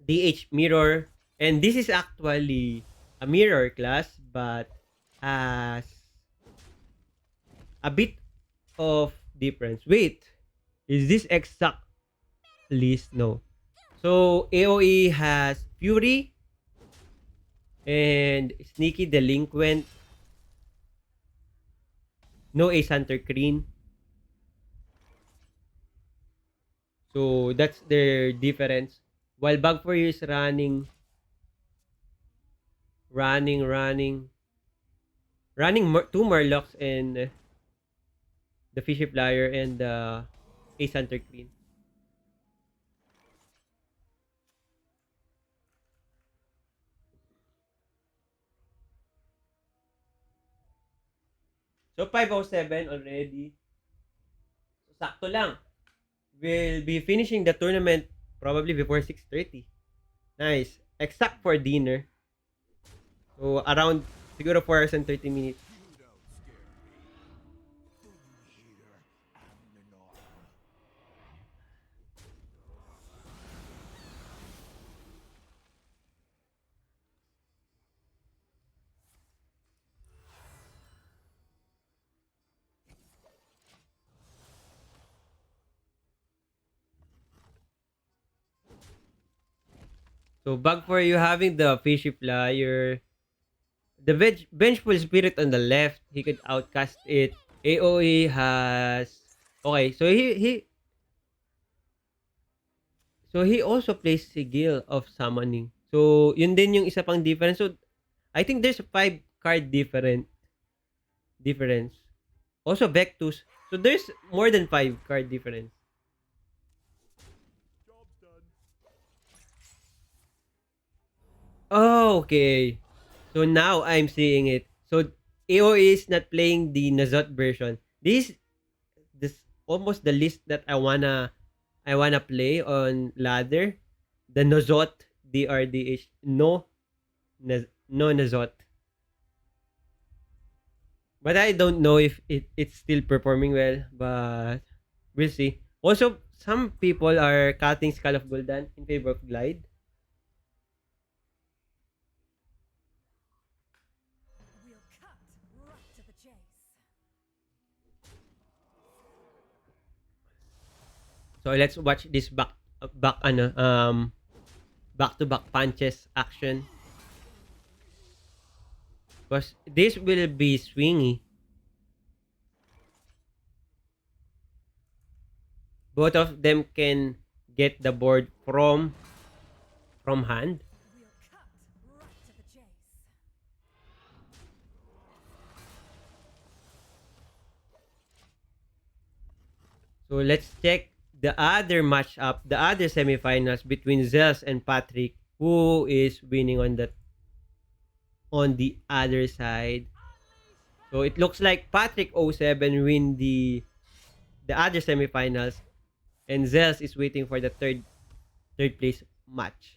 DH Mirror. And this is actually a mirror class, but has a bit of difference. Wait, is this exact list? No. So AOE has Fury and Sneaky Delinquent. No Ace Hunter Kreen. So that's their difference. While bugforyu is running two Murlocs and the Fishy Flyer and the Ace Hunter Kreen. So 507 already. So sakto lang. We'll be finishing the tournament probably before 6:30. Nice. Except for dinner. So around siguro 4 hours and 30 minutes. So bugforyu having the Fishy Flyer. The Vengeful Spirit on the left, he could outcast it. AOE has... Okay, so he also plays Sigil of Summoning. So, yun din yung isa pang difference. So, I think there's a 5 card difference. Also, Vectus. So, there's more than 5 card difference. Oh, okay. So, now I'm seeing it. So, AOE is not playing the Nazot version. This almost the list that I I wanna play on ladder, the Nozot DRDH. No Nozot. But I don't know if it's still performing well, but we'll see. Also, some people are cutting Skull of Gul'dan in favor of Glide. We'll cut right to the chase. So let's watch this back back to back punches action. Because this will be swingy. Both of them can get the board from hand. We'll cut right to the chase. So let's check the other matchup, the other semifinals between Zells and Patrick. Who is winning on the other side? So it looks like Patrick 07 win the other semifinals, and Zells is waiting for the third place match.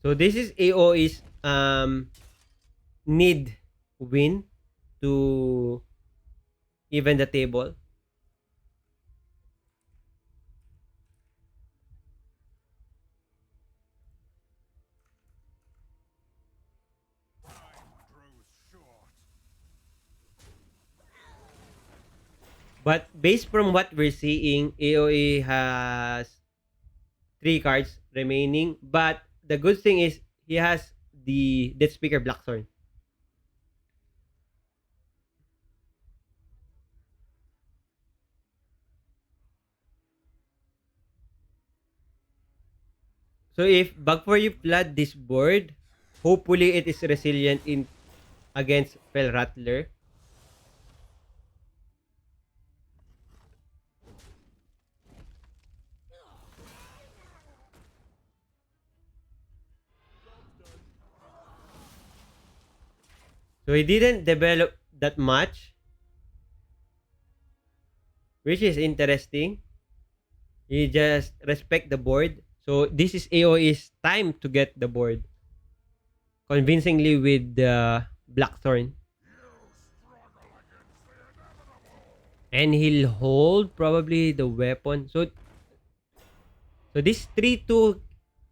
So this is AOE's need win to even the table. But based from what we're seeing, AOE has 3 cards remaining. But the good thing is he has the Death Speaker Blackthorn. So if bugforyu flood this board, hopefully it is resilient in against Fel Rattler. So he didn't develop that much, which is interesting. He just respect the board. So this is AOE's time to get the board convincingly with the Blackthorn. And he'll hold probably the weapon. So this 3-2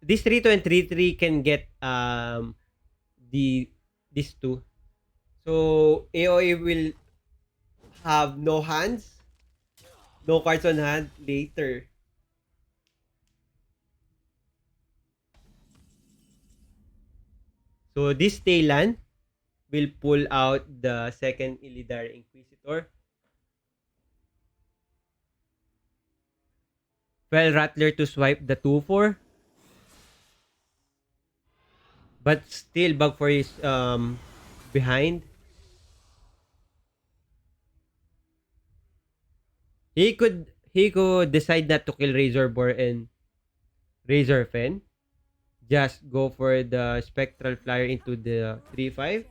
and 3-3 can get these two. So AOE will have no hands, no cards on hand later. So this Taylan will pull out the second Illidar Inquisitor. Fel Rattler to swipe the 2-4. But still bugforyu is behind. He could decide not to kill Razorbore and Razorfen. Just go for the Spectral Flyer into the 3-5.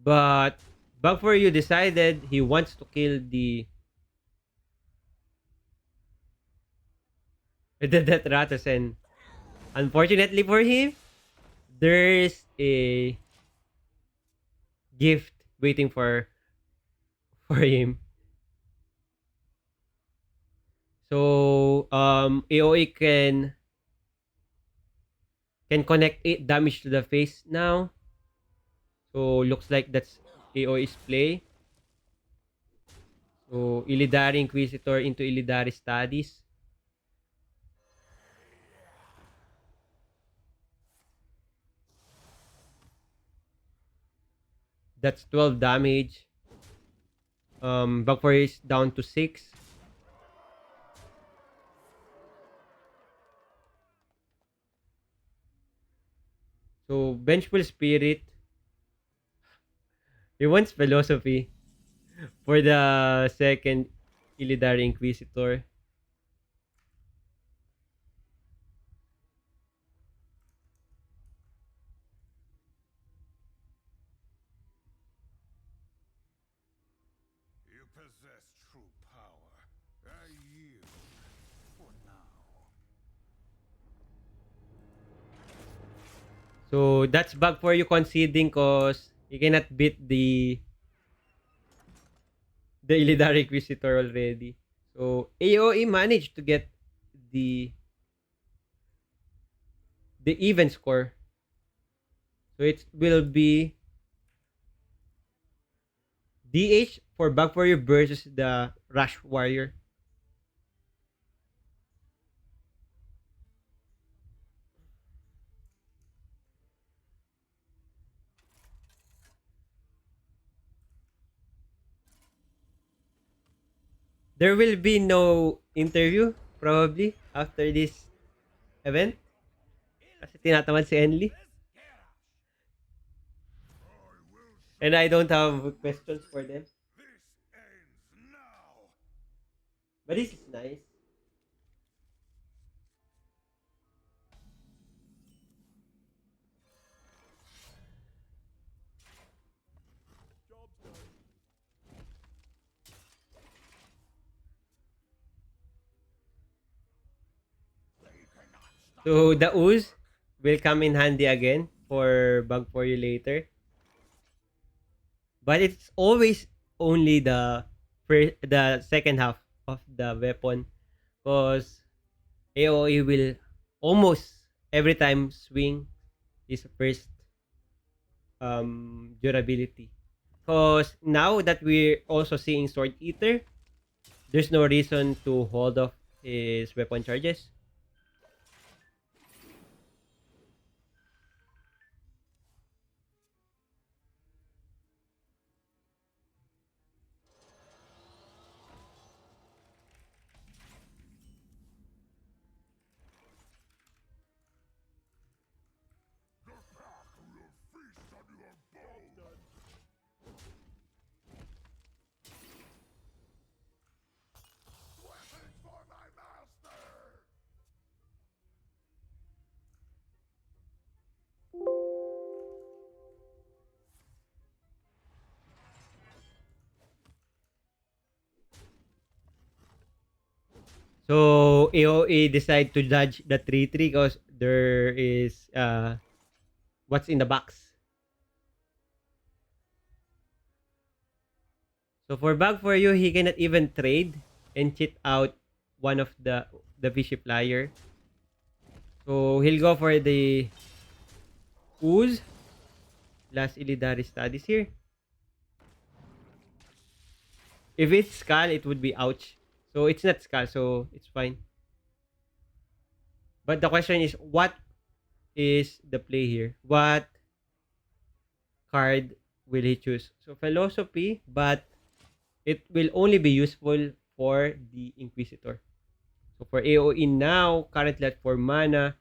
But bugforyu decided he wants to kill the Death Rattus, and unfortunately for him, there's a gift waiting for him. So AOE can connect 8 damage to the face now. So looks like that's AOE's play. So Illidari Inquisitor into Illidari Studies. That's 12 damage. Bugforyu is down to 6. So Vengeful Spirit. He wants philosophy for the second Illidari Inquisitor. You possess true power. I yield for now. So that's bug for you conceding cause he cannot beat the Illidari Inquisitor already. So AOE managed to get the even score. So it will be DH for bug for you versus the Rush Warrior. There will be no interview probably after this event. Kasi tinatamad si Enli. And I don't have questions for them. This ends now. But this is nice. So the ooze will come in handy again for bug for you later. But it's always only the second half of the weapon because AOE will almost every time swing his first durability. Because now that we're also seeing Sword Eater, there's no reason to hold off his weapon charges. So AOE decide to dodge the 3-3 because there is what's in the box. So for bug for you, he cannot even trade and cheat out one of the fishy flyer. So he'll go for the ooze. Last Illidari studies here. If it's skull, it would be ouch. So it's not skull, so it's fine. But the question is, what is the play here? What card will he choose? So philosophy, but it will only be useful for the Inquisitor. So for AOE now, currently at 4 mana,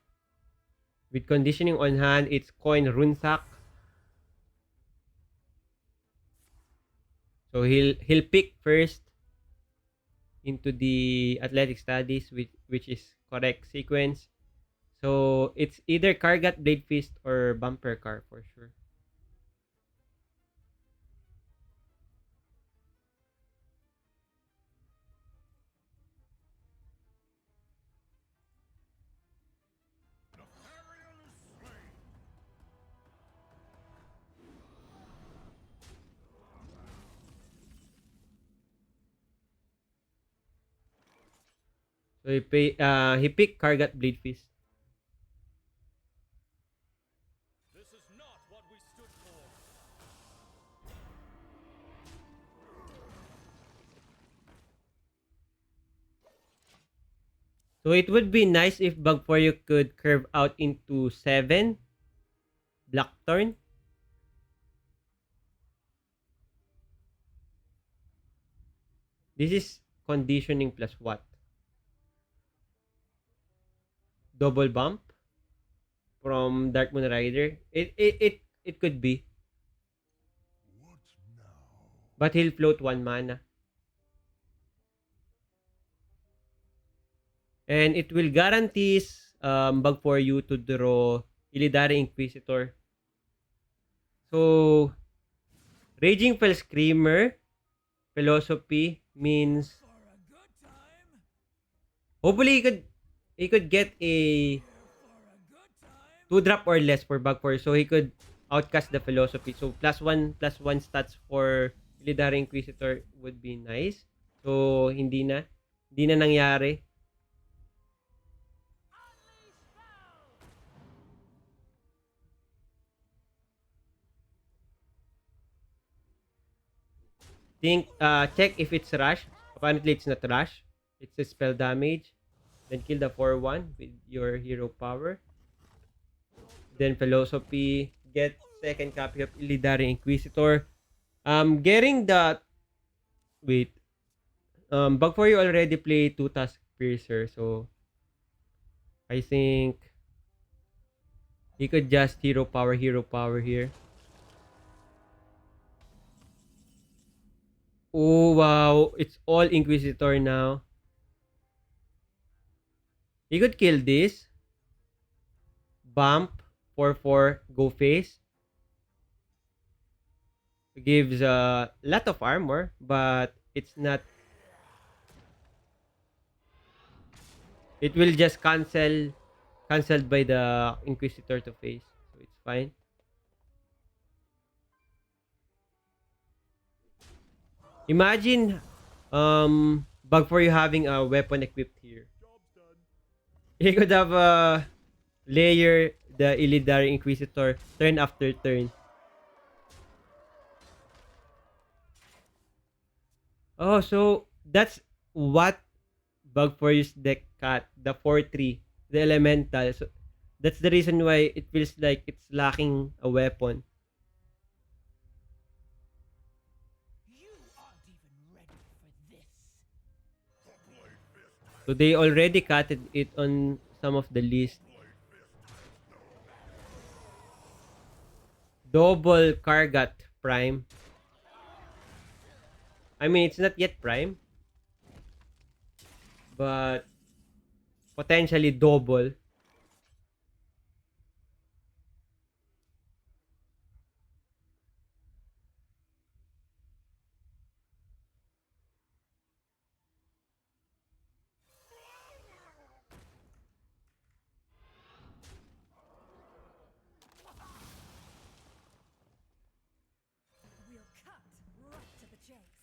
with conditioning on hand, it's coin Runsak. So he'll pick first into the athletic studies, which is correct sequence. So it's either Kargat, Blade Fist, or Bumper Car for sure. So he picked Kargat, Blade Fist. This is not what we stood for. So it would be nice if Bug for you could curve out into 7 Blackthorn. This is conditioning plus what? Double bump from Dark Moon Rider. It could be. What But he'll float 1 mana. And it will guarantees bugforyu to draw Illidari Inquisitor. So, Raging Fell Screamer philosophy means For a good time. hopefully he could get a For a good time. 2-drop or less for bugforyu, so he could outcast the philosophy. So +1/+1 stats for Illidari Inquisitor would be nice. So hindi na nangyari. Check if it's rush. Apparently it's not rush. It's a spell damage. Then kill the 4/1 with your hero power. Then philosophy. Get second copy of Illidari Inquisitor. Getting the wait. Bugforyu already played 2 Task Piercer, so I think he could just hero power here. Oh wow, it's all Inquisitor now. He could kill this. Bump 4/4 go face. Gives a lot of armor, but it's not. It will just cancelled by the Inquisitor to face, so it's fine. Imagine bugforyu having a weapon equipped here. He could have a layer the Illidari Inquisitor turn after turn. Oh, so that's what bugforyu's deck cut, the 4/3, the elemental. So that's the reason why it feels like it's lacking a weapon. You aren't even ready for this. So they already cutted it on some of the list. Double Kargat Prime. I mean, it's not yet Prime, but potentially double. We'll cut right to the chase.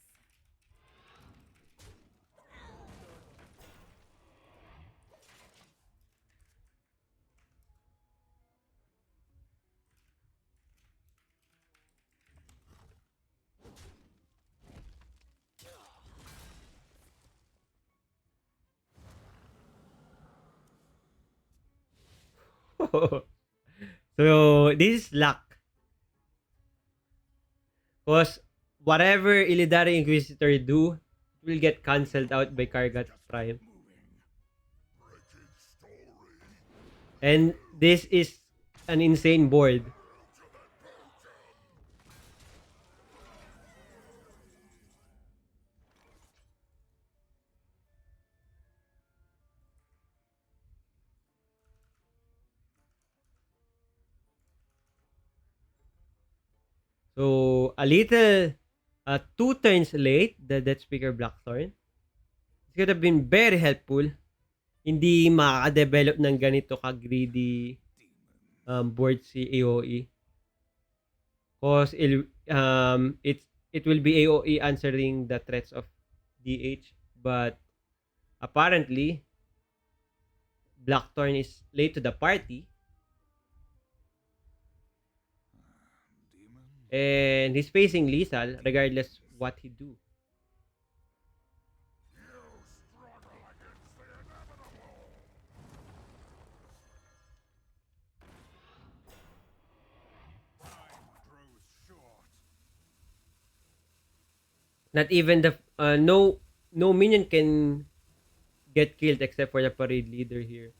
So this is luck. Because whatever Illidari Inquisitor do, it will get cancelled out by Kargat Prime. And this is an insane board. So, a little 2 turns late, the Death Speaker Blackthorn. It could have been very helpful. Hindi makaka-develop ng ganito ka-greedy board si AOE. Because it will be AOE answering the threats of DH. But apparently, Blackthorn is late to the party. And he's facing lethal regardless what he do. Not even the no minion can get killed except for the parade leader here.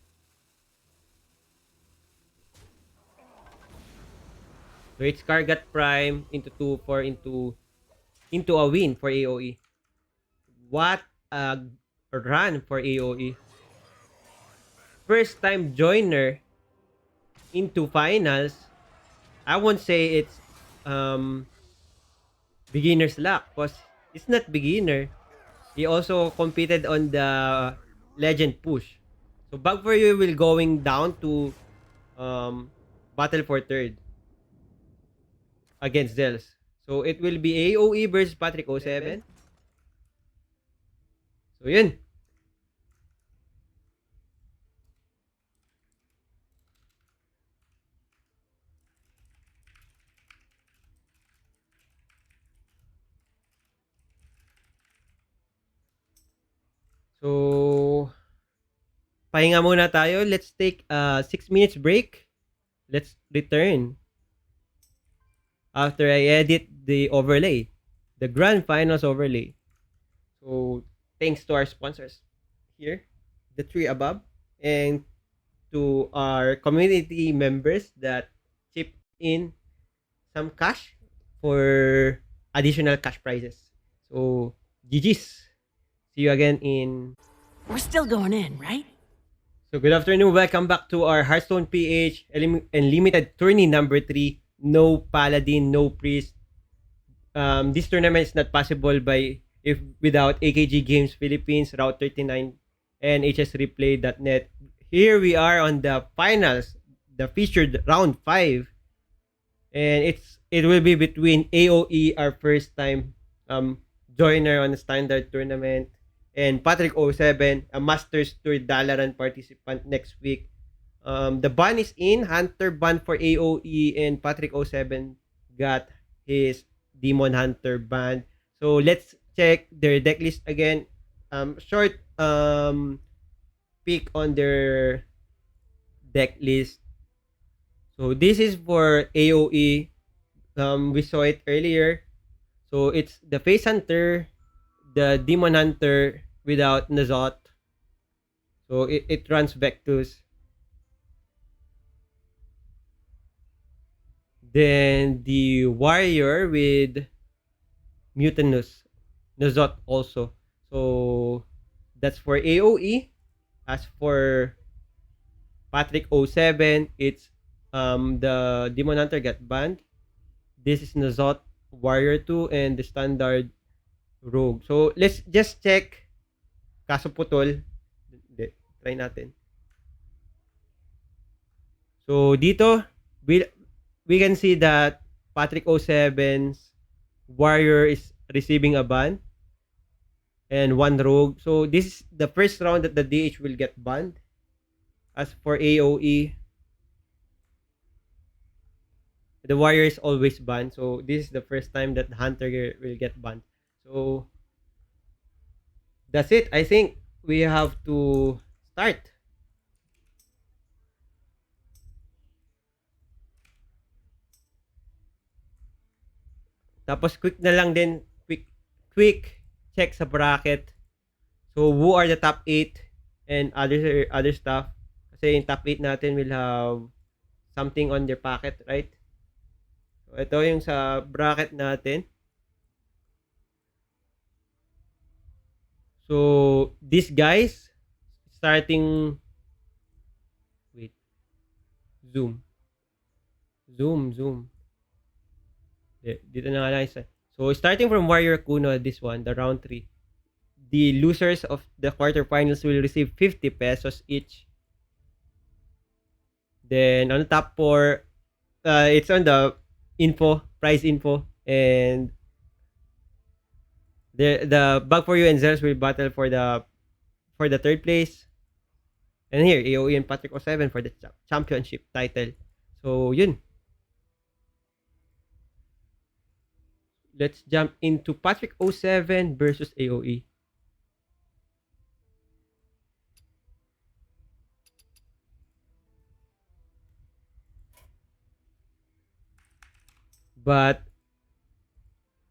So it's Kargat Prime into 2/4 into into a win for AOE. What a run for AOE. First time joiner into finals. I won't say it's beginner's luck because it's not beginner. He also competed on the legend push. So bugforyu will going down to battle for third against Zells. So it will be AOE versus Patrick 07. So yun. So pahinga muna tayo. Let's take a 6 minutes break. Let's return after I edit the overlay, the grand finals overlay. So thanks to our sponsors here, the three above, and to our community members that chip in some cash for additional cash prizes. So GG's. See you again in. We're still going in, right? So good afternoon. Welcome back to our Hearthstone PH EnLimited Tourney number 3. No Paladin, no Priest. This tournament is not possible without AKG Games Philippines, Route 39, and hsreplay.net. Here we are on the finals, the featured round 5. And it will be between AOE, our first time joiner on the standard tournament, and Patrick 07, a Masters Tour Dalaran participant next week. The ban is in. Hunter ban for AOE, and Patrick 07 got his Demon Hunter ban. So let's check their deck list again. Short pick on their deck list. So this is for AOE. We saw it earlier. So it's the Face Hunter, the Demon Hunter without Nazot. So it runs Vectus. Then the Warrior with Mutinous Nazot also. So that's for AOE. As for Patrick 07, it's the Demon Hunter got banned. This is Nazot Warrior 2 and the standard Rogue. So let's just check. Kaso putol. Hindi. Try natin. So dito we can see that Patrick 07's Warrior is receiving a ban and one Rogue. So this is the first round that the DH will get banned. As for AOE, the Warrior is always banned. So this is the first time that the Hunter will get banned. So that's it. I think we have to start. Tapos quick na lang din, quick check sa bracket. So who are the top 8 and other stuff. Kasi yung top 8 natin will have something on their packet, right? So ito yung sa bracket natin. So these guys starting zoom. Dito na nga lang isa. So starting from Warrior Kuno, this one, the round 3. The losers of the quarterfinals will receive 50 pesos each. Then on the top 4, it's on the prize info, and the bugforyu and Zells will battle for the third place. And here, AOE and Patrick 07 for the championship title. So yun. Let's jump into Patrick 07 versus AOE. But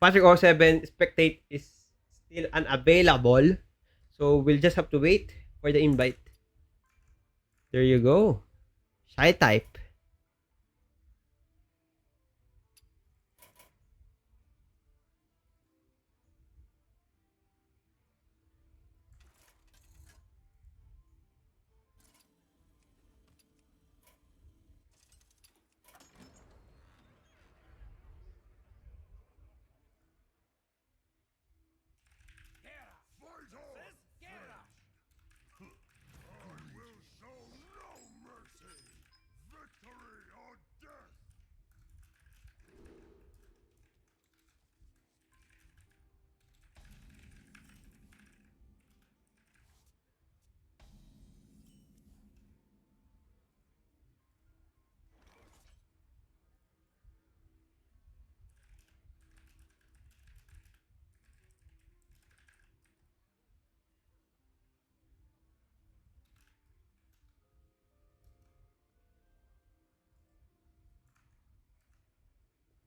Patrick 07 spectate is still unavailable. So we'll just have to wait for the invite. There you go. Shy type.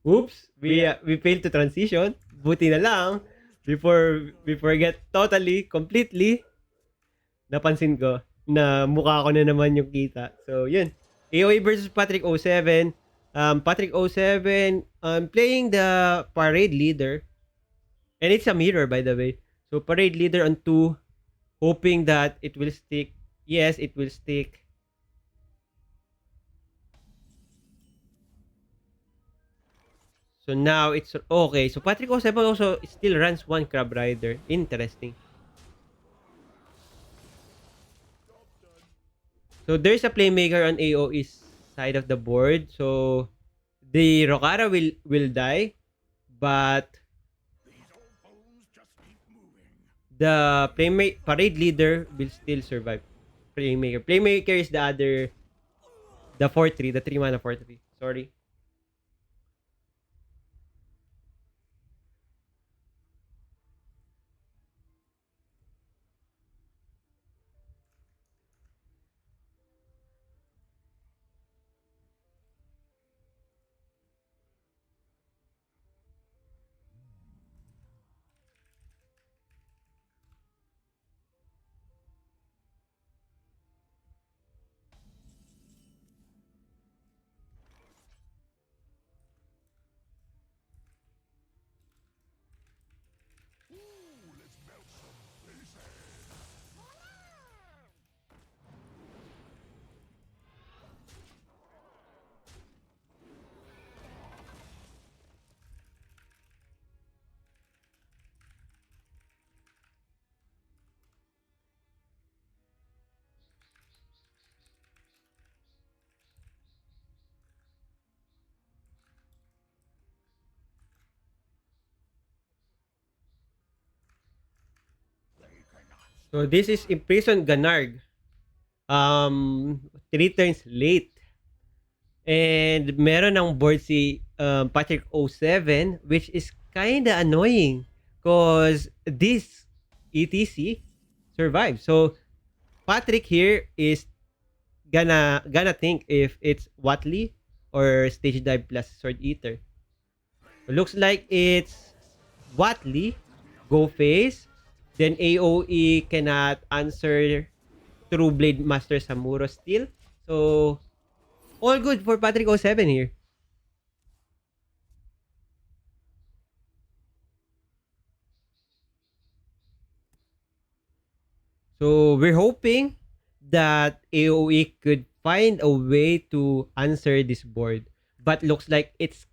Oops, we failed to transition. Buti na lang before we forget totally, completely, napansin ko na mukha ko na naman yung kita. So, yun. AOA versus Patrick 07. Patrick 07 playing the parade leader. And it's a mirror, by the way. So, parade leader on 2. Hoping that it will stick. Yes, it will stick. So now it's okay. So Patrick 07 also still runs one Crab Rider. Interesting. So there's a playmaker on AOE's side of the board. So the Rokara will die, but the parade leader will still survive. Playmaker is the other, the 4-3, the 3 mana 4-3. Sorry. So this is Imprison Ganarg. 3 turns late. And meron ng board si Patrick 07, which is kinda annoying because this ETC survived. So Patrick here is gonna think if it's Watley or Stage Dive plus Sword Eater. Looks like it's Watley, go face, then AOE cannot answer True Blade Master Samuro still. So all good for Patrick 07 here. So we're hoping that AOE could find a way to answer this board. But looks like it's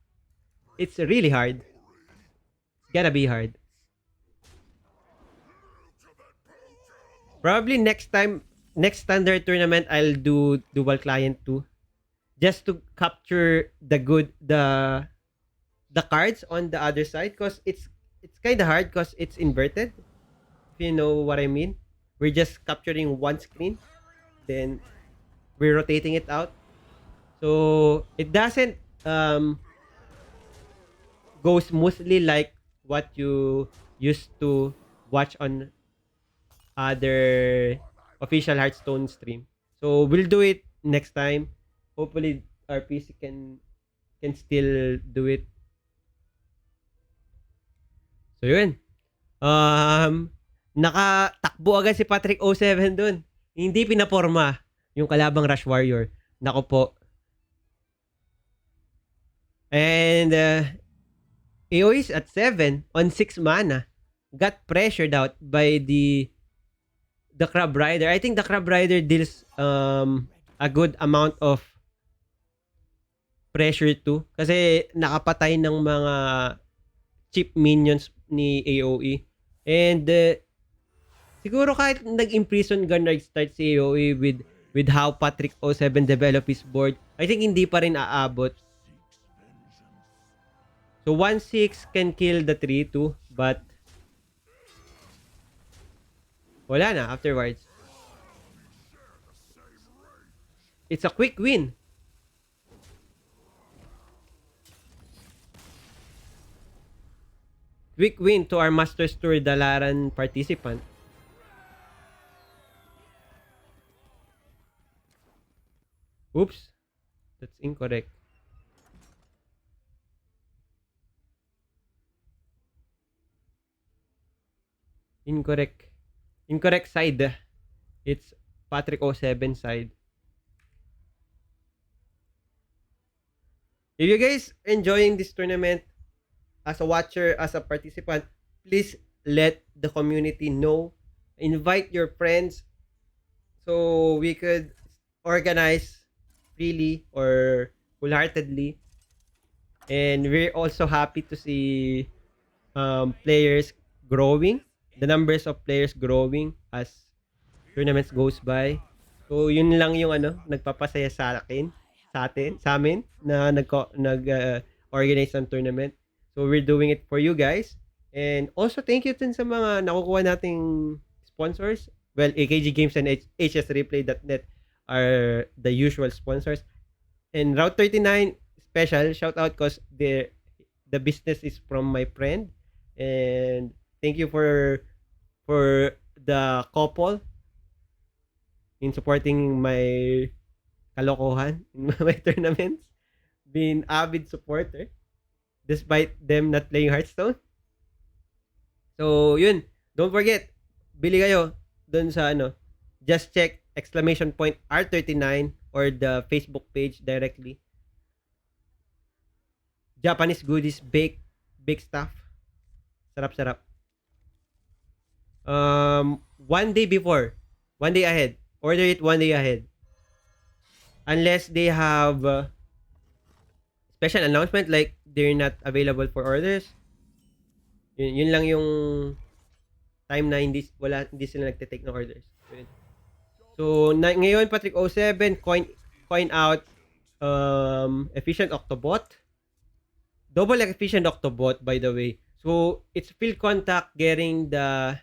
really hard. It's gonna be hard. Probably next time, next standard tournament, I'll do dual client too. Just to capture the cards on the other side, because it's kind of hard because it's inverted, if you know what I mean. We're just capturing one screen, then we're rotating it out, so it doesn't go smoothly like what you used to watch on other official Hearthstone stream. So we'll do it next time. Hopefully our PC can still do it. So yun. Nakatakbo agad si Patrick 07 dun. Hindi pinaporma yung kalabang Rush Warrior. Nako po. And AOE is at 7 on 6 mana. Got pressured out by the Crab Rider. I think the Crab Rider deals a good amount of pressure too. Kasi nakapatay ng mga cheap minions ni AOE. And siguro kahit nag-imprison Gunride start si AOE with how Patrick 07 develop his board, I think hindi pa rin aabot. So 1-6 can kill the 3-2, but wala na afterwards. It's a quick win. Quick win to our Masters Tour Dalaran participant. Oops. That's incorrect. Incorrect. Incorrect side. It's Patrick 07 side. If you guys enjoying this tournament as a watcher, as a participant, please let the community know. Invite your friends so we could organize freely or wholeheartedly. And we're also happy to see players growing, the numbers of players growing as tournaments goes by. So yun lang yung nagpapasaya sa akin, sa amin na organize ng tournament. So we're doing it for you guys. And also thank you din sa mga nakukuha nating sponsors. Well, AKG Games and HSReplay.net are the usual sponsors. And Route 39 special shout out cause the business is from my friend. And thank you for the couple in supporting my kalokohan in my tournaments. Being avid supporter despite them not playing Hearthstone. So, yun. Don't forget, bili kayo dun sa just check !R39 or the Facebook page directly. Japanese goodies, bake stuff. Sarap. One day ahead. Order it 1 day ahead. Unless they have special announcement like they're not available for orders. Yun lang yung time na hindi sila nagte-take ng orders. So ngayon Patrick 07 coin out efficient Octobot. Double efficient Octobot by the way. So it's field contact getting the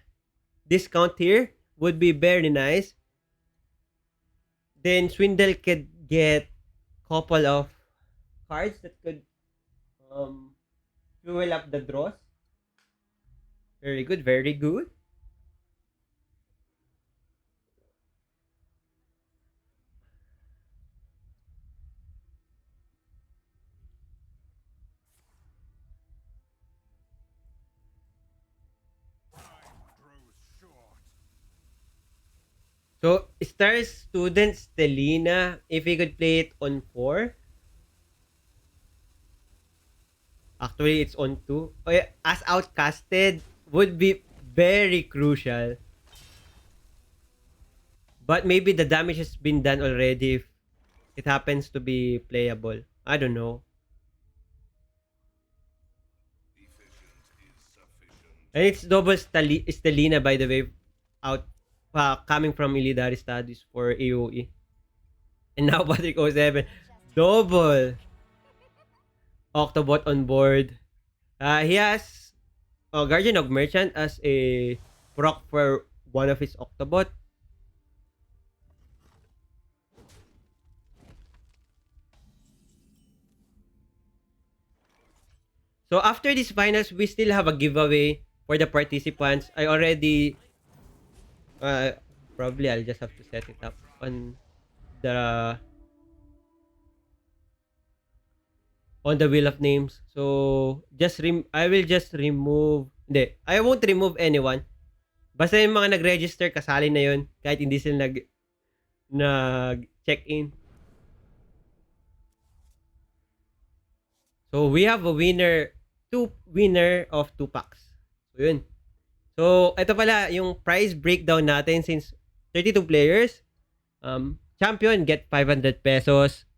discount here would be very nice. Then Swindle could get couple of cards that could fuel up the draws. Very good. So, Star Student Stelina, if he could play it on 4. Actually, it's on 2. As outcasted would be very crucial. But maybe the damage has been done already if it happens to be playable. I don't know. And it's double Stelina by the way, out coming from Illidari Studies for AOE. And now Patrick 07, double Octobot on board. He has Guardian of Merchant as a proc for one of his Octobot. So after these finals, we still have a giveaway for the participants. I already probably I'll just have to set it up on the wheel of names. So I will just remove. I won't remove anyone. Basta yung mga nag-register kasali na yun kahit hindi sila nag-check-in. So we have a winner of 2 packs. So yun. So ito pala yung price breakdown natin since 32 players. Champion get 500 pesos.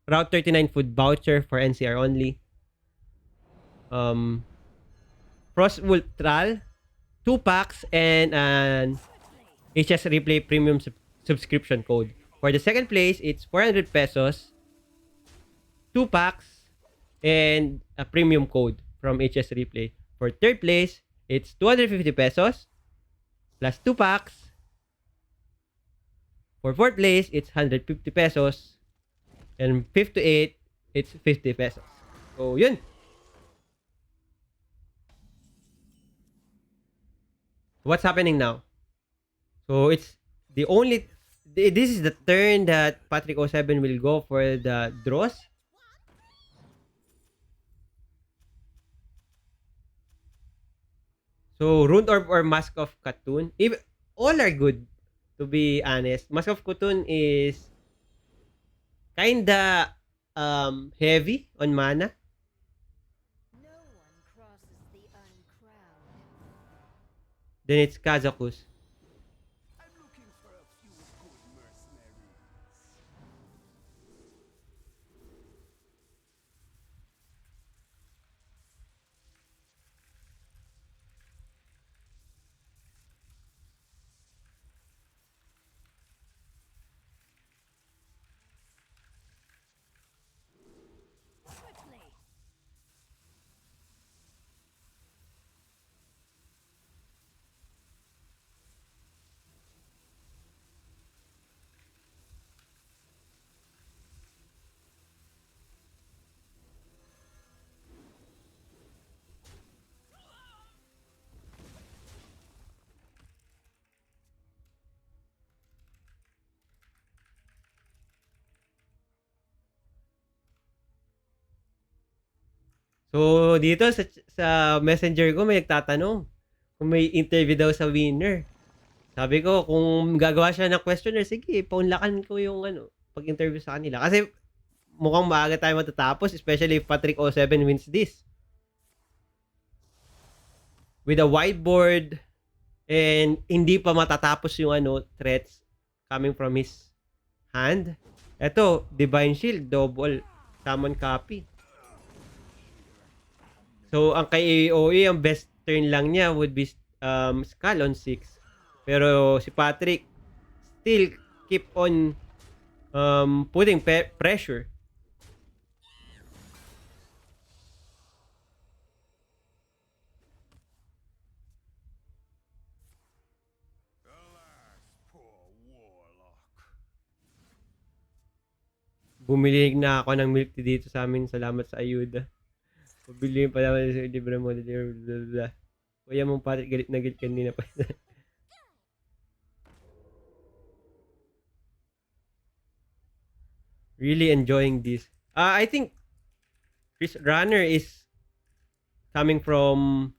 Route 39 food voucher for NCR only. Frost Ultral 2 packs and an HS Replay premium subscription code. For the second place, it's 400 pesos, 2 packs, and a premium code from HS Replay. For third place, it's 250 pesos plus 2 packs. For fourth place, it's 150 pesos. And 5 to 8, it's 50 pesos. So, yun. What's happening now? So, it's the only... This is the turn that Patrick 07 will go for the draws. So, Rune Orb or Mask of Katun. All are good, to be honest. Mask of Katun is kinda heavy on mana. No one crosses the uncrowned. Then it's Kazakus. I'm looking for a few good mercenaries. Swiftly. So, dito sa messenger ko may nagtatanong kung may interview daw sa winner. Sabi ko, kung gagawa siya ng questionnaire, sige, paunlakan ko yung pag-interview sa kanila. Kasi mukhang maaga tayo matatapos, especially if Patrick 07 wins this. With a whiteboard and hindi pa matatapos yung threats coming from his hand. Eto, Divine Shield, double summon copy. So, ang kay AOE, ang best turn lang niya would be Skull on 6. Pero si Patrick still keep on putting pressure. Alas, poor warlock. Bumili na ako ng milk tea dito sa amin. Salamat sa ayuda. Pabili pa naman sa libre mo. Blah. Kuya mong Patrick, galit na galit kanina pa. Really enjoying this. I think Chris Runner is coming from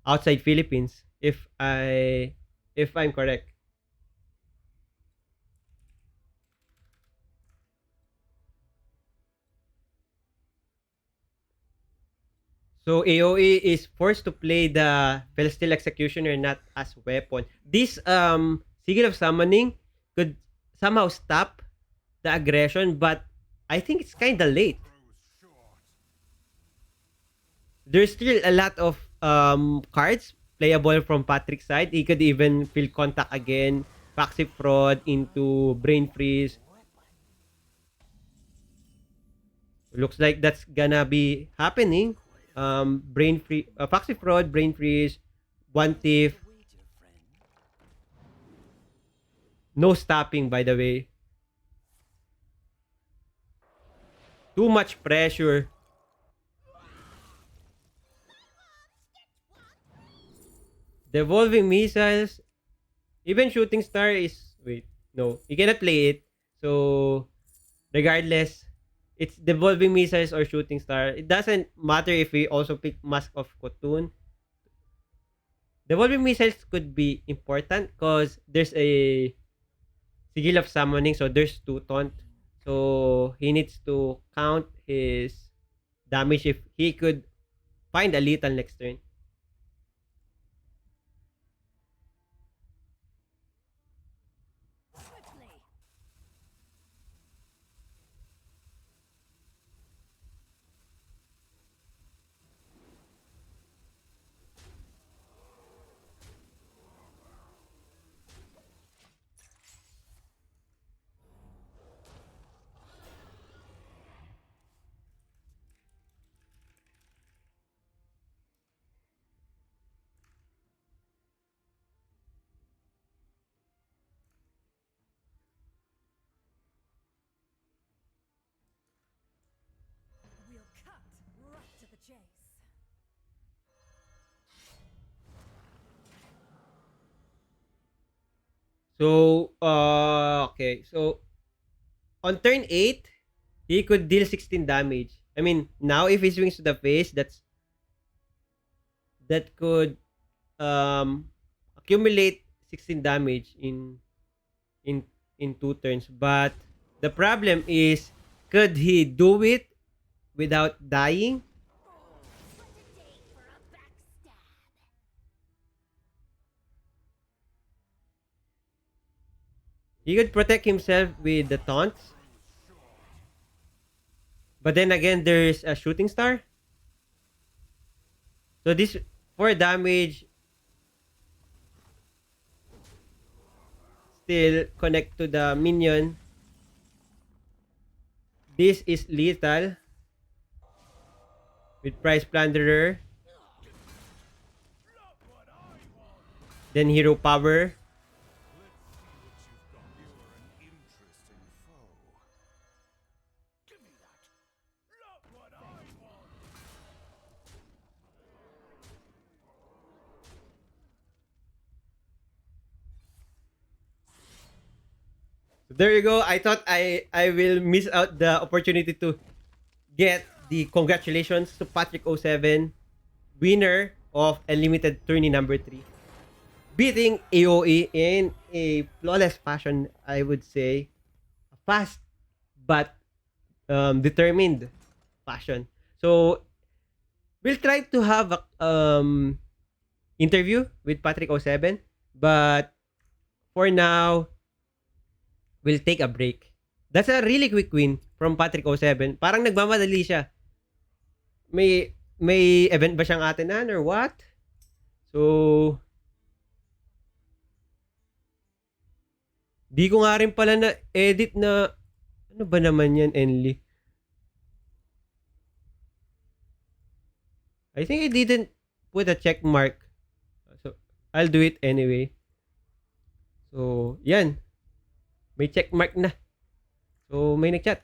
outside Philippines, if I'm correct. So AOE is forced to play the Felsteel Executioner not as weapon. This Sigil of Summoning could somehow stop the aggression, but I think it's kinda late. There's still a lot of cards playable from Patrick's side. He could even feel contact again, Passive Fraud into Brain Freeze. Looks like that's gonna be happening. Passive Fraud, Brain Freeze, One Thief. No stopping, by the way. Too much pressure. Devolving Missiles. Even Shooting Star is... Wait, no. You cannot play it. So, regardless, it's Devolving Missiles or Shooting Star. It doesn't matter if we also pick Mask of Khotun. Devolving Missiles could be important because there's a Sigil of Summoning, so there's 2 taunt. So, he needs to count his damage if he could find a lethal next turn. We'll cut right to the chase. So, okay. So, on turn 8, he could deal 16 damage. I mean, now if he swings to the face, that could accumulate 16 damage in in 2 turns. But the problem is, could he do it without dying? He could protect himself with the taunts. But then again, there's a shooting star. So this 4 damage still connect to the minion. This is lethal. With Prize Plunderer. Then Hero Power. There you go. I thought I will miss out the opportunity to get the congratulations to Patrick 07, winner of EnLimited Tourney number 3. Beating AOE in a flawless fashion, I would say. Fast but determined fashion. So we'll try to have a interview with Patrick 07, but for now, we'll take a break. That's a really quick win from Patrick 07. Parang nagmamadali siya. May event ba siyang atenan or what? So, di ko nga rin pala na-edit na, ano ba naman yan, Enli? I think I didn't put a check mark. So, I'll do it anyway. So, yan. May check mark na. So, may nagchat.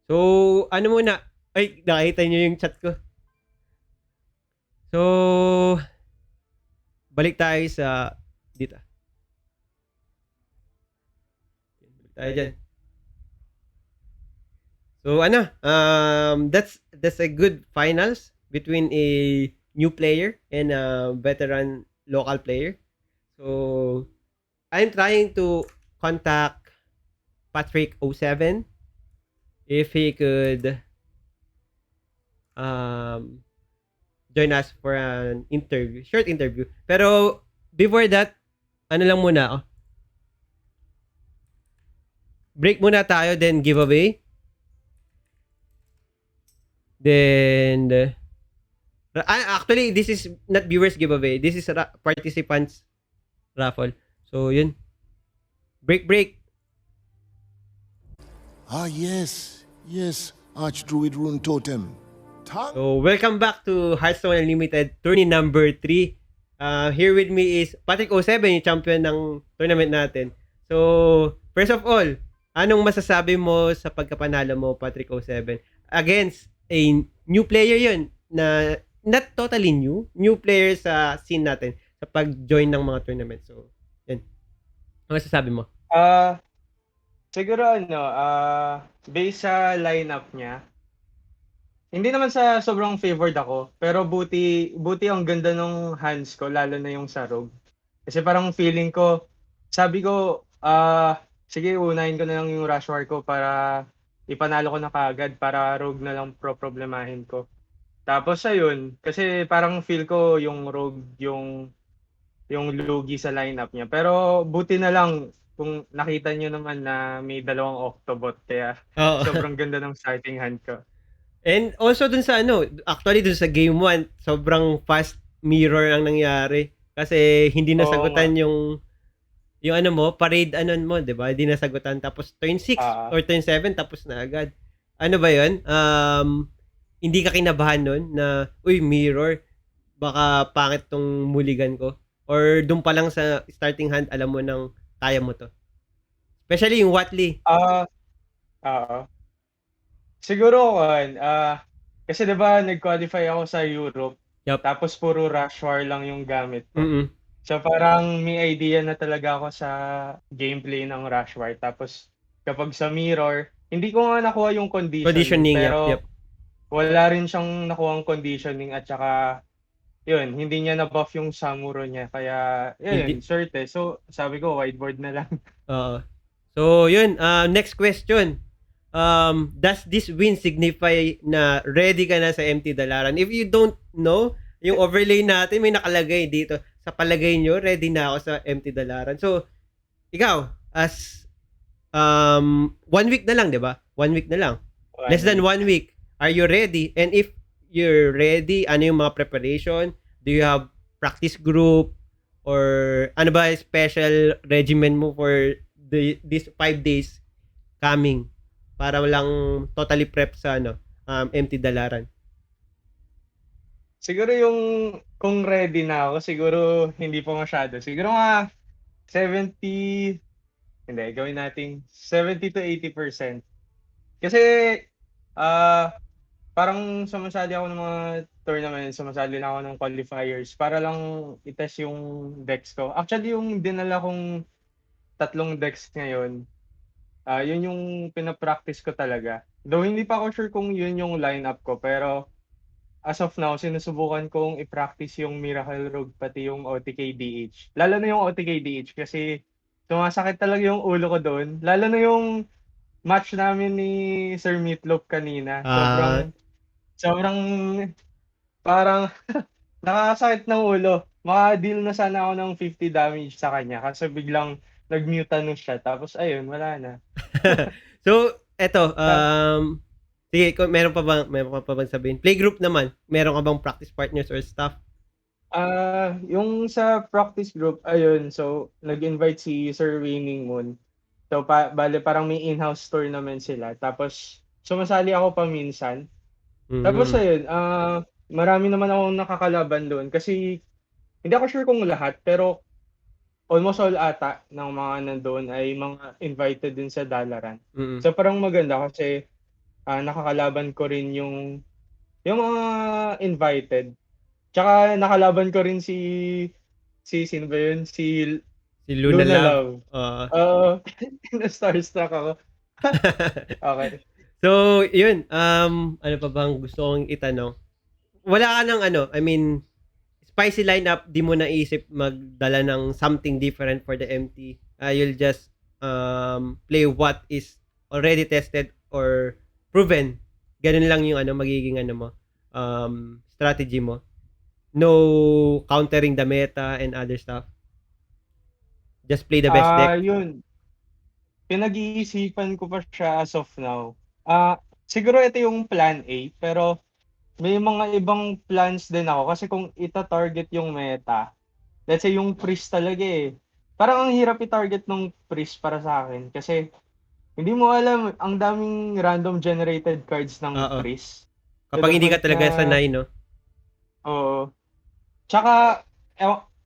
So, ano muna? Ay, nakita niyo yung chat ko. So, balik tayo sa dito. Balik tayo dyan. So, that's a good finals between a new player and a veteran local player. So, I'm trying to contact Patrick 07 if he could join us for an interview, short interview. Pero before that, ano lang muna ako. Break muna tayo, then giveaway. Then actually, this is not viewers giveaway. This is participants raffle. So yun. Break. Ah, yes, Archdruid Rune Totem. So, welcome back to Hearthstone Unlimited Tourney number 3. Here with me is Patrick 07, yung champion ng tournament natin. So, first of all, anong masasabi mo sa pagkapanalo mo, Patrick 07? Against a new player yun, na not totally new player sa scene natin, sa pag-join ng mga tournament. So, yan. Ano masasabi mo? Siguro based sa lineup niya, hindi naman sa sobrang favored ako, pero buti ang ganda ng hands ko, lalo na yung sa rogue. Kasi parang feeling ko, sabi ko, sige, unahin ko na lang yung rush war ko para ipanalo ko na kaagad, para rogue na lang problemahin ko. Tapos ayun, kasi parang feel ko yung rogue, yung lugi sa lineup niya. Pero buti na lang, kung nakita nyo naman na may 2 Octobot, kaya sobrang ganda ng starting hand ko. And also dun sa actually dun sa game 1, sobrang fast mirror ang nangyari. Kasi hindi nasagutan yung parade mo, 'di ba? Hindi nasagutan, tapos turn 6 or turn 7 tapos na agad. Ano ba 'yun? Hindi ka kinabahan nun na, uy, mirror, baka pangit tong mulligan ko. Or dun pa lang sa starting hand, alam mo nang kaya mo to. Especially yung Watley. Siguro, kasi diba nag-qualify ako sa Europe, Yup. tapos puro rush war lang yung gamit ko. So parang may idea na talaga ako sa gameplay ng Rushmore. Tapos kapag sa mirror, hindi ko nga nakuha yung conditioning, Conditioning, yep, yep. pero wala rin siyang nakuhang conditioning at saka yun, hindi niya na-buff yung Samuro niya. Kaya Hindi, yun, swerte. So sabi ko, whiteboard na lang. oo. So, yun, next question. Does this win signify na ready ka na sa MT Dalaran? If you don't know, yung overlay natin may nakalagay dito. Sa palagay nyo, ready na ako sa MT Dalaran. So, ikaw, as 1 week na lang, di ba? 1 week na lang. Less than 1 week. Are you ready? And if you're ready, ano yung mga preparation? Do you have practice group? Or ano ba special regimen mo for these 5 days coming? Para walang totally prep sa MT Dalaran. Siguro yung kung ready na ako, siguro hindi pa masyado. Siguro mga 70, hindi, gawin natin 70 to 80%. Kasi parang sumasali ako ng mga tournament, sumasali na ako ng qualifiers para lang itest yung decks ko. Actually, yung dinala kong 3 decks ngayon, yun yung pinapractice ko talaga. Though hindi pa ako sure kung yun yung lineup ko, pero as of now, sinusubukan kong i-practice yung Miracle Rogue pati yung OTK-DH. Lalo na yung OTK-DH kasi sumasakit talaga yung ulo ko doon. Lalo na yung match namin ni Sir MeatLowp kanina. Sobrang parang nakakasakit ng ulo. Maka-deal na sana ako ng 50 damage sa kanya kasi biglang nag-mutanus siya. Tapos ayun, wala na. So, eto, sige, meron pa bang sabihin? Playgroup naman, meron ka bang practice partners or staff? Yung sa practice group, ayun, so nag-invite si Sir Winning Moon. So bale parang may in-house tournament sila. Tapos sumasali ako paminsan. Tapos ayun, marami naman akong nakakalaban doon kasi hindi ako sure kung lahat pero almost all ata ng mga nandoon ay mga invited din sa Dalaran. Mm. So parang maganda kasi nakakalaban ko rin yung mga invited. Tsaka nakalaban ko rin sino ba yun? Si Luna Luna Love. Love. Oo, na-starstruck ako. Okay. So, yun, ano pa bang gusto kong itanong? Wala ka ng I mean, spicy lineup, di mo naisip magdala ng something different for the MT. You'll just play what is already tested or proven. Ganun lang yung magiging mo, strategy mo. No countering the meta and other stuff. Just play the best deck. Yun. Pinag-iisipan ko pa siya as of now. Siguro ito yung plan A, pero may mga ibang plans din ako kasi kung ita-target yung meta, let's say yung priest talaga parang ang hirap i-target ng priest para sa akin kasi hindi mo alam, ang daming random generated cards ng priest. Kapag hindi ka talaga sanay, no? Oo. Tsaka,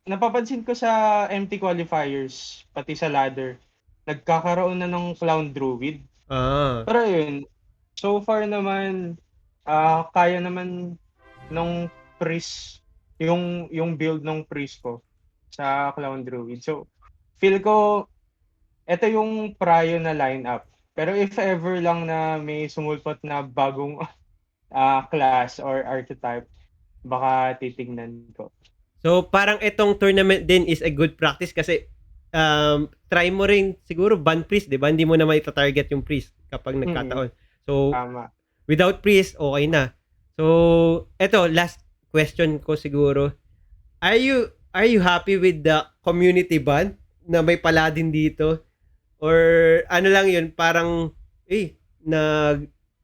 napapansin ko sa MT qualifiers, pati sa ladder, nagkakaroon na ng clown druid. Pero yun, so far naman, kaya naman ng priest, yung build ng priest ko sa clown druid. So, feel ko, ito yung prior na lineup. Pero if ever lang na may sumulpot na bagong class or archetype, baka titignan ko. So, parang itong tournament din is a good practice kasi try mo rin siguro ban priest, di ba? Hindi mo naman ita-target yung priest kapag nagkataon. So, Tama. without priest, okay na. So, eto, last question ko siguro. Are you happy with the community ban na may Paladin dito? Or ano lang yun, parang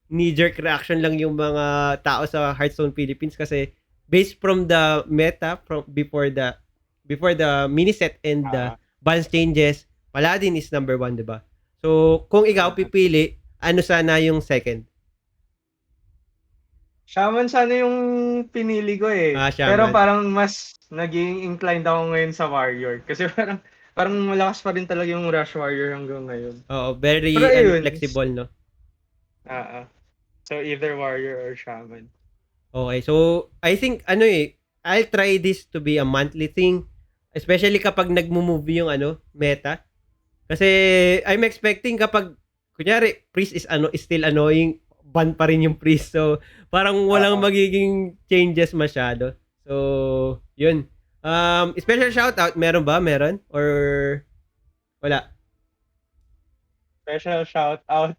knee-jerk reaction lang yung mga tao sa Hearthstone Philippines kasi based from the meta from before the mini set and the balance changes, Paladin is number 1, 'di ba? So, kung ikaw pipili, ano sana yung second? Shaman sana yung pinili ko Shaman. Pero parang mas naging inclined ako ngayon sa Warrior kasi parang malakas pa rin talaga yung Rush Warrior hanggang ngayon. Oo, very flexible, no? So either Warrior or Shaman. Okay, so I think I'll try this to be a monthly thing. Especially kapag nagmo-move yung meta. Kasi I'm expecting kapag kunyari priest is still annoying, ban pa rin yung priest. So parang walang Oo. magiging changes masyado. So yun. Special shoutout meron ba? Meron or wala? Special shout out.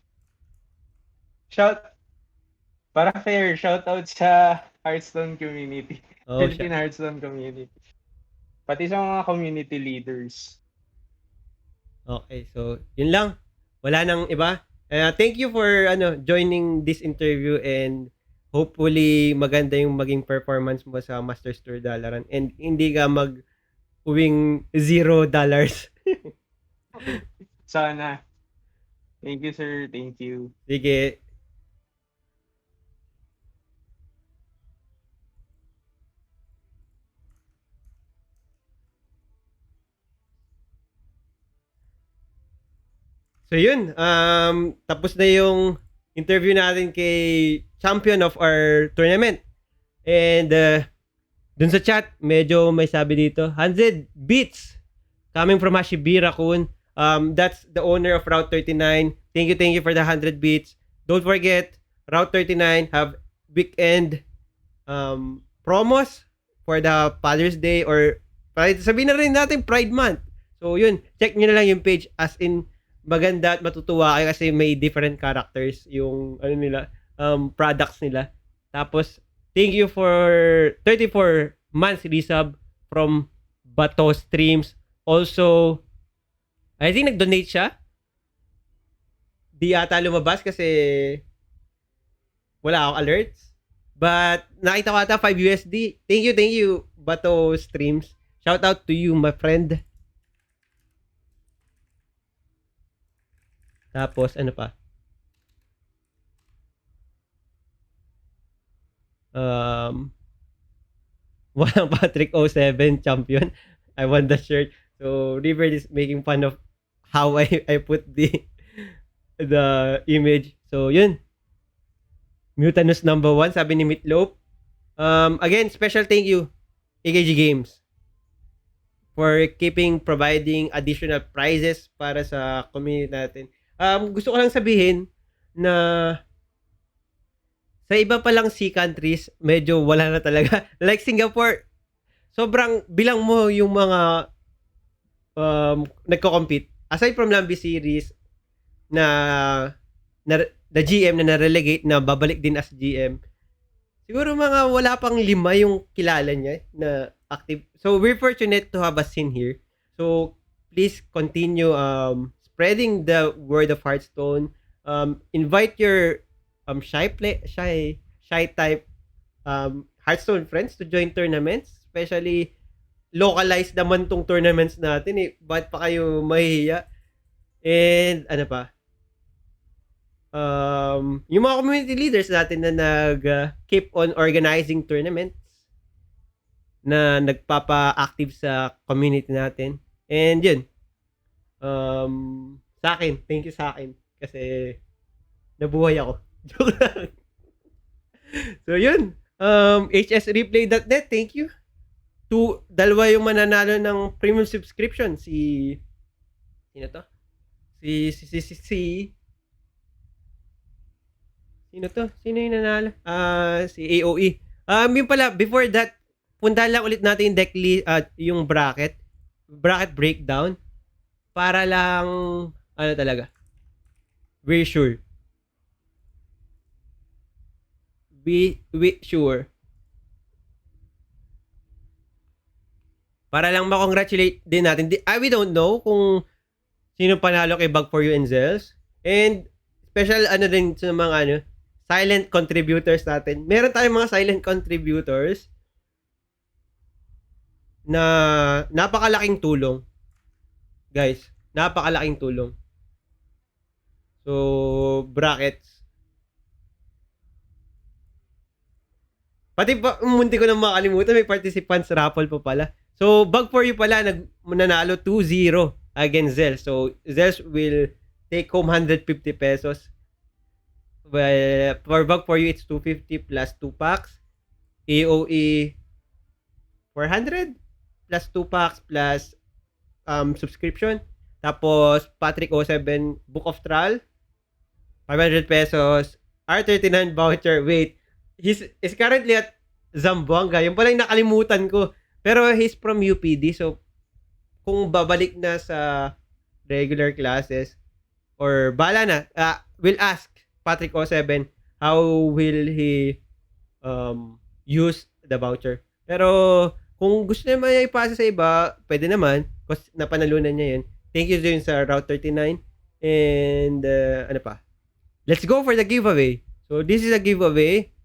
Shout para fair, shout out sa Hearthstone community. Oh, Philippine Hearthstone community. Pati sa mga community leaders. Okay, so yun lang. Wala nang iba. Thank you for joining this interview and hopefully maganda yung maging performance mo sa Masters Tour Dalaran and hindi ka uwing $0. Sana. Thank you, sir. Thank you. Sige. So yun, tapos na yung interview natin kay champion of our tournament. And dun sa chat, medyo may sabi dito, 100 beats coming from Hashibira Kun. That's the owner of Route 39. Thank you for the 100 beats. Don't forget, Route 39 have weekend promos for the Father's Day or sabihin na rin natin Pride Month. So yun, check nyo na lang yung page as in maganda at matutuwa kayo kasi may different characters yung products nila. Tapos thank you for 34 months resub from Bato Streams. Also, I think nag-donate siya. Di ata lumabas kasi wala akong alerts. But nakita ko ata 5 USD. Thank you Bato Streams. Shout out to you my friend. Tapos, ano pa? Walang Patrick 07 champion. I won the shirt. So, River is making fun of how I put the image. So, yun. Mutanus number 1, sabi ni MeatLowp. Again, special thank you, AKG Games, for providing additional prizes para sa community natin. Gusto ko lang sabihin na sa iba pa lang countries, medyo wala na talaga. Like Singapore, sobrang bilang mo yung mga nagko-compete. Aside from Lambi Series na the GM na na-relegate na babalik din as GM, siguro mga wala pang 5 yung kilala niya na active. So we're fortunate to have a scene here. So please continue spreading the word of Hearthstone. Invite your shy type Hearthstone friends to join tournaments, especially localized naman tong tournaments natin eh. Ba't pa kayo mahihiya? And ano pa? Yung mga community leaders natin na keep on organizing tournaments na nagpapa-active sa community natin. And yun. Sa akin, thank you sa akin kasi nabuhay ako. Joke lang. So yun, hsreplay.net, thank you. Dalawa yung mananalo ng premium subscription. Sino to? Sino to? Sino yung nanalo? Si AOE. Yun pala, before that, puntahan lang ulit natin yung decklist, yung bracket breakdown. Para lang, talaga. Be sure. Be sure. Para lang ma-congratulate din natin. We don't know kung sino panalo kay bugforyu and Zells. And special din sa mga silent contributors natin. Meron tayong mga silent contributors na napakalaking tulong. Guys, napakalaking tulong. So, brackets. Pati pa, munti ko nang makalimutan, may participants raffle pa pala. So, bugforyu pala, nanalo 2-0 against Zells. So, Zells will take home 150 pesos. Well, for bugforyu, it's 250 plus 2 packs. AOE, 400 plus 2 packs plus subscription. Tapos Patrick 07 Book of Trial 500 pesos. R39 voucher. Wait. He's currently at Zamboanga. Yung pala yung nakalimutan ko. Pero he's from UPD. So, kung babalik na sa regular classes, or bala na, we'll ask Patrick 07 how will he use the voucher. Pero, kung gusto naman niya ipasa sa iba, pwede naman. Kasi napanalunan niya yun. Thank you din sa Route 39. And, ano pa? Let's go for the giveaway. So, this is a giveaway.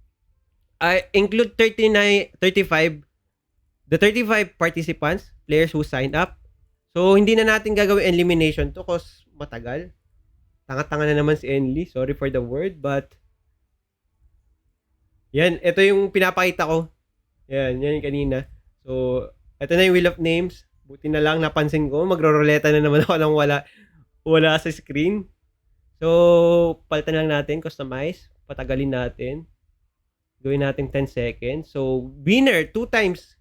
I include 35 participants, players who signed up. So, hindi na natin gagawin elimination to cause matagal. Tanga-tanga na naman si Enli. Sorry for the word, but yan, ito yung pinapakita ko. Yan yung kanina. So, ito na yung Wheel of Names. Buti na lang napansin ko, magro-roleta na naman ako ng wala sa screen. So, palitan lang natin, customize, patagalin natin. Gawin natin 10 seconds. So, winner, 2 times,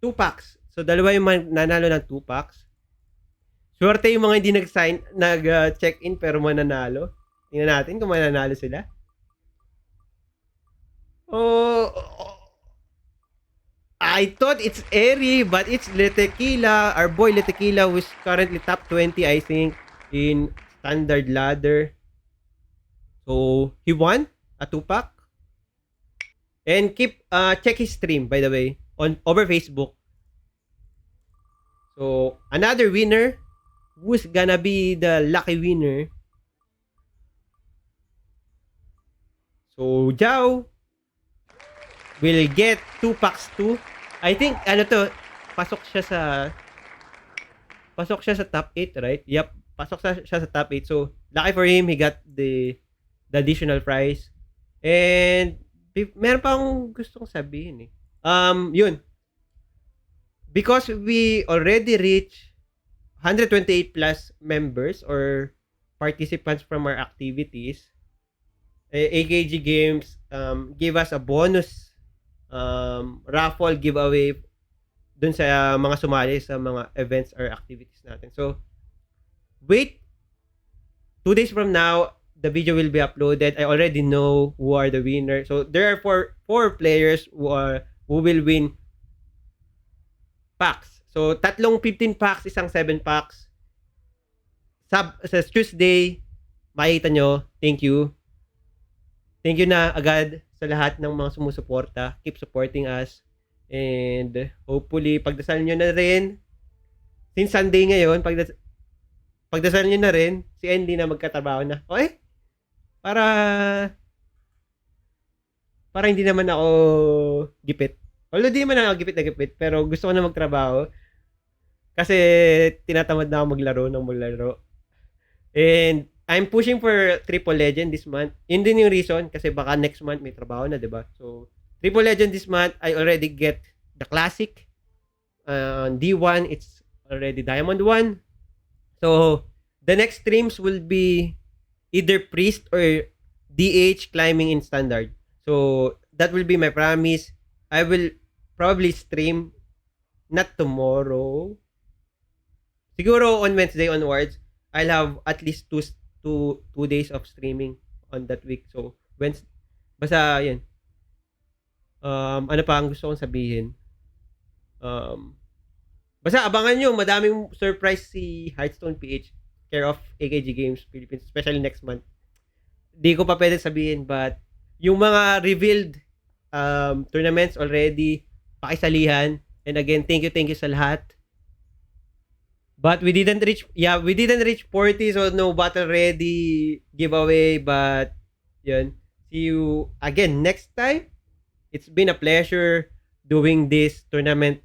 2 packs. So, dalawa yung nanalo ng 2 packs. Swerte yung mga hindi nag-check-in pero mananalo. Tingnan natin kung mananalo sila. Oh, I thought it's Eri, but it's Letequila. Our boy Letequila who's currently top 20, I think, in standard ladder. So, he won a 2-pack. And check his stream, by the way, over Facebook. So, another winner. Who's gonna be the lucky winner? So, Jao will get 2 packs too. I think, pasok siya sa top 8, right? Yep, pasok siya sa top 8. So, lucky for him, he got the additional prize. And, meron pa akong gustong sabihin eh. Yun. Because we already reached 128 plus members or participants from our activities, AKG Games gave us a bonus raffle giveaway dun sa mga sumali sa mga events or activities natin. So, wait. 2 days from now, the video will be uploaded. I already know who are the winners. So, there are four players who will win packs. So, tatlong 15 packs, isang 7 packs. Sa Tuesday, makikita nyo. Thank you. Thank you na agad sa lahat ng mga sumusuporta. Keep supporting us. And hopefully, pagdasal nyo na rin. Since Sunday ngayon, pagdasal nyo na rin, si Andy na magkatrabaho na. Okay? Para hindi naman ako gipit. Although di naman ako gipit, pero gusto ko na magtrabaho. Kasi tinatamad na ako maglaro. And I'm pushing for Triple Legend this month. Yun din yung reason kasi baka next month may trabaho na, diba? So, Triple Legend this month, I already get the Classic. D1, it's already Diamond 1. So, the next streams will be either Priest or DH climbing in Standard. So, that will be my promise. I will probably stream not tomorrow. Siguro on Wednesday onwards, I'll have at least two days of streaming on that week. So, basta yan. Ano pa ang gusto kong sabihin? Basta abangan nyo, madaming surprise si Hearthstone PH, care of AKG Games Philippines, especially next month. Di ko pa pwede sabihin, but yung mga revealed tournaments already, pakisalihan. And again, thank you sa lahat. But we didn't reach 40, so no battle ready giveaway. But yun, see you again next time. It's been a pleasure doing this tournament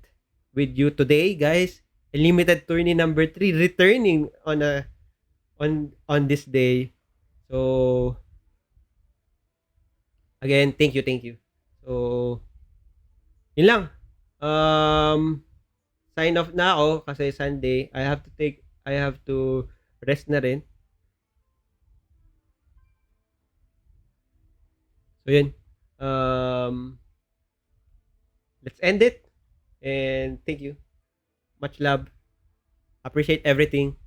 with you today, guys. EnLimited Tourney number 3 returning on this day. So again, thank you. So yun lang. Sign off na ako kasi Sunday. I have to rest na rin. So yun. Let's end it. And thank you. Much love. Appreciate everything.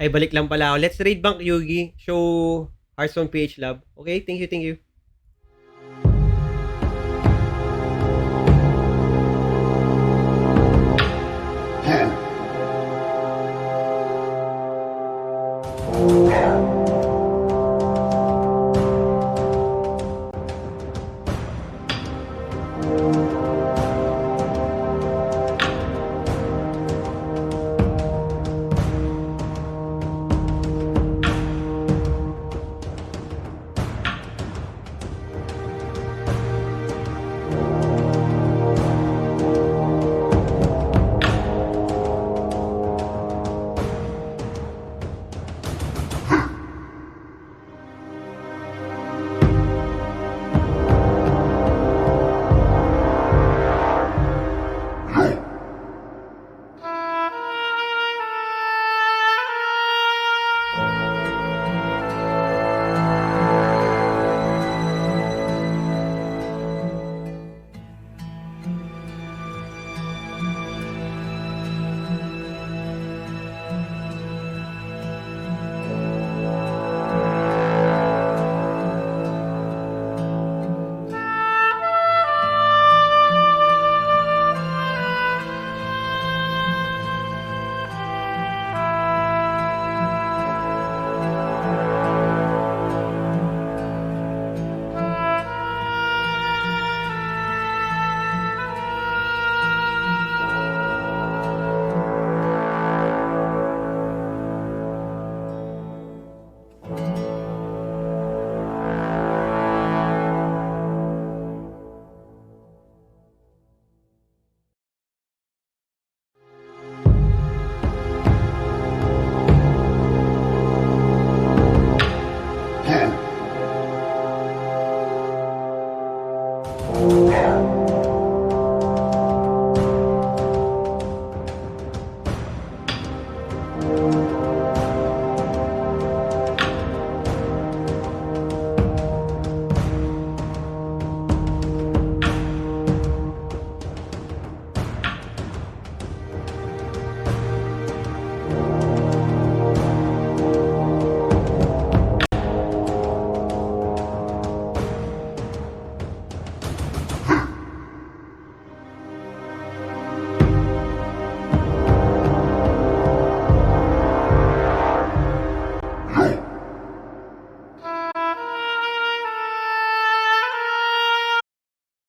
Ay, balik lang pala ako. Let's raid Bank Yugi. Show Hearthstone PH Lab. Okay, thank you, thank you.